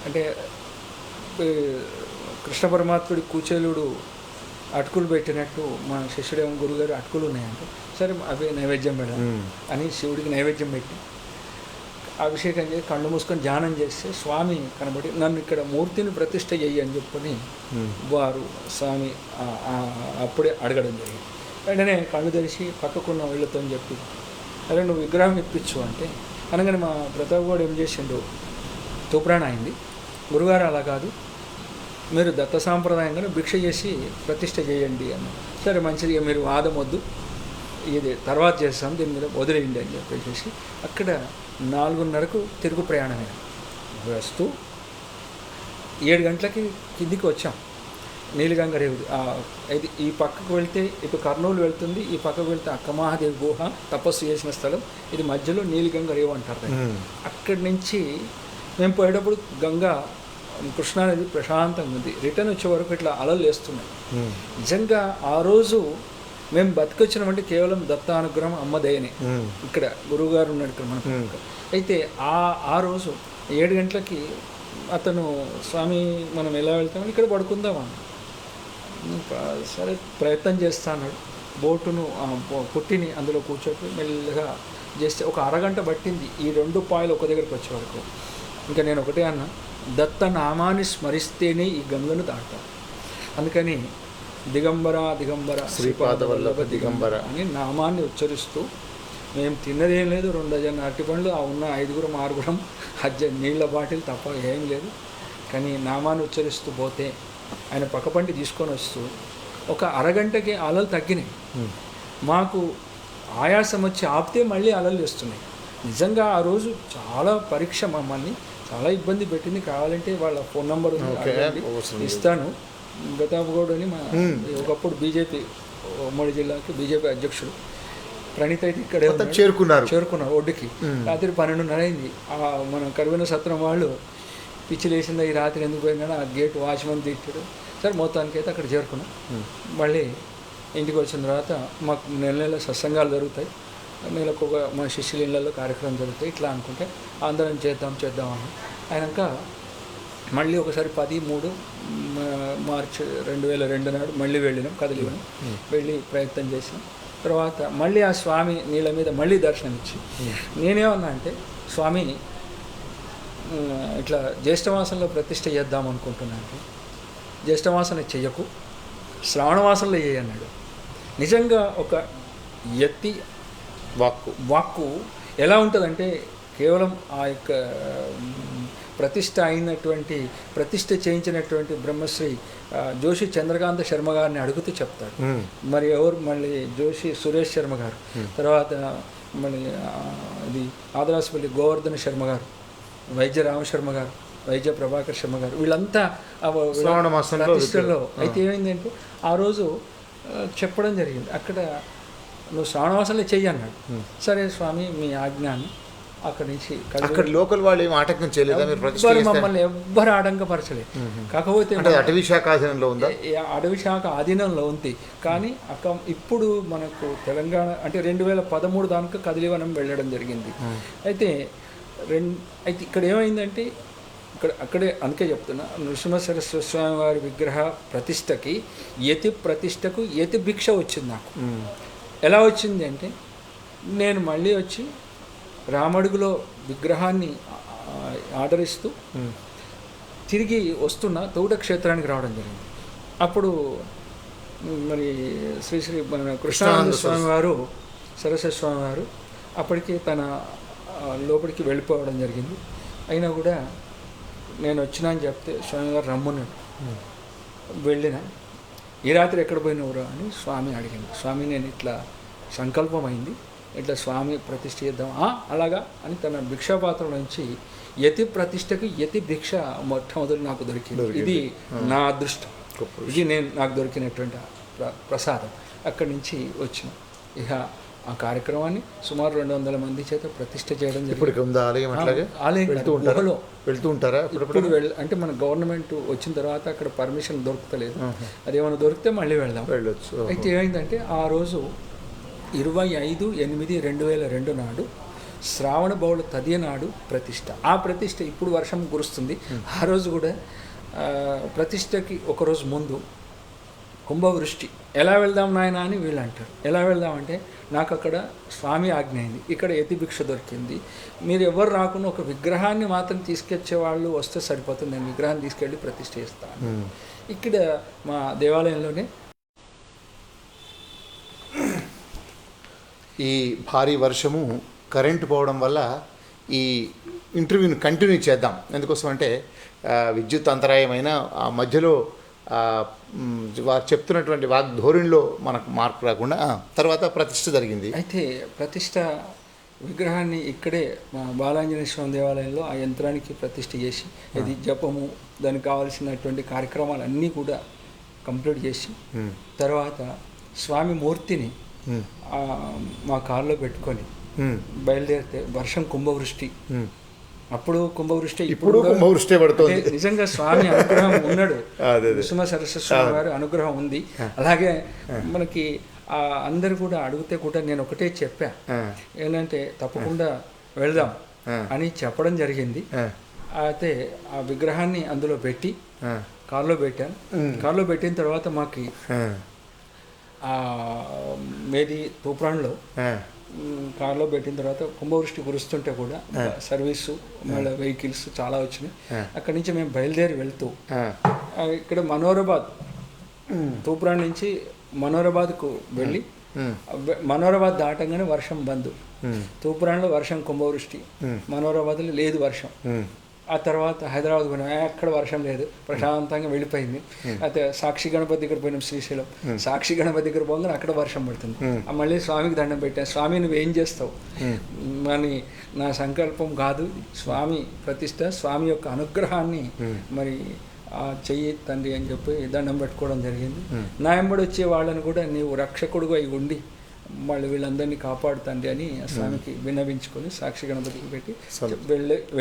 అంటే కృష్ణ పరమాత్ముడి కూచేలుడు అటుకులు పెట్టినట్టు మా శిష్యుడేమో గురుగారు అటుకులు ఉన్నాయంటే సరే అవి నైవేద్యం పెడదాం అని శివుడికి నైవేద్యం పెట్టి అభిషేకం చేసి కళ్ళు మూసుకొని ధ్యానం చేస్తే స్వామి కనబడి నన్ను ఇక్కడ మూర్తిని ప్రతిష్ఠ చెయ్యి అని చెప్పని వారు స్వామి అప్పుడే అడగడం జరిగింది. వెంటనే కళ్ళు తెరిచి పక్కకున్న వీళ్ళతో చెప్పి అరే నువ్వు విగ్రహం ఇప్పించు అంటే అనగానే మా ప్రతాప్ గౌడ్ ఏం చేసిండు, తూప్రాణ అయింది. గురుగారు అలా కాదు, మీరు దత్త సాంప్రదాయంగా భిక్ష చేసి ప్రతిష్ఠ చేయండి అన్న. సరే మంచిది, మీరు వాదం వద్దు, ఇది తర్వాత చేస్తాం, దీని మీద వదిలేయండి అని చెప్పేసి అక్కడ 4:30కు తిరుగు ప్రయాణమే వస్తూ 7 గంటలకి కిందికి వచ్చాం. నీలగంగ రేవు ఇది ఈ పక్కకు వెళ్తే ఇటు కర్నూలు వెళ్తుంది, ఈ పక్కకు వెళ్తే అక్కమహాదేవి గుహ తపస్సు చేసిన స్థలం, ఇది మధ్యలో నీలగంగ రేవు అంటారు. అక్కడి నుంచి మేము పోయేటప్పుడు గంగా కృష్ణానది ప్రశాంతంగా ఉంది. రిటర్న్ వచ్చే వరకు ఇట్లా అలలు వేస్తున్నాయి. నిజంగా ఆ రోజు మేము బతికొచ్చినామంటే కేవలం దత్తానుగ్రహం, అమ్మ దయనే. ఇక్కడ గురువుగారు ఉన్నాడు ఇక్కడ మనకు. అయితే ఆ రోజు 7 గంటలకి అతను స్వామి మనం ఎలా వెళ్తామని ఇక్కడ పడుకుందామని సరే ప్రయత్నం చేస్తాను. బోటును పుట్టిని అందులో కూర్చోటి మెల్లగా చేస్తే ఒక అరగంట పట్టింది ఈ 2 పాయలు ఒక దగ్గరికి వచ్చే వరకు. ఇంకా నేను ఒకటే అన్నా, దత్త నామాన్ని స్మరిస్తేనే ఈ గంగను దాటాలి. అందుకని దిగంబర దిగంబర శ్రీపాద వల్లభ దిగంబర అని నామాన్ని ఉచ్చరిస్తూ మేము తిన్నదేం లేదు, 2 డజన్ అరటిపండ్లు, ఆ ఉన్న 5-6 నీళ్ళ బాటిల్ తప్ప ఏం లేదు. కానీ నామాన్ని ఉచ్చరిస్తూ పోతే ఆయన పక్కపంటి తీసుకొని వస్తూ ఒక అరగంటకి అలలు తగ్గినాయి. మాకు ఆయాసం వచ్చి ఆపితే మళ్ళీ అలలు వేస్తున్నాయి. నిజంగా ఆ రోజు చాలా పరీక్ష, మమ్మల్ని చాలా ఇబ్బంది పెట్టింది. కావాలంటే వాళ్ళ ఫోన్ నెంబర్ ఇస్తాను. ప్రతాప్ గౌడ్ అని మా ఒకప్పుడు బీజేపీ ఉమ్మడి జిల్లాకి బీజేపీ అధ్యక్షుడు. ప్రణీత్ అయితే ఇక్కడే చేరుకున్నారు ఒడ్డుకి. రాత్రి 12:30 అయింది. మన కరువైన సత్రం వాళ్ళు పిచ్చిలేసిందా ఈ రాత్రి ఎందుకు పోయిందని ఆ గేట్ వాచ్మెన్ తిట్టాడు. సరే మొత్తానికి అయితే అక్కడ చేరుకున్నాం. మళ్ళీ ఇంటికి వచ్చిన తర్వాత మాకు నెల సత్సంగాలు జరుగుతాయి, నెలకు మా శిష్యుల ఇళ్ళల్లో కార్యక్రమం జరుగుతాయి. ఇట్లా అనుకుంటే అందరం చేద్దామని అయినాక మళ్ళీ ఒకసారి 10-3 మార్చి 2002 నాడు మళ్ళీ వెళ్ళినాం, కదిలినాం. వెళ్ళి ప్రయత్నం చేసినాం. తర్వాత మళ్ళీ ఆ స్వామి నీళ్ళ మీద మళ్ళీ దర్శనం ఇచ్చి నేనేమన్నా అంటే స్వామి ఇట్లా జ్యేష్ఠమాసంలో ప్రతిష్ఠ చేద్దాం అనుకుంటున్నాను. జ్యేష్ఠమాసంలో చెయ్యకు, శ్రావణమాసంలో చేయన్నాడు. నిజంగా ఒక యతి వాక్కు ఎలా ఉంటుందంటే కేవలం ఆ యొక్క ప్రతిష్ఠ చేయించినటువంటి బ్రహ్మశ్రీ జోషి చంద్రకాంత శర్మ గారిని అడుగుతూ చెప్తాడు. మరి ఎవరు మళ్ళీ జోషి సురేష్ శర్మ గారు, తర్వాత మళ్ళీ ఇది ఆదరాసుపల్లి గోవర్ధన శర్మ గారు, వైద్య రామశర్మ గారు, వైద్య ప్రభాకర్ శర్మ గారు, వీళ్ళంతా ప్రతిష్టలో. అయితే ఏమైందంటే ఆ రోజు చెప్పడం జరిగింది, అక్కడ నువ్వు శ్రావణమాసంలో చెయ్యి అన్నాడు. సరే స్వామి మీ ఆజ్ఞాన్ని అక్కడి నుంచి అక్కడ లోకల్ వాళ్ళు ఏమి ఆటంకం చేయలేదు, మమ్మల్ని ఎవ్వరు ఆటంకపరచలేదు. కాకపోతే అటవీ శాఖ ఆధీనంలో ఉందా? అటవీ శాఖ ఆధీనంలో ఉంది. కానీ ఇప్పుడు మనకు తెలంగాణ అంటే 2013 దానికి కదిలివనం వెళ్ళడం జరిగింది. అయితే ఇక్కడ ఏమైందంటే అక్కడే అందుకే చెప్తున్నా, నృసింహ సరస్వతి స్వామి వారి విగ్రహ ప్రతిష్టకి యతి భిక్ష వచ్చింది నాకు. ఎలా వచ్చింది అంటే నేను మళ్ళీ వచ్చి రామడుగులో విగ్రహాన్ని ఆర్డర్ ఇస్తూ తిరిగి వస్తున్న తౌట క్షేత్రానికి రావడం జరిగింది. అప్పుడు మరి శ్రీ మన కృష్ణానంద స్వామి వారు సరస్వతి స్వామి వారు అప్పటికి తన లోపలికి వెళ్ళిపోవడం జరిగింది. అయినా కూడా నేను వచ్చినా అని చెప్తే స్వామివారు రమ్మన్నాడు. వెళ్ళిన ఈ రాత్రి ఎక్కడ పోయినవరా అని స్వామి అడిగింది. స్వామి నేను ఇట్లా సంకల్పం అయింది, ఇట్లా స్వామి ప్రతిష్ఠ చేద్దాం. అలాగా అని తన భిక్షాపాత్ర నుంచి యతి ప్రతిష్టకి యతి భిక్ష మొట్టమొదటి నాకు దొరికింది. ఇది నా అదృష్టం, ఇది నాకు దొరికినటువంటి ప్రసాదం. అక్కడి నుంచి వచ్చిన ఇక ఆ కార్యక్రమాన్ని సుమారు 200 మంది చేత ప్రతిష్ఠ చేయడం జరిగింది. ఆలయం వెళ్తూ ఉంటారా? ఇప్పుడు అంటే మన గవర్నమెంట్ వచ్చిన తర్వాత అక్కడ పర్మిషన్ దొరుకుతలేదు, అదేమైనా దొరికితే మళ్ళీ వెళ్ళొచ్చు. అయితే ఏమైందంటే ఆ రోజు 25/8/2002 నాడు శ్రావణ బౌళ తదియ నాడు ప్రతిష్ఠ. ఆ ప్రతిష్ఠ ఇప్పుడు వర్షం కురుస్తుంది. ఆ రోజు కూడా ప్రతిష్ఠకి ఒకరోజు ముందు కుంభవృష్టి. ఎలా వెళ్దాం నాయన అని వీళ్ళు అంటారు. ఎలా వెళ్దామంటే నాకు అక్కడ స్వామి ఆజ్ఞ అయింది, ఇక్కడ యతి భిక్ష దొరికింది, మీరు ఎవరు రాకుండా ఒక విగ్రహాన్ని మాత్రం తీసుకొచ్చే వాళ్ళు వస్తే సరిపోతుంది, నేను విగ్రహాన్ని తీసుకెళ్ళి ప్రతిష్ఠ చేస్తాను. ఇక్కడ మా దేవాలయంలోనే ఈ భారీ వర్షము కరెంటు పోవడం వల్ల ఈ ఇంటర్వ్యూని కంటిన్యూ చేద్దాం. ఎందుకోసం అంటే విద్యుత్ అంతరాయమైన ఆ మధ్యలో వారు చెప్తున్నటువంటి వాగ్ధోరణిలో మనకు మార్పు రాకుండా తర్వాత ప్రతిష్ఠ జరిగింది. అయితే ప్రతిష్ఠ విగ్రహాన్ని ఇక్కడే మా బాలాంజనేయ స్వామి దేవాలయంలో ఆ యంత్రానికి ప్రతిష్ఠ చేసి ఇది జపము దానికి కావాల్సినటువంటి కార్యక్రమాలన్నీ కూడా కంప్లీట్ చేసి తర్వాత స్వామి మూర్తిని మా కారులో పెట్టుకొని బయలుదేరితే వర్షం కుంభవృష్టి. అప్పుడు కుంభవృష్టి, ఇప్పుడు కుంభవృష్టి పడుతుంది. నిజంగా స్వామి అనుగ్రహం ఉన్నాడు, నృసింహ సరస్వతి స్వామి వారి అనుగ్రహం ఉంది. అలాగే మనకి అందరు కూడా అడిగితే కూడా నేను ఒకటే చెప్పా, ఏంటంటే తప్పకుండా వెళ్దాం అని చెప్పడం జరిగింది. అయితే ఆ విగ్రహాన్ని అందులో పెట్టి కారులో పెట్టాను. కారులో పెట్టిన తర్వాత మాకు మేది తూప్రాన్లో కార్లో పెట్టిన తర్వాత కుంభవృష్టి కురుస్తుంటే కూడా సర్వీసు మళ్ళీ వెహికల్స్ చాలా వచ్చినాయి. అక్కడి నుంచి మేము బయలుదేరి వెళ్తూ ఇక్కడ మనోరాబాద్ తూప్రాన్ నుంచి మనోరాబాద్కు వెళ్ళి మనోరాబాద్ దాటంగానే వర్షం బంద్. తూప్రాన్లో వర్షం కుంభవృష్టి, మనోరాబాద్లో లేదు వర్షం. ఆ తర్వాత హైదరాబాద్ పోయినాం, ఎక్కడ వర్షం లేదు, ప్రశాంతంగా వెళ్ళిపోయింది. అయితే సాక్షి గణపతి దగ్గర పోయినాం శ్రీశైలం. సాక్షి గణపతి దగ్గర పోగానే అక్కడ వర్షం పడుతుంది. మళ్ళీ స్వామికి దండం పెట్టాను, స్వామి నువ్వు ఏం చేస్తావు అని. నా సంకల్పం కాదు, స్వామి ప్రతిష్ట, స్వామి యొక్క అనుగ్రహాన్ని మరి చెయ్యి తండ్రి అని చెప్పి దండం పెట్టుకోవడం జరిగింది. నా వెంబడి వచ్చే వాళ్ళని కూడా నీవు రక్షకుడుగా అయి ఉండి మళ్ళీ వీళ్ళందరినీ కాపాడుతండి అని స్వామికి విన్నవించుకొని సాక్షి గణపతికి పెట్టి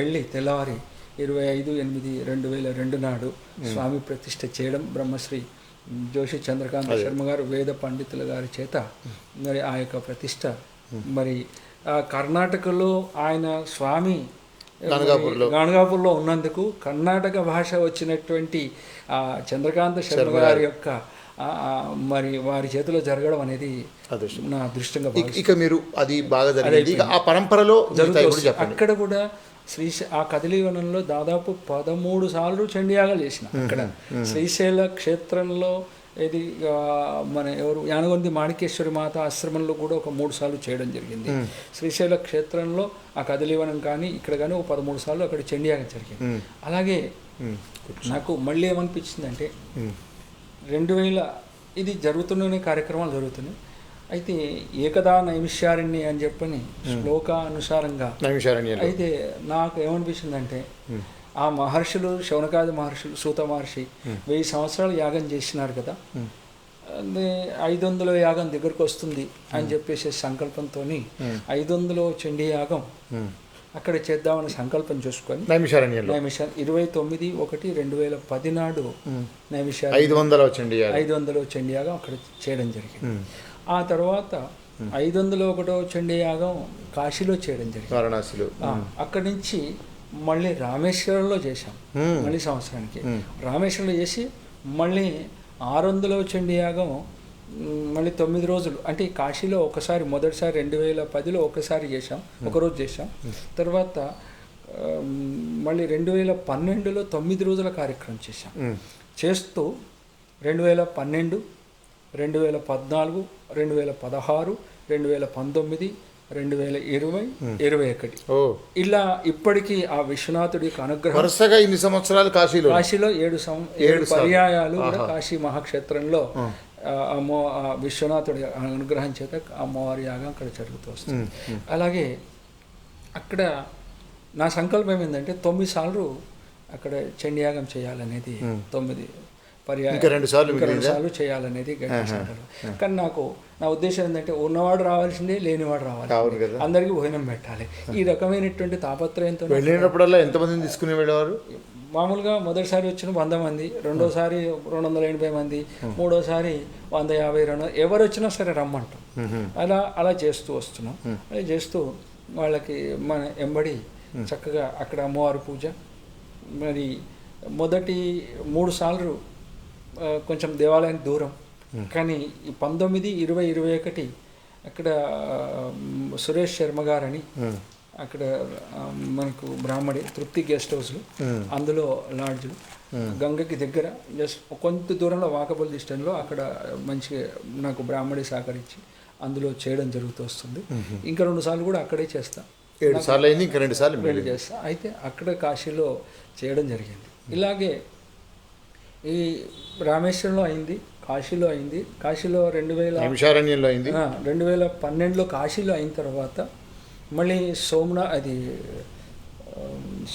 వెళ్ళి తెల్లవారి 25/8/2002 నాడు స్వామి ప్రతిష్ఠ చేయడం బ్రహ్మశ్రీ జోషి చంద్రకాంత శర్మ గారు వేద పండితుల గారి చేత మరి ఆ యొక్క ప్రతిష్ఠ మరి కర్ణాటకలో ఆయన స్వామి గాణగాపూర్లో ఉన్నందుకు కర్ణాటక భాష వచ్చినటువంటి చంద్రకాంత శర్మ గారి యొక్క మరి వారి చేతిలో జరగడం అనేది నా అదృష్టంగా ఇక మీరు అది బాగా జరిగింది. ఆ పరంపరలో అక్కడ కూడా ఆ కదిలీవనంలో దాదాపు 13 సార్లు చండీయాగాలు చేసిన. అక్కడ శ్రీశైల క్షేత్రంలో ఇది మన ఎవరు యానగొంది మాణికేశ్వరి మాత ఆశ్రమంలో కూడా ఒక 3 సార్లు చేయడం జరిగింది. శ్రీశైల క్షేత్రంలో ఆ కదిలీవనం కానీ ఇక్కడ కానీ ఒక 13 సార్లు అక్కడ చండీయాగం జరిగింది. అలాగే నాకు మళ్ళీ ఏమనిపించిందంటే 2000 ఇది జరుగుతున్న కార్యక్రమాలు జరుగుతున్నాయి. అయితే ఏకదా నైమిష్యారణ్య అని చెప్పని శ్లోకానుసారంగా అయితే నాకు ఏమనిపించిందంటే ఆ మహర్షులు శౌనకాది మహర్షులు సూత మహర్షి 1000 సంవత్సరాలు యాగం చేసినారు కదా, 500 యాగం దగ్గరకు వస్తుంది అని చెప్పేసి సంకల్పంతో 500 చండీ యాగం అక్కడ చేద్దామని సంకల్పం చూసుకొని నైమిషారణ్యం 29/1/2010 నాడు నైమిషారణ్యం 500 చండీయాగం అక్కడ చేయడం జరిగింది. ఆ తర్వాత 501వ చండీయాగం కాశీలో చేయడం జరిగింది, వారణాసిలో. అక్కడి నుంచి మళ్ళీ రామేశ్వరంలో చేశాం. మళ్ళీ సంవత్సరానికి రామేశ్వరంలో చేసి మళ్ళీ 600వ చండీయాగం మళ్ళీ 9 రోజులు, అంటే కాశీలో ఒకసారి మొదటిసారి 2010లో ఒకసారి చేశాం, ఒకరోజు చేశాం. తర్వాత మళ్ళీ 2012లో 9 రోజుల కార్యక్రమం చేశాం. చేస్తూ 2012, 2014, 2016, 2019, 2020, 21 ఓ ఇలా ఇప్పటికీ ఆ విశ్వనాథుడి యొక్క అనుగ్రహం వరుసగా ఇన్ని సంవత్సరాలు కాశీలో 7 పర్యాయాలు కూడా కాశీ మహాక్షేత్రంలో ఆ విశ్వనాథుడి అనుగ్రహం చేత అమ్మవారి యాగం అక్కడ జరుగుతూ వస్తుంది. అలాగే అక్కడ నా సంకల్పం ఏంటంటే 9 సార్లు అక్కడ చండీయాగం చేయాలనేది, 9 పర్యాయం ఇంకా 2 సార్లు చేయాలనేది గట్టి సంకల్పం. కానీ నా ఉద్దేశం ఏంటంటే ఉన్నవాడు రావాల్సిందే, లేనివాడు రావాలి, అందరికీ భోజనం పెట్టాలి. ఈ రకమైనటువంటి తాపత్రయంతో వెళ్ళినప్పుడల్లా ఎంతమందిని తీసుకుని వెళ్ళేవారు? మామూలుగా మొదటిసారి వచ్చిన 100 మంది, రెండోసారి 280 మంది, మూడోసారి 150, 200 ఎవరు వచ్చినా సరే రమ్మంటాం. అలా చేస్తూ వస్తున్నాం. అలా చేస్తూ వాళ్ళకి మన ఎంబడి చక్కగా అక్కడ అమ్మవారి పూజ. మరి మొదటి 3 సార్లు కొంచెం దేవాలయానికి దూరం, కానీ 19, 20, 21 అక్కడ సురేష్ శర్మ గారని అక్కడ మనకు బ్రాహ్మడి తృప్తి గెస్ట్ హౌస్లు, అందులో లాడ్జ్లు, గంగకి దగ్గర జస్ట్ కొంత దూరంలో వాకబుల్ డిస్టెన్స్లో అక్కడ మంచిగా నాకు బ్రాహ్మడి సహకరించి అందులో చేయడం జరుగుతూ వస్తుంది. ఇంకా 2 సార్లు కూడా అక్కడే చేస్తా. 7 సార్లు అయింది, ఇంకా 2 సార్లు చేస్తా. అయితే అక్కడ కాశీలో చేయడం జరిగింది. ఇలాగే ఈ రామేశ్వరంలో అయింది, కాశీలో అయింది. కాశీలో 2012లో కాశీలో అయిన తర్వాత మళ్ళీ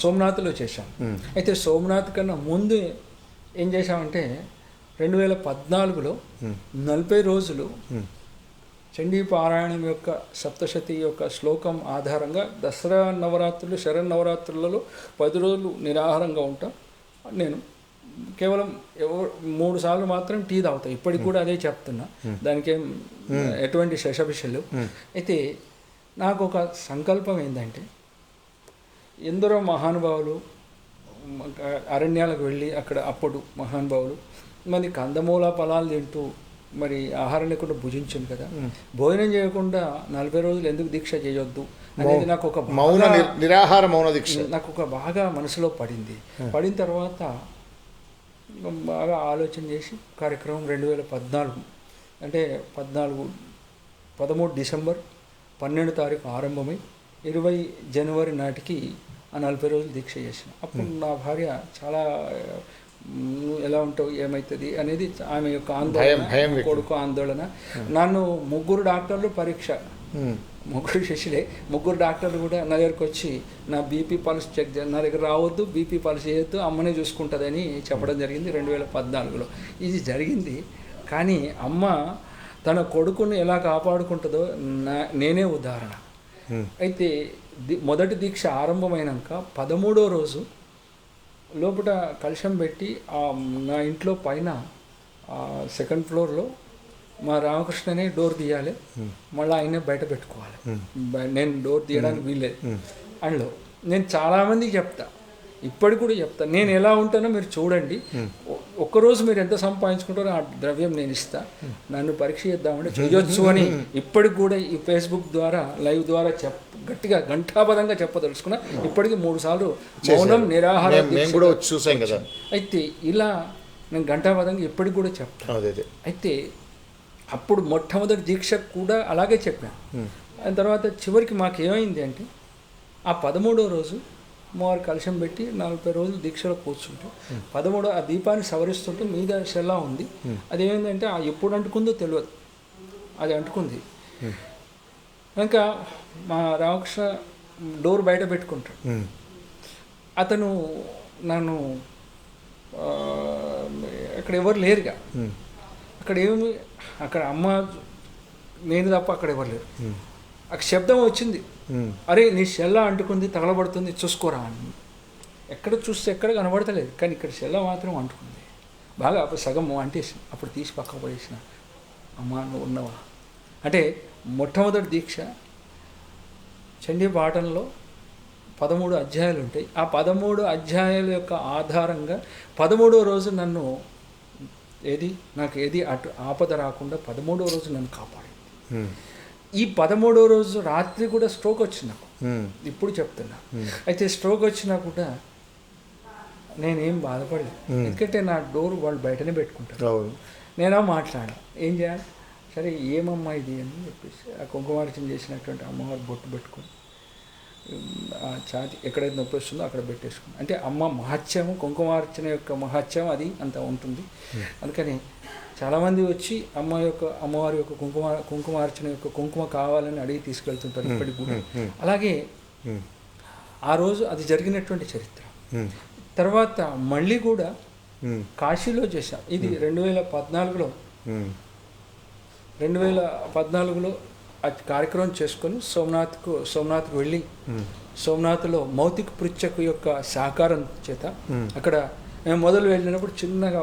సోమనాథ్లో చేశాం. అయితే సోమనాథ్ కన్నా ముందు ఏం చేశామంటే 2014లో 40 రోజులు చండీ పారాయణం యొక్క సప్తశతి యొక్క శ్లోకం ఆధారంగా దసరా నవరాత్రులు, శరన్నవరాత్రులలో 10 రోజులు నిరాహారంగా ఉంటాం. నేను కేవలం 3 సార్లు మాత్రం టీ తాగుతా. ఇప్పటికి కూడా అదే చెప్తున్నా, దానికేం ఎటువంటి శశభిషలు. అయితే నాకు ఒక సంకల్పం ఏంటంటే, ఎందరో మహానుభావులు అరణ్యాలకు వెళ్ళి అక్కడ అప్పుడు మహానుభావులు మరి కందమూల ఫలాలు తింటూ మరి ఆహారం లేకుండా భుజించింది కదా, భోజనం చేయకుండా 40 రోజులు ఎందుకు దీక్ష చేయొద్దు అనేది నాకు ఒక నిరాహార మౌన దీక్ష నాకు ఒక బాగా మనసులో పడింది. పడిన తర్వాత బాగా ఆలోచన చేసి కార్యక్రమం 2014 అంటే 13 డిసెంబర్ 12 తారీఖు ఆరంభమై 20 జనవరి నాటికి ఆ 40 రోజులు దీక్ష చేసిన. అప్పుడు నా భార్య చాలా ఎలా ఉంటావు, ఏమవుతుంది అనేది ఆమె యొక్క ఆందోళన, కొడుకు ఆందోళన. నన్ను 3 డాక్టర్లు పరీక్ష, 3 శిష్యులే, 3 డాక్టర్లు కూడా నా దగ్గరకు వచ్చి నా బీపీ పల్స్ చెక్ నా దగ్గర రావద్దు, బీపీ పల్స్ చేయొద్దు, అమ్మనే చూసుకుంటుందని చెప్పడం జరిగింది 2014లో. ఇది జరిగింది. కానీ అమ్మ తన కొడుకుని ఎలా కాపాడుకుంటుందో నేనే ఉదాహరణ. అయితే మొదటి దీక్ష ఆరంభమైనాక 13వ రోజు లోపల కలశం పెట్టి నా ఇంట్లో పైన 2nd ఫ్లోర్లో మా రామకృష్ణనే డోర్ తీయాలి, మళ్ళీ ఆయనే బయట పెట్టుకోవాలి. నేను డోర్ తీయడానికి వీల్లేదు. అందులో నేను చాలామందికి చెప్తా, ఇప్పటికి కూడా చెప్తా, నేను ఎలా ఉంటానో మీరు చూడండి, ఒక్కరోజు మీరు ఎంత సంపాదించుకుంటారో ఆ ద్రవ్యం నేను ఇస్తా, నన్ను పరీక్ష చేద్దామంటే చేయొచ్చు అని ఇప్పటికి కూడా ఈ ఫేస్బుక్ ద్వారా లైవ్ ద్వారా గట్టిగా ఘంటాపదంగా చెప్పదలుచుకున్నా. ఇప్పటికీ 3 సార్లు మౌనం నిరాహారం కూడా చూసాం కదా. అయితే ఇలా నేను ఘంటాపదంగా ఇప్పటికి కూడా చెప్తాను. అయితే అప్పుడు మొట్టమొదటి దీక్ష కూడా అలాగే చెప్పాను. దాని తర్వాత చివరికి మాకు ఏమైంది అంటే ఆ 13వ రోజు అమ్మవారి కలశం పెట్టి 40 రోజులు దీక్షలో కూర్చుంటూ 13 ఆ దీపాన్ని సవరిస్తుంటే మీద షెల్లా ఉంది. అదేమైందంటే ఎప్పుడు అంటుకుందో తెలియదు, అది అంటుకుంది. ఇంకా మా రామకృష్ణ డోర్ బయట పెట్టుకుంటాడు. అతను నన్ను అక్కడ ఎవరు లేరుగా, అక్కడ అమ్మ నేను తప్ప అక్కడ ఎవరు లేరు. అక్కడ శబ్దం వచ్చింది, అరే నీ షెల్లా అంటుకుంది, తగలబడుతుంది, చూసుకోరా అని. ఎక్కడ చూస్తే ఎక్కడ కనబడతలేదు, కానీ ఇక్కడ షెల్లా మాత్రం అంటుకుంది బాగా. అప్పుడు సగం అంటేసి అప్పుడు తీసి పక్కకు పడేసిన. అమ్మ నువ్వు ఉన్నవా అంటే మొట్టమొదటి దీక్ష చండీ పాఠంలో 13 అధ్యాయాలు ఉంటాయి. ఆ 13 అధ్యాయాల యొక్క ఆధారంగా 13వ రోజు నన్ను నాకు ఏది అటు ఆపద రాకుండా 13వ రోజు నన్ను కాపాడింది. ఈ 13వ రోజు రాత్రి కూడా స్ట్రోక్ వచ్చింది నాకు, ఇప్పుడు చెప్తున్నా. అయితే స్ట్రోక్ వచ్చినా కూడా నేనేం బాధపడలేదు, ఎందుకంటే నా డోర్ వాళ్ళు బయటనే పెట్టుకుంటారు. నేనా మాట్లాడా, ఏం చేయాలి సరే ఏమమ్మా ఇది అని చెప్పేసి ఆ కుంకుమార్చన చేసినటువంటి అమ్మవారు బొట్టు పెట్టుకొని ఆ ఛాతి ఎక్కడైతే నొప్పి వస్తుందో అక్కడ పెట్టేసుకుని, అంటే అమ్మ మహత్యము, కుంకుమార్చన యొక్క మహత్యం అది అంత ఉంటుంది. అందుకని చాలామంది వచ్చి అమ్మవారి యొక్క కుంకుమార్చన యొక్క కుంకుమ కావాలని అడిగి తీసుకెళ్తుంటారు ఇప్పటికి కూడా. అలాగే ఆ రోజు అది జరిగినటువంటి చరిత్ర. తర్వాత మళ్ళీ కూడా కాశీలో చేశాం. ఇది 2014లో అది కార్యక్రమం చేసుకొని సోమనాథ్కు వెళ్ళి సోమనాథ్లో మౌతిక పృచ్ఛకు యొక్క సహకారం చేత అక్కడ మేము మొదలు వెళ్ళినప్పుడు చిన్నగా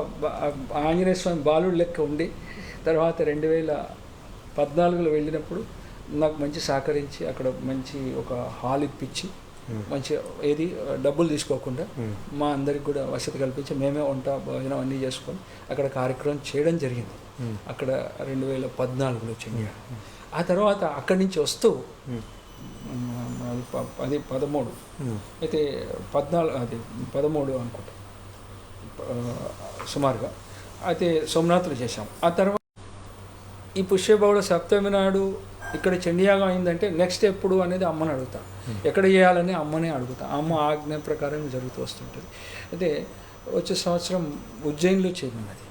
ఆంజనేయ స్వామి బాలుడు లెక్క ఉండి, తర్వాత 2014లో వెళ్ళినప్పుడు నాకు మంచి సహకరించి అక్కడ మంచి ఒక హాల్ ఇప్పించి మంచి డబ్బులు తీసుకోకుండా మా అందరికి కూడా వసతి కల్పించి మేమే వంట భోజనం అన్నీ చేసుకొని అక్కడ కార్యక్రమం చేయడం జరిగింది. అక్కడ 2014లో చెందిన. ఆ తర్వాత అక్కడి నుంచి వస్తూ అది 13 అయితే 13 అనుకుంటా సుమారుగా అయితే సోమనాథ్లో చేశాం. ఆ తర్వాత ఈ పుష్యబహుళ సప్తమి నాడు ఇక్కడ చండీయాగం అయిందంటే నెక్స్ట్ ఎప్పుడు అనేది అమ్మని అడుగుతా, ఎక్కడ చేయాలని అమ్మనే అడుగుతా. అమ్మ ఆజ్ఞ ప్రకారం జరుగుతూ వస్తుంటుంది. అయితే వచ్చే సంవత్సరం ఉజ్జయిన్లో చేయనున్నది.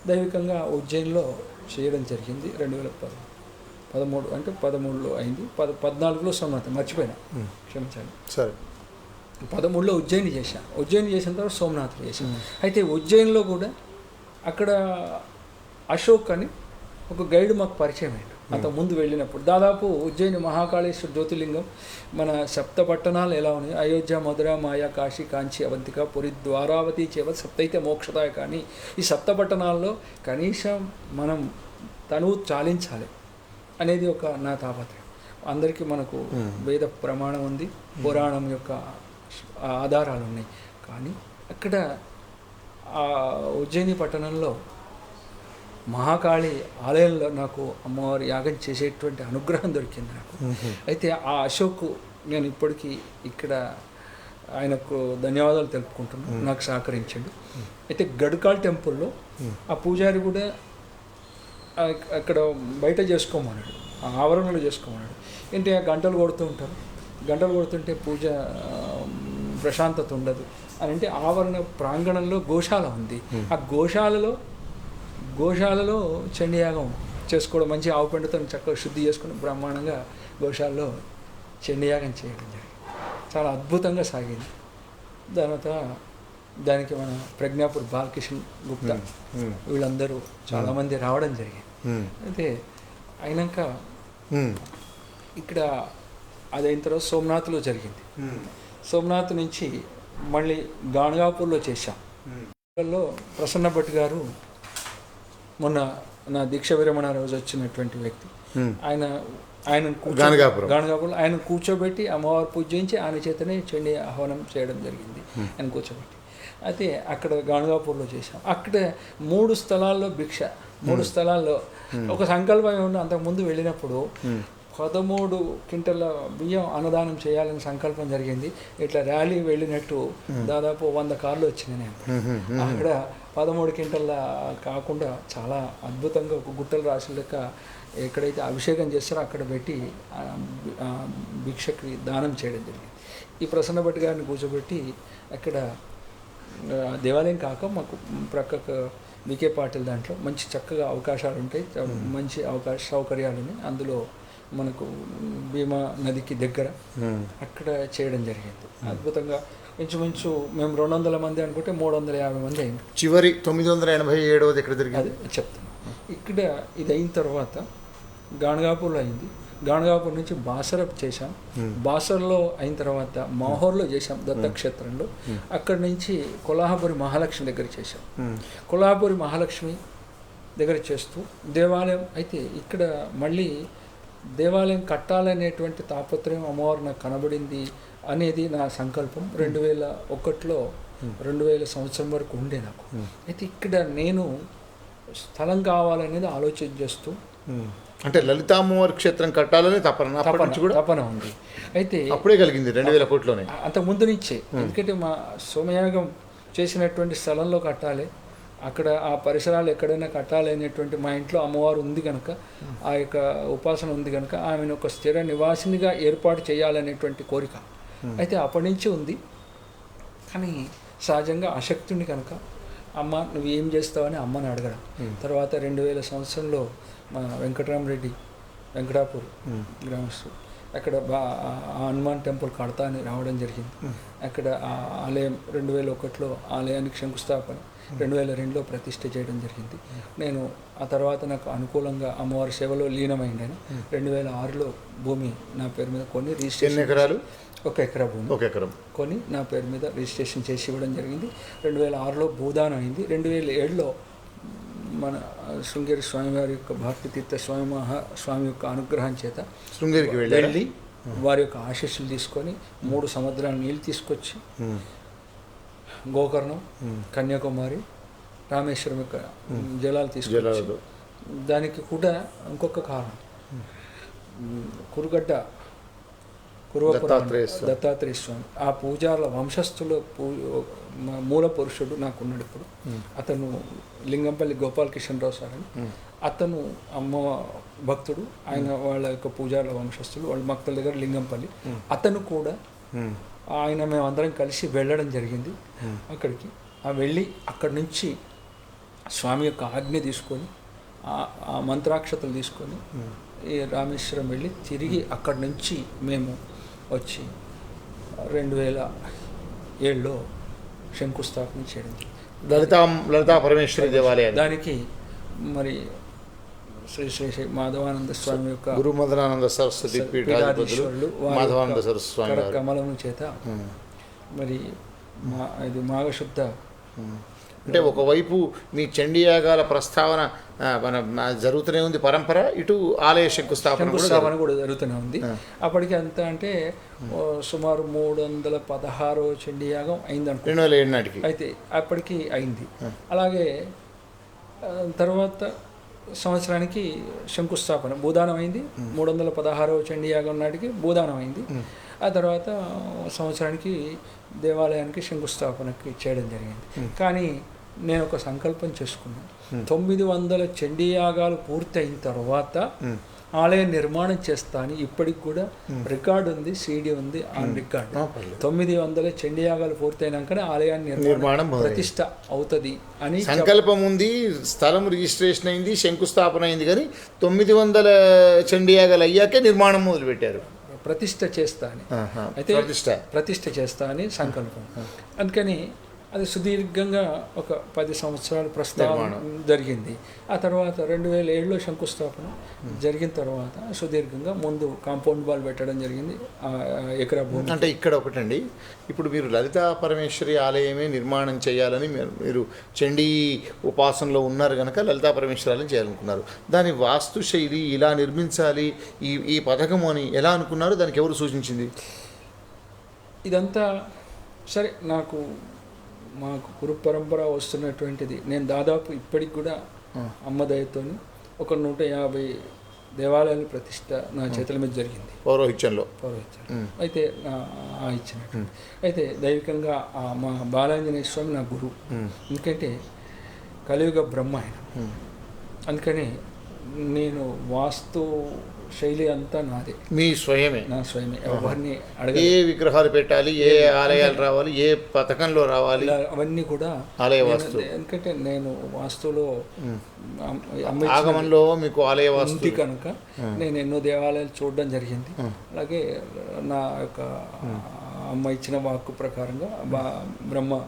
దైవికంగా ఉజ్జయిన్లో చేయడం జరిగింది 2013 అంటే 13లో అయింది. 14లో సోమనాథ్ మర్చిపోయినా, క్షమించాలి. సరే, 13లో ఉజ్జయిని చేశాను. ఉజ్జయిని చేసిన తర్వాత సోమనాథ్లో చేశాను. అయితే ఉజ్జయిన్లో కూడా అక్కడ అశోక్ అని ఒక గైడ్ మాకు పరిచయం అయ్యాడు. అంత ముందు వెళ్ళినప్పుడు దాదాపు ఉజ్జయిని మహాకాళేశ్వర జ్యోతిర్లింగం మన సప్తపట్టణాలు ఎలా ఉన్నాయి, అయోధ్య, మధుర, మాయా, కాశీ, కాంచి, అవంతిక, పురి, ద్వారావతి, చేవ సప్తైతే మోక్షదాయ. కానీ ఈ సప్తపట్టణాల్లో కనీసం మనం తనువు చాలించాలి అనేది ఒక నా తాపత్రయం. అందరికీ మనకు వేద ప్రమాణం ఉంది, పురాణం యొక్క ఆధారాలు ఉన్నాయి. కానీ అక్కడ ఉజ్జయిని పట్టణంలో మహాకాళి ఆలయంలో నాకు అమ్మవారి యాగం చేసేటువంటి అనుగ్రహం దొరికింది నాకు. అయితే ఆ అశోక్ నేను ఇప్పటికీ ఇక్కడ ఆయనకు ధన్యవాదాలు తెలుపుకుంటున్నాను, నాకు సహకరించాడు. అయితే గడ్కాల్ టెంపుల్లో ఆ పూజారి కూడా అక్కడ బయట చేసుకోమన్నాడు, ఆ ఆవరణలో చేసుకోమన్నాడు. ఏంటి గంటలు కొడుతూ ఉంటారు, గంటలు కొడుతుంటే పూజ ప్రశాంతత ఉండదు అని అంటే ఆవరణ ప్రాంగణంలో గోశాల ఉంది. ఆ గోశాలలో చండీయాగం చేసుకోవడం, మంచి ఆవు పెండతో చక్కగా శుద్ధి చేసుకుని బ్రహ్మాండంగా గోశాలలో చండీయాగం చేయడం జరిగింది. చాలా అద్భుతంగా సాగింది. తర్వాత దానికి మన ప్రజ్ఞాపూర్ బాలకిషన్ గుప్తా వీళ్ళందరూ చాలామంది రావడం జరిగింది. అయితే అయినాక ఇక్కడ అదైన తర్వాత సోమనాథ్లో జరిగింది. సోమనాథ్ నుంచి మళ్ళీ గాణగాపూర్లో చేశాం. ప్రసన్న భట్ గారు మొన్న నా దీక్ష విరమణ రోజు వచ్చినటువంటి వ్యక్తి. ఆయన గాణగాపూర్లో ఆయన కూర్చోబెట్టి అమ్మవారు పూజ చేయించి ఆయన చేతనే చండీ ఆహ్వానం చేయడం జరిగింది. ఆయన కూర్చోబెట్టి అయితే అక్కడ గాణగాపూర్లో చేశాం. అక్కడ 3 స్థలాల్లో భిక్ష, 3 స్థలాల్లో ఒక సంకల్పం ఏమన్నా అంతకుముందు వెళ్ళినప్పుడు 13 క్వింటల బియ్యం అన్నదానం చేయాలని సంకల్పం జరిగింది. ఇట్లా ర్యాలీ వెళ్ళినట్టు దాదాపు 100 కార్లు వచ్చినాయి. అక్కడ 13 క్వింటల కాకుండా చాలా అద్భుతంగా ఒక గుట్టలు రాసిన లెక్క ఎక్కడైతే అభిషేకం చేస్తారో అక్కడ పెట్టి భిక్షకి దానం చేయడం జరిగింది. ఈ ప్రసన్న భట్ గారిని కూర్చోబెట్టి అక్కడ దేవాలయం కాక మాకు ప్రక్కకు వికే పాటిల్ దాంట్లో మంచి చక్కగా అవకాశాలు ఉంటాయి, మంచి సౌకర్యాలు ఉన్నాయి. అందులో మనకు భీమా నదికి దగ్గర అక్కడ చేయడం జరిగింది. అద్భుతంగా ఇంచుమించు మేము 200 మంది అనుకుంటే 350 మంది అయింది. చివరి 987 ఎక్కడ జరిగింది అది చెప్తాను. ఇక్కడ ఇది అయిన తర్వాత గాణగాపూర్లో అయింది. గాణగాపూర్ నుంచి బాసర చేశాం. బాసర్లో అయిన తర్వాత మాహోర్లో చేశాం దత్తక్షేత్రంలో. అక్కడి నుంచి కొల్హాపురి మహాలక్ష్మి దగ్గర చేశాం. కొల్హాపురి మహాలక్ష్మి దగ్గర చేస్తూ దేవాలయం అయితే ఇక్కడ మళ్ళీ దేవాలయం కట్టాలనేటువంటి తాపత్రయం అమ్మవారు నాకు కనబడింది అనేది నా సంకల్పం. 2001లో 2000 సంవత్సరం వరకు ఉండే నాకు. అయితే ఇక్కడ నేను స్థలం కావాలనేది ఆలోచన చేస్తూ అంటే లలితామ్మవారి క్షేత్రం కట్టాలని తపన ఉంది. అయితే అప్పుడే కలిగింది 2000 కోట్లోనే, అంతకు ముందు నుంచే. ఎందుకంటే మా సోమయాగం చేసినటువంటి స్థలంలో కట్టాలి అక్కడ ఆ పరిసరాలు ఎక్కడైనా కట్టాలి అనేటువంటి మా ఇంట్లో అమ్మవారు ఉంది కనుక ఆ యొక్క ఉపాసన ఉంది కనుక ఆమెను ఒక స్థిర నివాసినిగా ఏర్పాటు చేయాలనేటువంటి కోరిక అయితే అప్పటి నుంచి ఉంది. కానీ సహజంగా ఆసక్తిని కనుక అమ్మ నువ్వు ఏం చేస్తావని అమ్మని అడగడం. తర్వాత 2000 సంవత్సరంలో మా వెంకటరామరెడ్డి వెంకటాపూర్ గ్రామస్తు అక్కడ హనుమాన్ టెంపుల్ కడతా అని రావడం జరిగింది. అక్కడ ఆ ఆలయం 2001లో ఆలయానికి శంకుస్థాపన, 2002లో ప్రతిష్ఠ చేయడం జరిగింది. నేను ఆ తర్వాత నాకు అనుకూలంగా అమ్మవారి సేవలో లీనమైండాను. 2006లో భూమి నా పేరు మీద కొని రిజిస్ట్రేషన్, ఎకరాలు 1 ఎకరా భూమి 1 ఎకరం కొని నా పేరు మీద రిజిస్ట్రేషన్ చేసి ఇవ్వడం జరిగింది. 2006లో భూదానం అయింది. 2007లో మన శృంగేరి స్వామివారి యొక్క భక్తి తీర్థ స్వామి యొక్క అనుగ్రహం చేత శృంగేరికి వెళ్ళి వారి యొక్క ఆశీస్సులు తీసుకొని 3 సముద్రాల నీళ్ళు తీసుకొచ్చి గోకర్ణం, కన్యాకుమారి, రామేశ్వరం యొక్క జలాలు తీసుకొచ్చి దానికి కూడా ఇంకొక కారణం కురుగడ్డ దత్తాత్రేయ స్వామి ఆ పూజారుల వంశస్థుల మూల పురుషుడు నాకున్నాడు ఇప్పుడు. అతను లింగంపల్లి గోపాలకృష్ణరావు సార్ అని, అతను అమ్మ భక్తుడు. ఆయన వాళ్ళ యొక్క పూజారుల వంశస్థులు, వాళ్ళ భక్తుల దగ్గర లింగంపల్లి. అతను కూడా ఆయన మేమందరం కలిసి వెళ్ళడం జరిగింది అక్కడికి. వెళ్ళి అక్కడి నుంచి స్వామి యొక్క ఆజ్ఞ తీసుకొని ఆ మంత్రాక్షతలు తీసుకొని ఈ రామేశ్వరం వెళ్ళి తిరిగి అక్కడి నుంచి మేము వచ్చి 2007లో శంకుస్థాపన చేయడం. లలితా పరమేశ్వరి దేవాలయం దానికి మరి శ్రీ శ్రీ శ్రీ మాధవానంద స్వామి యొక్క గురు మదనానంద సరస్వతి పీఠాధిపతులు మాధవానంద సరస్వతి స్వామి కమలము చేత మరి ఇది మాఘశుద్ధ అంటే ఒకవైపు మీ చండీయాగాల ప్రస్తావన జరుగుతూనే ఉంది పరంపర, ఇటు ఆలయ శంకుస్థాపన కూడా జరుగుతూనే ఉంది. అప్పటికి అంత అంటే సుమారు 316 చండీయాగం అయింది అనుకో 2007 నాటికి. అయితే అప్పటికి అయింది. అలాగే తర్వాత సంవత్సరానికి శంకుస్థాపన భూదానం అయింది. 316 చండీయాగం నాటికి భూదానం అయింది. ఆ తర్వాత సంవత్సరానికి దేవాలయానికి శంకుస్థాపనకి చేయడం జరిగింది. కానీ నేను ఒక సంకల్పం చేసుకున్నాను, 900 చండీయాగాలు పూర్తయిన తర్వాత ఆలయ నిర్మాణం చేస్తా అని. ఇప్పటికి కూడా రికార్డు ఉంది, సీడీ ఉంది, ఆన్ రికార్డు. 900 చండీయాగాలు పూర్తయినాకనే ఆలయాన్ని నిర్మాణం ప్రతిష్ట అవుతుంది అని సంకల్పం ఉంది. స్థలం రిజిస్ట్రేషన్ అయింది, శంకుస్థాపన అయింది, కానీ 900 చండీయాగాలు అయ్యాకే నిర్మాణం మొదలుపెట్టారు. ప్రతిష్ట చేస్తా అని. అయితే ప్రతిష్ట చేస్తా అని సంకల్పం. అందుకని అది సుదీర్ఘంగా ఒక 10 సంవత్సరాలు ప్రస్తావన జరిగింది. ఆ తర్వాత 2007లో శంకుస్థాపన జరిగిన తర్వాత సుదీర్ఘంగా ముందు కాంపౌండ్ వాల్ పెట్టడం జరిగింది. ఎకరా భూమి అంటే ఇక్కడ ఒకటండి, ఇప్పుడు మీరు లలితా పరమేశ్వరి ఆలయమే నిర్మాణం చేయాలని మీరు చండీ ఉపాసనలో ఉన్నారు కనుక లలితా పరమేశ్వరి ఆలయం చేయాలనుకున్నారు. దాని వాస్తు శైలి ఇలా నిర్మించాలి ఈ పథకం అని ఎలా అనుకున్నారు? దానికి ఎవరు సూచించింది? ఇదంతా సరే మాకు గురు పరంపర వస్తున్నటువంటిది. నేను దాదాపు ఇప్పటికి కూడా అమ్మ దయతో ఒక 150 దేవాలయాల ప్రతిష్ట నా చేతుల మీద జరిగింది పౌరోహిత్యంలో. అయితే ఇచ్చినట్టు అయితే దైవికంగా మా బాలాంజనేయ స్వామి నా గురువు. ఎందుకంటే కలియుగ బ్రహ్మ ఆయన. అందుకని నేను వాస్తు శైలి అంతా నాదే, మీ స్వయమే, నా స్వయమే. ఎవరిని ఏ విగ్రహాలు పెట్టాలి, ఏ ఆలయాలు రావాలి, ఏ పథకంలో రావాలి, అవన్నీ కూడా ఆలయ వాస్తు. ఎందుకంటే నేను వాస్తులో ఆగమంలో మీకు ఆలయ వాస్తు కనుక నేను ఎన్నో దేవాలయాలు చూడడం జరిగింది. అలాగే నా యొక్క అమ్మ ఇచ్చిన వాక్కు ప్రకారంగా బ్రహ్మ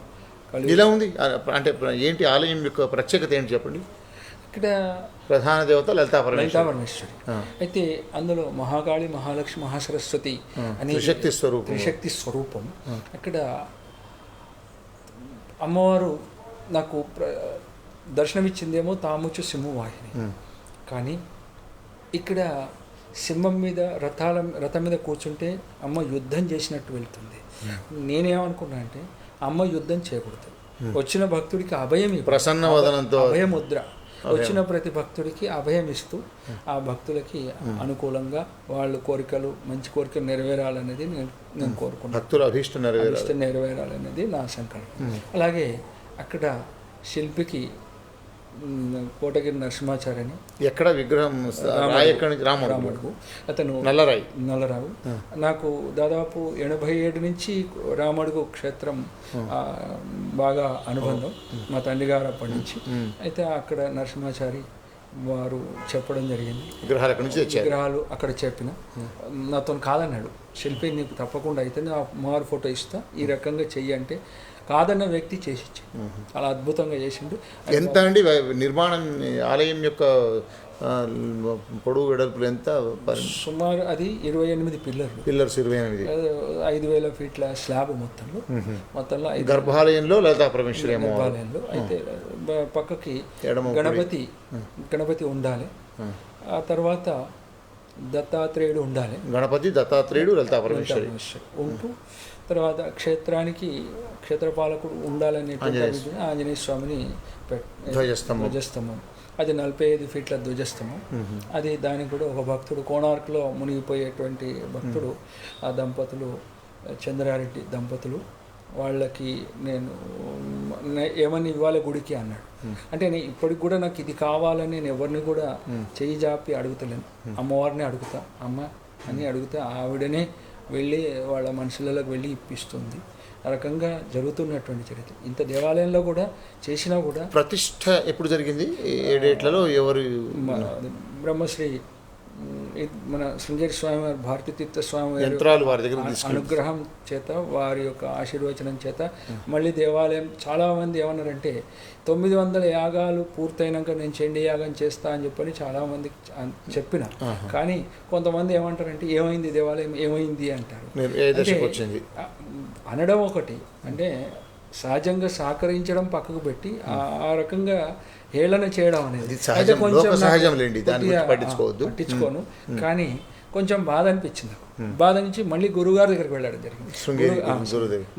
ఇలా ఉంది. అంటే ఏంటి ఆలయం యొక్క ప్రత్యేకత ఏంటి చెప్పండి? ఇక్కడ ప్రధాన దేవత లలితా పరమేశ్వరి. అయితే అందులో మహాకాళి, మహాలక్ష్మి, మహాసరస్వతి అని త్రిశక్తి స్వరూపం. అక్కడ అమ్మవారు నాకు దర్శనమిచ్చిందేమో తాముచు సింహవాహిని. కానీ ఇక్కడ సింహం మీద రథం మీద కూర్చుంటే అమ్మ యుద్ధం చేసినట్టు వెళ్తుంది. నేనేమనుకున్నా అంటే అమ్మ యుద్ధం చేయకూడదు, వచ్చిన భక్తుడికి అభయం, ప్రసన్న వదనంతో అభయముద్ర వచ్చిన ప్రతి భక్తుడికి అభయం ఇస్తూ ఆ భక్తులకి అనుకూలంగా వాళ్ళ కోరికలు, మంచి కోరికలు నెరవేరాలనేది నేను కోరుకున్నాను. భక్తుల అభిష్టం నెరవేరాలనేది నా సంకల్పం. అలాగే అక్కడ శిల్పికి కోటగిరి నరసింహాచారి అని ఎక్కడ విగ్రహం రాయి ఎక్కడి నుంచి? రాముడు అతను నల్లరాయి నల్లరావు. నాకు దాదాపు 87 నుంచి రామడుగు క్షేత్రం బాగా అనుబంధం, మా తండ్రి గారు అప్పటి నుంచి. అయితే అక్కడ నరసింహాచారి వారు చెప్పడం జరిగింది, విగ్రహాలు అక్కడ చెప్పిన నాతో కాదన్నాడు, శిల్పి నీకు తప్పకుండా అయితే నా అమ్మవారి ఫోటో ఇస్తా, ఈ రకంగా చెయ్యి అంటే కాదన్న వ్యక్తి చేసిచ్చి అలా అద్భుతంగా చేసిండు. ఎంత అండి నిర్మాణం, ఆలయం యొక్క పొడవు వెడల్పులు ఎంత? సుమారు అది 28 పిల్లర్స్ 28, 5,000 ఫీట్ల స్లాబ్ మొత్తంలో గర్భాలయంలో లలితా పరమేశ్వరి గర్భాలయంలో. అయితే పక్కకి గణపతి ఉండాలి, ఆ తర్వాత దత్తాత్రేయుడు ఉండాలి, దత్తాత్రేయుడు లలితా పరమేశ్వరి ఉంటూ తర్వాత క్షేత్రానికి క్షేత్రపాలకుడు ఉండాలనే ఆంజనేయ స్వామిని ధ్వజస్తంభం, అది 45 ఫీట్ల ధ్వజస్తంభం. అది దానికి కూడా ఒక భక్తుడు కోణార్క్లో మునిగిపోయేటువంటి భక్తుడు, ఆ దంపతులు చంద్రారెడ్డి దంపతులు, వాళ్ళకి నేను ఏమని ఇవ్వాలి గుడికి అన్నాడు. అంటే నేను ఇప్పటికి కూడా నాకు ఇది కావాలని నేను ఎవరిని కూడా చేయి జాపి అడుగుతలేను, అమ్మవారిని అడుగుతా, అమ్మ అని అడిగితే ఆవిడనే వెళ్ళి వాళ్ళ మనుషులలోకి వెళ్ళి ఇప్పిస్తుంది. ఆ రకంగా జరుగుతున్నటువంటి చరిత్ర. ఇంత దేవాలయంలో కూడా చేసినా కూడా ప్రతిష్ట ఎప్పుడు జరిగింది? ఏ డేట్లలో? ఎవరు? బ్రహ్మశ్రీ మన శృంగేరి స్వామి వారి, భారతీ తీర్థ స్వామి యంత్రాలు వారి దగ్గర అనుగ్రహం చేత, వారి యొక్క ఆశీర్వచనం చేత మళ్ళీ దేవాలయం. చాలామంది ఏమన్నారంటే 900 యాగాలు పూర్తయినాక నేను చండీ యాగం చేస్తా అని చెప్పని చాలామంది చెప్పిన, కానీ కొంతమంది ఏమంటారంటే ఏమైంది దేవాలయం ఏమైంది అంటారు. అనడం ఒకటి, అంటే సహజంగా సహకరించడం పక్కకు పెట్టి ఆ రకంగా హేళన చేయడం అనేది పట్టించుకోను. కానీ కొంచెం బాధ అనిపించింది. బాధ నుంచి మళ్ళీ గురుగారి దగ్గరికి వెళ్ళడం జరిగింది.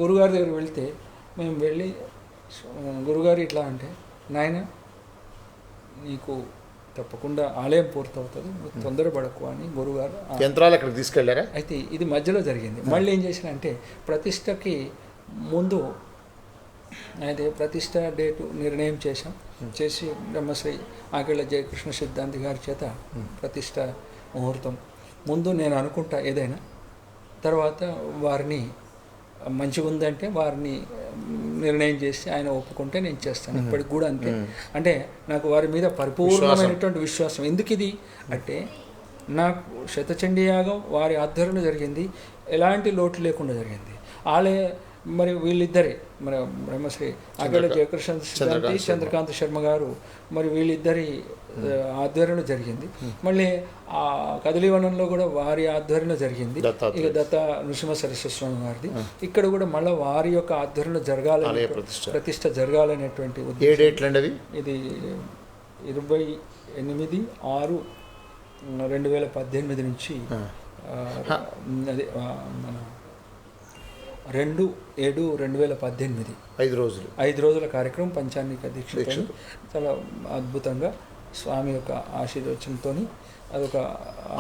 గురుగారి దగ్గరికి వెళ్తే మేము వెళ్ళి గురుగారు ఇట్లా అంటే, నాయన నీకు తప్పకుండా ఆలయం పూర్తవుతుంది, తొందరపడకు అని గురుగారు యంత్రాలు అక్కడికి తీసుకెళ్లారా. అయితే ఇది మధ్యలో జరిగింది. మళ్ళీ ఏం చేసిన అంటే ప్రతిష్టకి ముందు అయితే ప్రతిష్ట డేటు నిర్ణయం చేసి బ్రహ్మశ్రీ ఆకెళ్ళ జయకృష్ణ సిద్ధాంతి గారి చేత ప్రతిష్ట ముహూర్తం ముందు నేను అనుకుంటా ఏదైనా, తర్వాత వారిని మంచిగా ఉందంటే వారిని నిర్ణయం చేసి ఆయన ఒప్పుకుంటే నేను చేస్తాను. ఇప్పటికి కూడా అంతే. అంటే నాకు వారి మీద పరిపూర్ణమైనటువంటి విశ్వాసం. ఎందుకు ఇది అంటే, నాకు శతచండీ యాగం వారి ఆధ్వర్యంలో జరిగింది, ఎలాంటి లోటు లేకుండా జరిగింది. మరి వీళ్ళిద్దరే, మరి బ్రహ్మశ్రీ ఆగళ్ళ జయకృష్ణ సిద్ధాంతి, చంద్రకాంత్ శర్మ గారు, మరి వీళ్ళిద్దరి ఆధ్వర్యంలో జరిగింది. మళ్ళీ ఆ కదలీవనంలో కూడా వారి ఆధ్వర్యంలో జరిగింది. ఇక దత్త నృసింహ సరస్వతి స్వామి వారిది ఇక్కడ కూడా మళ్ళీ వారి యొక్క ఆధ్వర్యంలో జరగాలని, ప్రతిష్ట జరగాలనేటువంటి ఉద్దేశం. ఇది 28/6/2018 నుంచి అది మన 2/7/2018 5 రోజుల కార్యక్రమం పంచాంగిక దీక్ష చాలా అద్భుతంగా స్వామి యొక్క ఆశీర్వచనంతో అదొక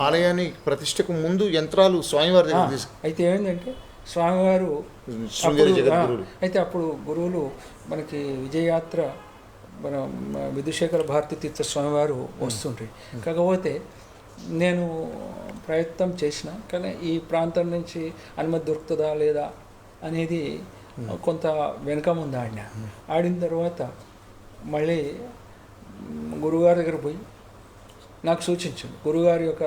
ఆలయాన్ని ప్రతిష్టకు ముందు యంత్రాలు స్వామివారి దగ్గర. అయితే ఏంటంటే స్వామివారు అయితే అప్పుడు గురువులు మనకి విజయయాత్ర మన విధుశేఖర భారతీ తీర్థ స్వామివారు వస్తుంటాయి. కాకపోతే నేను ప్రయత్నం చేసిన, కానీ ఈ ప్రాంతం నుంచి అనుమతి దొరుకుతుందా లేదా అనేది కొంత వెనుక ముందు ఆడిన తర్వాత మళ్ళీ గురుగారి దగ్గర పోయి నాకు సూచించింది. గురుగారి యొక్క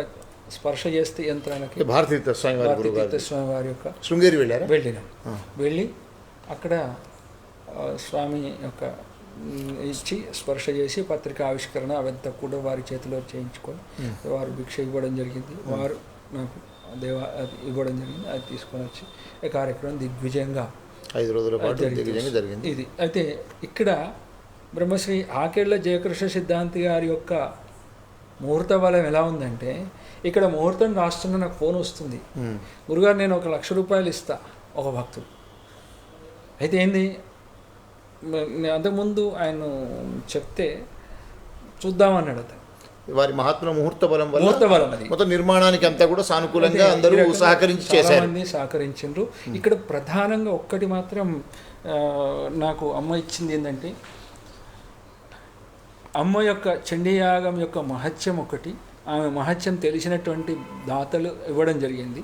స్పర్శ చేస్తే యంత్రానికి భారతీయ స్వామి వారి యొక్క శృంగేరి వెళ్ళి అక్కడ స్వామి యొక్క ఇచ్చి స్పర్శ చేసి పత్రిక ఆవిష్కరణ అవంతా కూడా వారి చేతిలో చేయించుకొని వారు భిక్ష ఇవ్వడం జరిగింది. వారు నాకు ఇవ్వడం జరిగింది. అది తీసుకొని వచ్చి ఈ కార్యక్రమం దిగ్విజయంగా 5 రోజుల పాటు జరిగింది. ఇది అయితే ఇక్కడ బ్రహ్మశ్రీ ఆకెళ్ళ జయకృష్ణ సిద్ధాంతి గారి యొక్క ముహూర్త బలం ఎలా ఉందంటే, ఇక్కడ ముహూర్తం రాస్తున్న నాకు ఫోన్ వస్తుంది, గురుగారు నేను 1 లక్ష రూపాయలు ఇస్తా ఒక భక్తుడు. అయితే ఏంది, అంతకుముందు ఆయన చెప్తే చూద్దామన్నాడు అతను. వారి మహాత్మ ముహూర్త బలం అది మొత్తం నిర్మాణానికి అంతా కూడా సానుకూలంగా అందరూ సహకరించారు. ఇక్కడ ప్రధానంగా ఒక్కటి మాత్రం నాకు అమ్మ ఇచ్చింది ఏంటంటే, అమ్మ యొక్క చండీయాగం యొక్క మహత్యం ఒకటి, ఆమె మహత్యం తెలిసినటువంటి దాతలు ఇవ్వడం జరిగింది.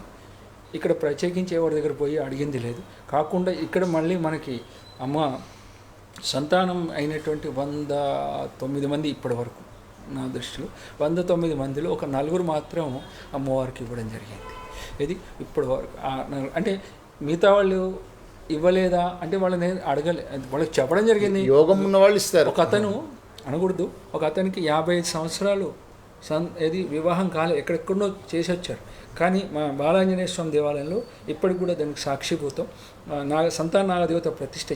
ఇక్కడ ప్రత్యేకించి ఎవరి దగ్గర పోయి అడిగింది లేదు. కాకుండా ఇక్కడ మళ్ళీ మనకి అమ్మ సంతానం అయినటువంటి 109 మంది ఇప్పటి వరకు నా దృష్టిలో 109 మందిలో ఒక 4 మాత్రం అమ్మవారికి ఇవ్వడం జరిగింది. ఇది ఇప్పటి వరకు అంటే మిగతా వాళ్ళు ఇవ్వలేదా అంటే వాళ్ళని అడగలే, వాళ్ళకి చెప్పడం జరిగింది. యోగం ఉన్న వాళ్ళు ఇస్తారు. ఒక అతను అనకూడదు, ఒక అతనికి 55 సంవత్సరాలు వివాహం కాలే, ఎక్కడెక్కడో చేసి వచ్చారు. కానీ మా బాలాంజనేయ స్వామి దేవాలయంలో ఇప్పటికి కూడా దానికి సాక్షిభూతం సంతాన నాగదేవత ప్రతిష్ఠ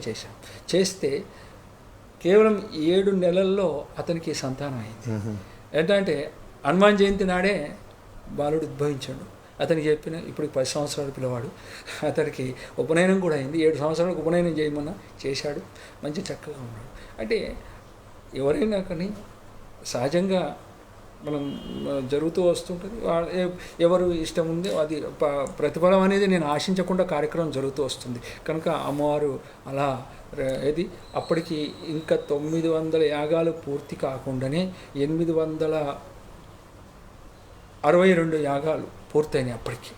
చేస్తే కేవలం 7 నెలల్లో అతనికి సంతానం అయింది. ఏంటంటే హనుమాన్ జయంతి నాడే బాలుడు ఉద్భవించాడు. అతనికి చెప్పిన ఇప్పుడు 10 సంవత్సరాల పిల్లవాడు, అతనికి ఉపనయనం కూడా అయింది. 7 సంవత్సరాలకు ఉపనయనం చేయమన్నా చేశాడు, మంచి చక్కగా ఉన్నాడు. అంటే ఎవరైనా కానీ సహజంగా మనం జరుగుతూ వస్తుంటుంది. ఎవరు ఇష్టం ఉంది అది ప్రతిఫలం అనేది నేను ఆశించకుండా కార్యక్రమం జరుగుతూ వస్తుంది. కనుక అమ్మవారు అలా అప్పటికి ఇంకా 900 యాగాలు పూర్తి కాకుండానే 862 యాగాలు పూర్తయినాయి అప్పటికి.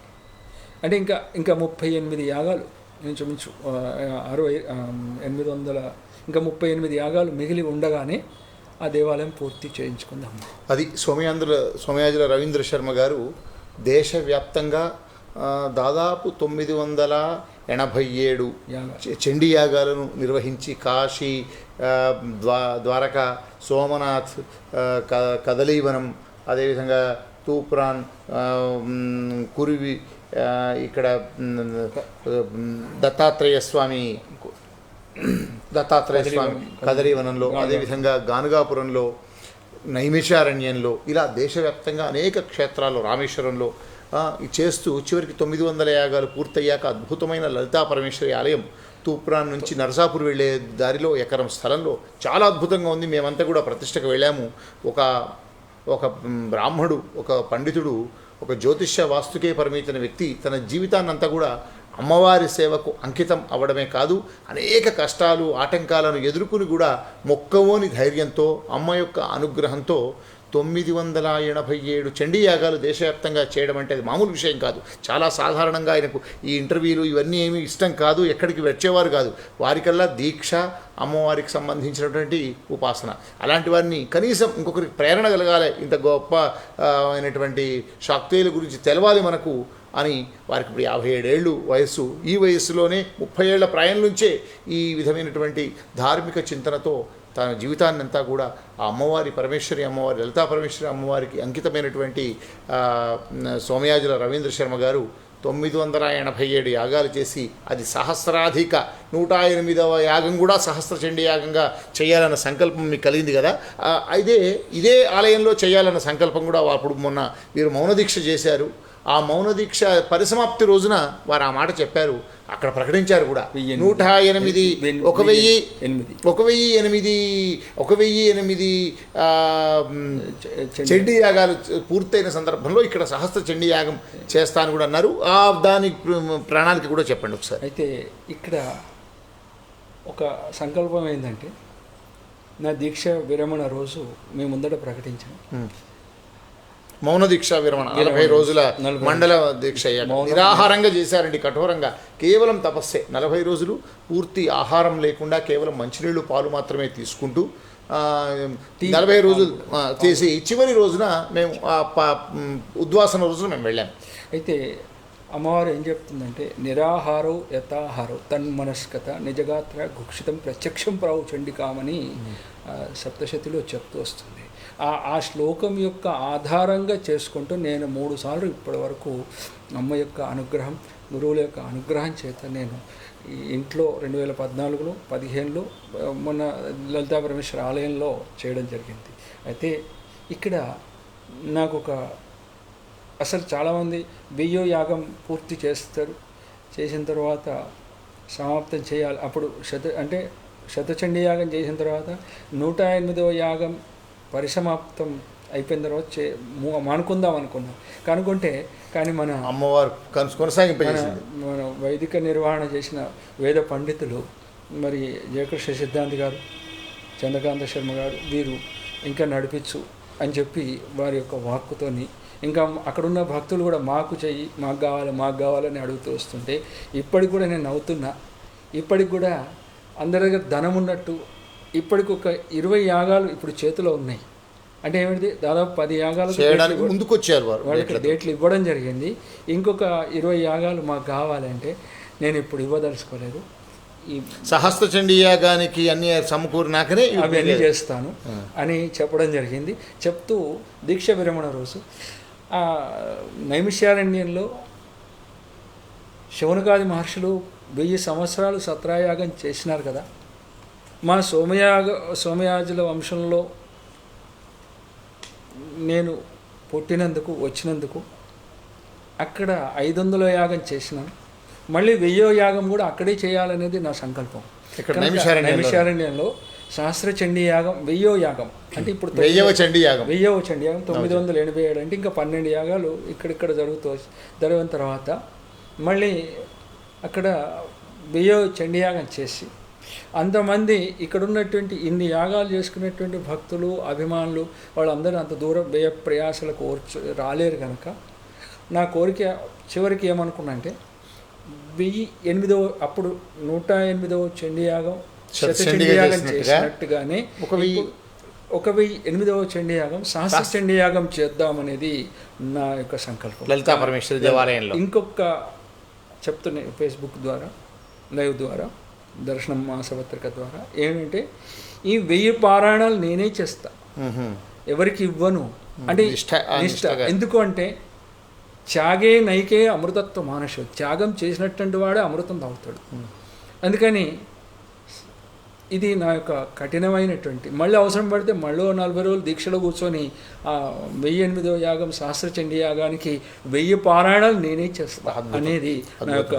అంటే ఇంకా 38 యాగాలు ఇంచుమించు 800 ఇంకా 38 యాగాలు మిగిలి ఉండగానే ఆ దేవాలయం పూర్తి చేయించుకుందాం. అది సోమయాజుల రవీంద్ర శర్మ గారు దేశవ్యాప్తంగా దాదాపు 987 చండీ యాగాలను నిర్వహించి కాశీ, ద్వారకా, సోమనాథ్, కదలీవనం, అదేవిధంగా తూప్రాన్, కురివి, ఇక్కడ దత్తాత్రేయ స్వామి కదలీవనంలో, అదేవిధంగా గానుగాపురంలో, నైమిషారణ్యంలో, ఇలా దేశవ్యాప్తంగా అనేక క్షేత్రాల్లో, రామేశ్వరంలో చేస్తూ చివరికి 900 యాగాలు పూర్తయ్యాక అద్భుతమైన లలితా పరమేశ్వరి ఆలయం తూప్రాన్ నుంచి నరసాపూర్ వెళ్ళే దారిలో ఎకరం స్థలంలో చాలా అద్భుతంగా ఉంది. మేమంతా కూడా ప్రతిష్టకు వెళ్ళాము. ఒక బ్రాహ్మడు, ఒక పండితుడు, ఒక జ్యోతిష్య వాస్తుకే పరిమితమైన వ్యక్తి తన జీవితాన్నంతా కూడా అమ్మవారి సేవకు అంకితం అవ్వడమే కాదు, అనేక కష్టాలు ఆటంకాలను ఎదుర్కొని కూడా మొక్కవోని ధైర్యంతో అమ్మ యొక్క అనుగ్రహంతో 987 చండీ యాగాలు దేశవ్యాప్తంగా చేయడం అంటే అది మామూలు విషయం కాదు. చాలా సాధారణంగా ఆయనకు ఈ ఇంటర్వ్యూలు ఇవన్నీ ఏమీ ఇష్టం కాదు, ఎక్కడికి వచ్చేవారు కాదు. వారికల్లా దీక్ష, అమ్మవారికి సంబంధించినటువంటి ఉపాసన, అలాంటి వారిని కనీసం ఇంకొకరికి ప్రేరణ కలగాలి, ఇంత గొప్ప అయినటువంటి శాక్తేయుల గురించి తెలవాలి మనకు అని వారికి ఇప్పుడు 57 ఏళ్ళు వయస్సు. ఈ వయస్సులోనే 30 ఏళ్ల ప్రాయం నుంచే ఈ విధమైనటువంటి ధార్మిక చింతనతో తన జీవితాన్ని అంతా కూడా ఆ అమ్మవారి పరమేశ్వరి అమ్మవారి లలితా పరమేశ్వరి అమ్మవారికి అంకితమైనటువంటి సోమయాజుల రవీంద్ర శర్మ గారు 987 యాగాలు చేసి అది సహస్రాధిక 108వ యాగం కూడా సహస్ర చండీ యాగంగా చేయాలన్న సంకల్పం మీకు కలిగింది కదా. అయితే ఇదే ఆలయంలో చేయాలన్న సంకల్పం కూడా అప్పుడు మొన్న వీరు మౌనదీక్ష చేశారు. ఆ మౌనదీక్ష పరిసమాప్తి రోజున వారు ఆ మాట చెప్పారు, అక్కడ ప్రకటించారు కూడా. 108 చండీ యాగాలు పూర్తయిన సందర్భంలో ఇక్కడ సహస్ర చండీ యాగం చేస్తాను కూడా అన్నారు. దాని ప్రణాళిక కూడా చెప్పండి ఒకసారి. అయితే ఇక్కడ ఒక సంకల్పం ఏంటంటే, నా దీక్ష విరమణ రోజు మేము ముందట ప్రకటించాను. మౌన దీక్ష విరమణ 40 రోజుల మండల దీక్ష నిరాహారంగా చేశారండి, కఠోరంగా, కేవలం తపస్సే. 40 రోజులు పూర్తి ఆహారం లేకుండా కేవలం మంచినీళ్ళు, పాలు మాత్రమే తీసుకుంటూ 40 రోజులు చేసి చివరి రోజున మేము ఉద్వాసన రోజున మేము వెళ్ళాము. అయితే అమ్మవారు ఏం చెప్తుందంటే, నిరాహారో యథాహారో తన్మనస్కత నిజగాత్ర గుక్షితం ప్రత్యక్షం ప్రావు చండికామని సప్తశతిలో చెప్తూ వస్తుంది. ఆ శ్లోకం యొక్క ఆధారంగా చేసుకుంటూ నేను 3 సార్లు ఇప్పటి వరకు అమ్మ యొక్క అనుగ్రహం, గురువుల యొక్క అనుగ్రహం చేత నేను ఈ ఇంట్లో 2014లో 15లో మొన్న లలితా పరమేశ్వర ఆలయంలో చేయడం జరిగింది. అయితే ఇక్కడ నాకు అసలు చాలామంది 1000 యాగం పూర్తి చేస్తారు, చేసిన తర్వాత సమాప్తం చేయాలి. అప్పుడు శతచండీ యాగం చేసిన తర్వాత 108వ యాగం పరిసమాప్తం అయిపోయిన తర్వాత మానుకుందాం అనుకున్నాం. కానీ మన అమ్మవారు కొనసాగింపజేసింది. మన వైదిక నిర్వహణ చేసిన వేద పండితులు, మరి జయకృష్ణ సిద్ధాంతి గారు, చంద్రకాంత శర్మ గారు, వీరు ఇంకా నడిపించు అని చెప్పి వారి యొక్క వాక్కుతోని, ఇంకా అక్కడున్న భక్తులు కూడా మాకు చెయ్యి, మాకు కావాలని అడుగుతూ వస్తుంటే ఇప్పటికి కూడా నేను నవ్వుతున్నా. ఇప్పటికి కూడా అందరి దగ్గర ధనం ఉన్నట్టు ఇప్పటికి ఒక 20 యాగాలు ఇప్పుడు చేతిలో ఉన్నాయి. అంటే ఏమిటి, దాదాపు 10 యాగాలు చేయడానికి ముందుకొచ్చారు వాళ్ళకి డేట్లు ఇవ్వడం జరిగింది. ఇంకొక 20 యాగాలు మాకు కావాలంటే నేను ఇప్పుడు ఇవ్వదలుచుకోలేదు, ఈ సహస్ర చండీ యాగానికి అన్ని సమకూరినాకనే అవన్నీ చేస్తాను అని చెప్పడం జరిగింది. చెప్తూ దీక్ష విరమణ రోజు నైమిషారణ్యంలో శౌనకాది మహర్షులు 1000 సంవత్సరాలు సత్రాయాగం చేసినారు కదా. మా సోమయాజుల వంశంలో నేను పుట్టినందుకు వచ్చినందుకు అక్కడ 500 యాగం చేసినాను. మళ్ళీ 1000వ యాగం కూడా అక్కడే చేయాలనేది నా సంకల్పం. నైమిషారణ్యంలో సహస్ర చండీ యాగం 1000వ యాగం, అంటే ఇప్పుడు 1000వ చండీ యాగం 987, అంటే ఇంకా 12 యాగాలు ఇక్కడిక్కడ జరిగిన తర్వాత మళ్ళీ అక్కడ 1000వ చండీ యాగం చేసి అంతమంది ఇక్కడ ఉన్నటువంటి ఇన్ని యాగాలు చేసుకునేటువంటి భక్తులు అభిమానులు వాళ్ళందరూ అంత దూరం వ్యయ ప్రయాసాలకు రాలేరు కనుక నా కోరిక చివరికి ఏమనుకున్నా అంటే 1008వ అప్పుడు 108వ చండీ యాగం శతచండీ యాగం చేసినట్టుగానే 1008వ చండీ యాగం సహస్ర చండీ యాగం చేద్దామనేది నా యొక్క సంకల్పం. లలితా పరమేశ్వరి దేవాలయంలో ఇంకొక చెప్తున్నా ఫేస్బుక్ ద్వారా లైవ్ ద్వారా దర్శనం మాసపత్రిక ద్వారా ఏంటంటే ఈ 1000 పారాయణాలు నేనే చేస్తా, ఎవరికి ఇవ్వను. అంటే నిష్ట. ఎందుకు అంటే త్యాగే నైకే అమృతత్వ మానసు, త్యాగం చేసినటువంటి వాడే అమృతం తాగుతాడు. అందుకని ఇది నా యొక్క కఠినమైనటువంటి, మళ్ళీ అవసరం పడితే మళ్ళీ 40 రోజులు దీక్షలో కూర్చొని 1008వ యాగం సహస్ర చండీ యాగానికి 1000 పారాయణాలు నేనే చేస్తా అనేది నా యొక్క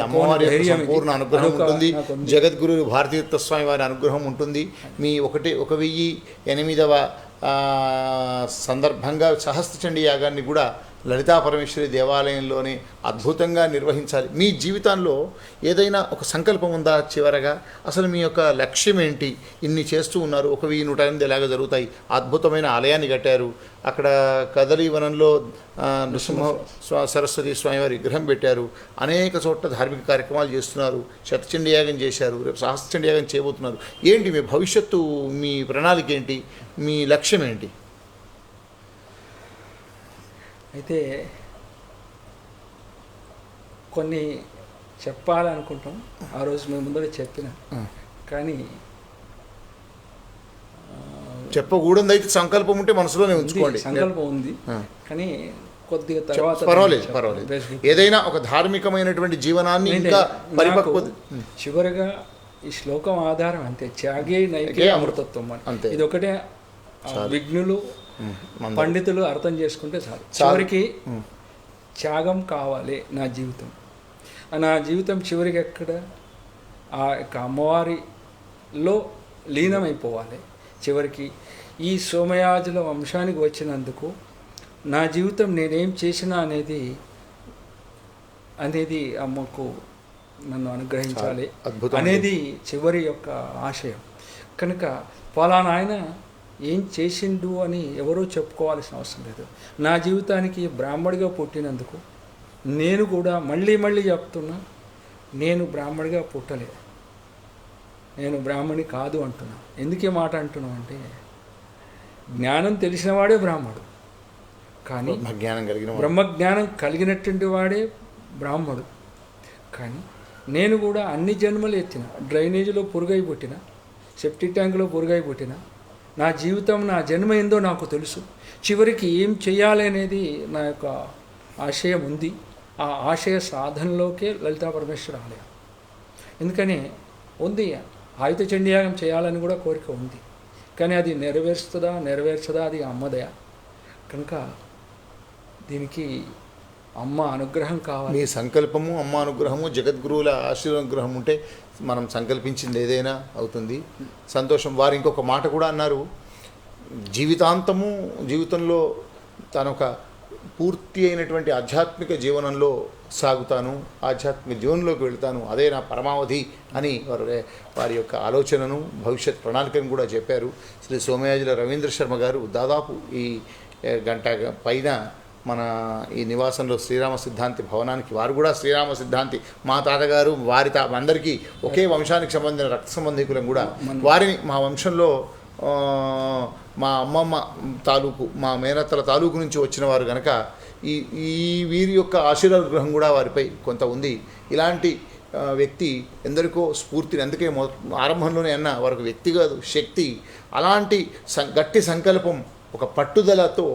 అమ్మవారి సంపూర్ణ అనుగ్రహం ఉంటుంది. జగద్గురు భారతీతీర్థ స్వామి వారి అనుగ్రహం ఉంటుంది. మీ 1008వ సందర్భంగా సహస్ర చండీ యాగాన్ని కూడా లలితా పరమేశ్వరి దేవాలయంలోనే అద్భుతంగా నిర్వహించాలి. మీ జీవితంలో ఏదైనా ఒక సంకల్పం ఉందా? చివరగా అసలు మీ యొక్క లక్ష్యం ఏంటి? ఇన్ని చేస్తూ ఉన్నారు, 1108 ఎలాగ జరుగుతాయి. అద్భుతమైన ఆలయాన్ని కట్టారు, అక్కడ కదలీవనంలో నృసింహ సరస్వతి స్వామివారి విగ్రహం పెట్టారు, అనేక చోట్ల ధార్మిక కార్యక్రమాలు చేస్తున్నారు, శతచండీ యాగం చేశారు, రేపు సహస్ర చండీ యాగం చేయబోతున్నారు. ఏంటి మీ భవిష్యత్తు, మీ ప్రణాళిక ఏంటి, మీ లక్ష్యం ఏంటి? అయితే కొన్ని చెప్పాలనుకుంటాం, ఆ రోజు మేము ముందర చెప్పిన, కానీ చెప్పకూడదు. అయితే సంకల్పం ఉంటే మనసులోనే ఉంచుకోండి. సంకల్పం ఉంది, కానీ కొద్దిగా తర్వాత పర్వాలేదు. ఏదైనా ఒక ధార్మికమైనటువంటి జీవనాన్ని ఇంకా పరిపక్వ. చివరిగా ఈ శ్లోకం ఆధారం అంతే, త్యాగే నైకే అమృతత్వం అని. ఇది ఒకటే విఘ్నులు పండితులు అర్థం చేసుకుంటే చాలు. చివరికి త్యాగం కావాలి. నా జీవితం చివరికి ఎక్కడ ఆ యొక్క అమ్మవారిలో లీనమైపోవాలి. చివరికి ఈ సోమయాజుల వంశానికి వచ్చినందుకు నా జీవితం నేనేం చేసినా అనేది అమ్మకు నన్ను అనుగ్రహించాలి అనేది చివరి యొక్క ఆశయం. కనుక పలానా ఆయన ఏం చేసిండు అని ఎవరూ చెప్పుకోవాల్సిన అవసరం లేదు. నా జీవితానికి బ్రాహ్మడిగా పుట్టినందుకు నేను కూడా మళ్ళీ చెప్తున్నా, నేను బ్రాహ్మడిగా పుట్టలే, నేను బ్రాహ్మణి కాదు అంటున్నా. ఎందుకే మాట అంటున్నా అంటే జ్ఞానం తెలిసినవాడే బ్రాహ్మడు, కానీ బ్రహ్మజ్ఞానం కలిగినటువంటి వాడే బ్రాహ్మడు. కానీ నేను కూడా అన్ని జన్మలు ఎత్తిన, డ్రైనేజీలో పురుగై పుట్టిన, సెప్టిక్ ట్యాంకులో పురుగై పుట్టిన, నా జీవితం నా జన్మ ఏందో నాకు తెలుసు. చివరికి ఏం చేయాలి అనేది నా యొక్క ఆశయం ఉంది. ఆ ఆశయ సాధనలోకే లలితా పరమేశ్వర ఆలయం. ఎందుకని ఉంది, ఆయుధ చండీయాగం చేయాలని కూడా కోరిక ఉంది, కానీ అది నెరవేర్చదా అది అమ్మదయ. కనుక దీనికి అమ్మ అనుగ్రహం కావాలి. మీ సంకల్పము, అమ్మ అనుగ్రహము, జగద్గురువుల ఆశీర్వానుగ్రహం ఉంటే మనం సంకల్పించింది ఏదైనా అవుతుంది. సంతోషం. వారు ఇంకొక మాట కూడా అన్నారు, జీవితాంతము జీవితంలో తనొక పూర్తి అయినటువంటి ఆధ్యాత్మిక జీవనంలో సాగుతాను, ఆధ్యాత్మిక జీవనంలోకి వెళ్తాను, అదే నా పరమావధి అని వారి యొక్క ఆలోచనను భవిష్యత్ ప్రణాళికను కూడా చెప్పారు. శ్రీ సోమయాజుల రవీంద్ర శర్మ గారు దాదాపు ఈ గంట పైన మన ఈ నివాసంలో శ్రీరామ సిద్ధాంతి భవనానికి, వారు కూడా శ్రీరామ సిద్ధాంతి, మా తాతగారు వారి అందరికీ ఒకే వంశానికి సంబంధించిన రక్త సంబంధికులం కూడా. వారిని మా వంశంలో మా అమ్మమ్మ తాలూకు, మా మేనత్తల తాలూకు నుంచి వచ్చిన వారు కనుక ఈ వీరి యొక్క ఆశీర్వాద గృహం కూడా వారిపై కొంత ఉంది. ఇలాంటి వ్యక్తి ఎందరికో స్ఫూర్తిని, అందుకే ఆరంభంలోనే అన్న వారికి వ్యక్తి కాదు శక్తి. అలాంటి గట్టి సంకల్పం, ఒక పట్టుదలతో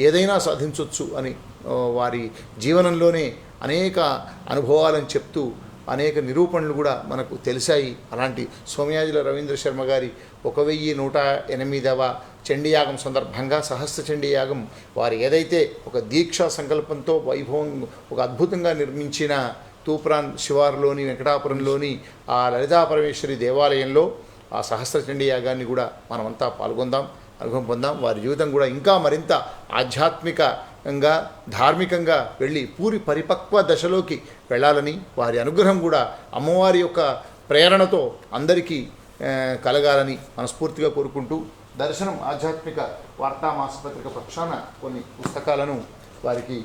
ఏదైనా సాధించవచ్చు అని వారి జీవనంలోనే అనేక అనుభవాలను చెప్తూ అనేక నిరూపణలు కూడా మనకు తెలిసాయి. అలాంటి సోమయాజుల రవీంద్ర శర్మ గారి 1108వ చండీయాగం సందర్భంగా, సహస్ర చండీయాగం వారు ఏదైతే ఒక దీక్షా సంకల్పంతో వైభవం ఒక అద్భుతంగా నిర్మించిన తూప్రాన్ శివారులోని వెంకటాపురంలోని ఆ లలితా పరమేశ్వరి దేవాలయంలో ఆ సహస్ర చండీయాగాన్ని కూడా మనమంతా పాల్గొందాం, అనుభవం పొందాం. వారి జీవితం కూడా ఇంకా మరింత ఆధ్యాత్మికంగా ధార్మికంగా వెళ్ళి పూరి పరిపక్వ దశలోకి వెళ్ళాలని, వారి అనుగ్రహం కూడా అమ్మవారి యొక్క ప్రేరణతో అందరికీ కలగాలని మనస్ఫూర్తిగా కోరుకుంటూ, దర్శనం ఆధ్యాత్మిక వార్తా మాసపత్రిక పక్షాన కొన్ని పుస్తకాలను వారికి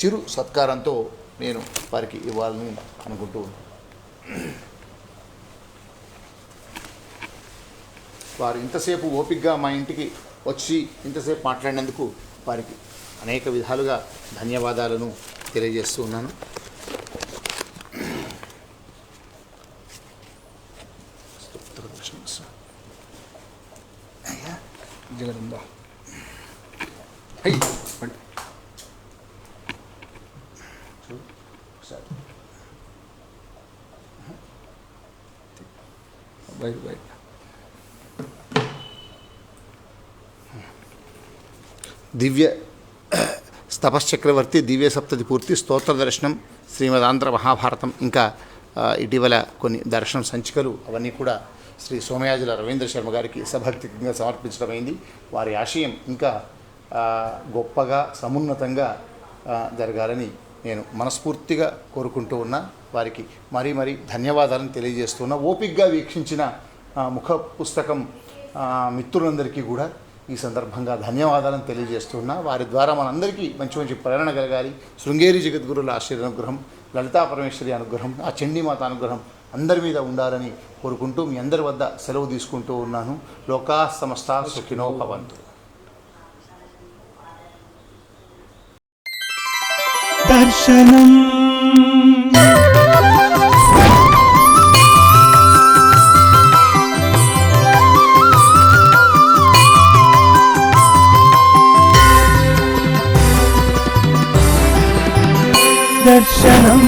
చిరు సత్కారంతో నేను వారికి ఇవ్వాలని అనుకుంటూ ఉన్నాను. వారు ఇంతసేపు ఓపికగా మా ఇంటికి వచ్చి ఇంతసేపు మాట్లాడినందుకు వారికి అనేక విధాలుగా ధన్యవాదాలను తెలియజేస్తూ ఉన్నాను. జగదంబ బయట దివ్య తపశ్చక్రవర్తి, దివ్య సప్తతి పూర్తి, స్తోత్ర దర్శనం, శ్రీమదాంధ్ర మహాభారతం, ఇంకా ఇటీవల కొన్ని దర్శనం సంచికలు అవన్నీ కూడా శ్రీ సోమయాజుల రవీంద్ర శర్మ గారికి సభక్తికంగా సమర్పించడమైంది. వారి ఆశయం ఇంకా గొప్పగా సమున్నతంగా జరగాలని నేను మనస్ఫూర్తిగా కోరుకుంటూ ఉన్నా. వారికి మరీ మరీ ధన్యవాదాలను తెలియజేస్తున్నా. ఓపికగా వీక్షించిన ముఖ పుస్తకం మిత్రులందరికీ కూడా ఈ సందర్భంగా ధన్యవాదాలను తెలియజేస్తున్నా. వారి ద్వారా మనందరికీ మంచి మంచి ప్రేరణ కలగాలి. శృంగేరి జగద్గురుల ఆశీర్వాద లలితా పరమేశ్వరి అనుగ్రహం, ఆ చండీమాత అనుగ్రహం అందరి మీద ఉండాలని కోరుకుంటూ మీ అందరి వద్ద సెలవు తీసుకుంటూ ఉన్నాను. లోకా సమస్తా సుఖినో భవంతు. దర్శనం దర్శనం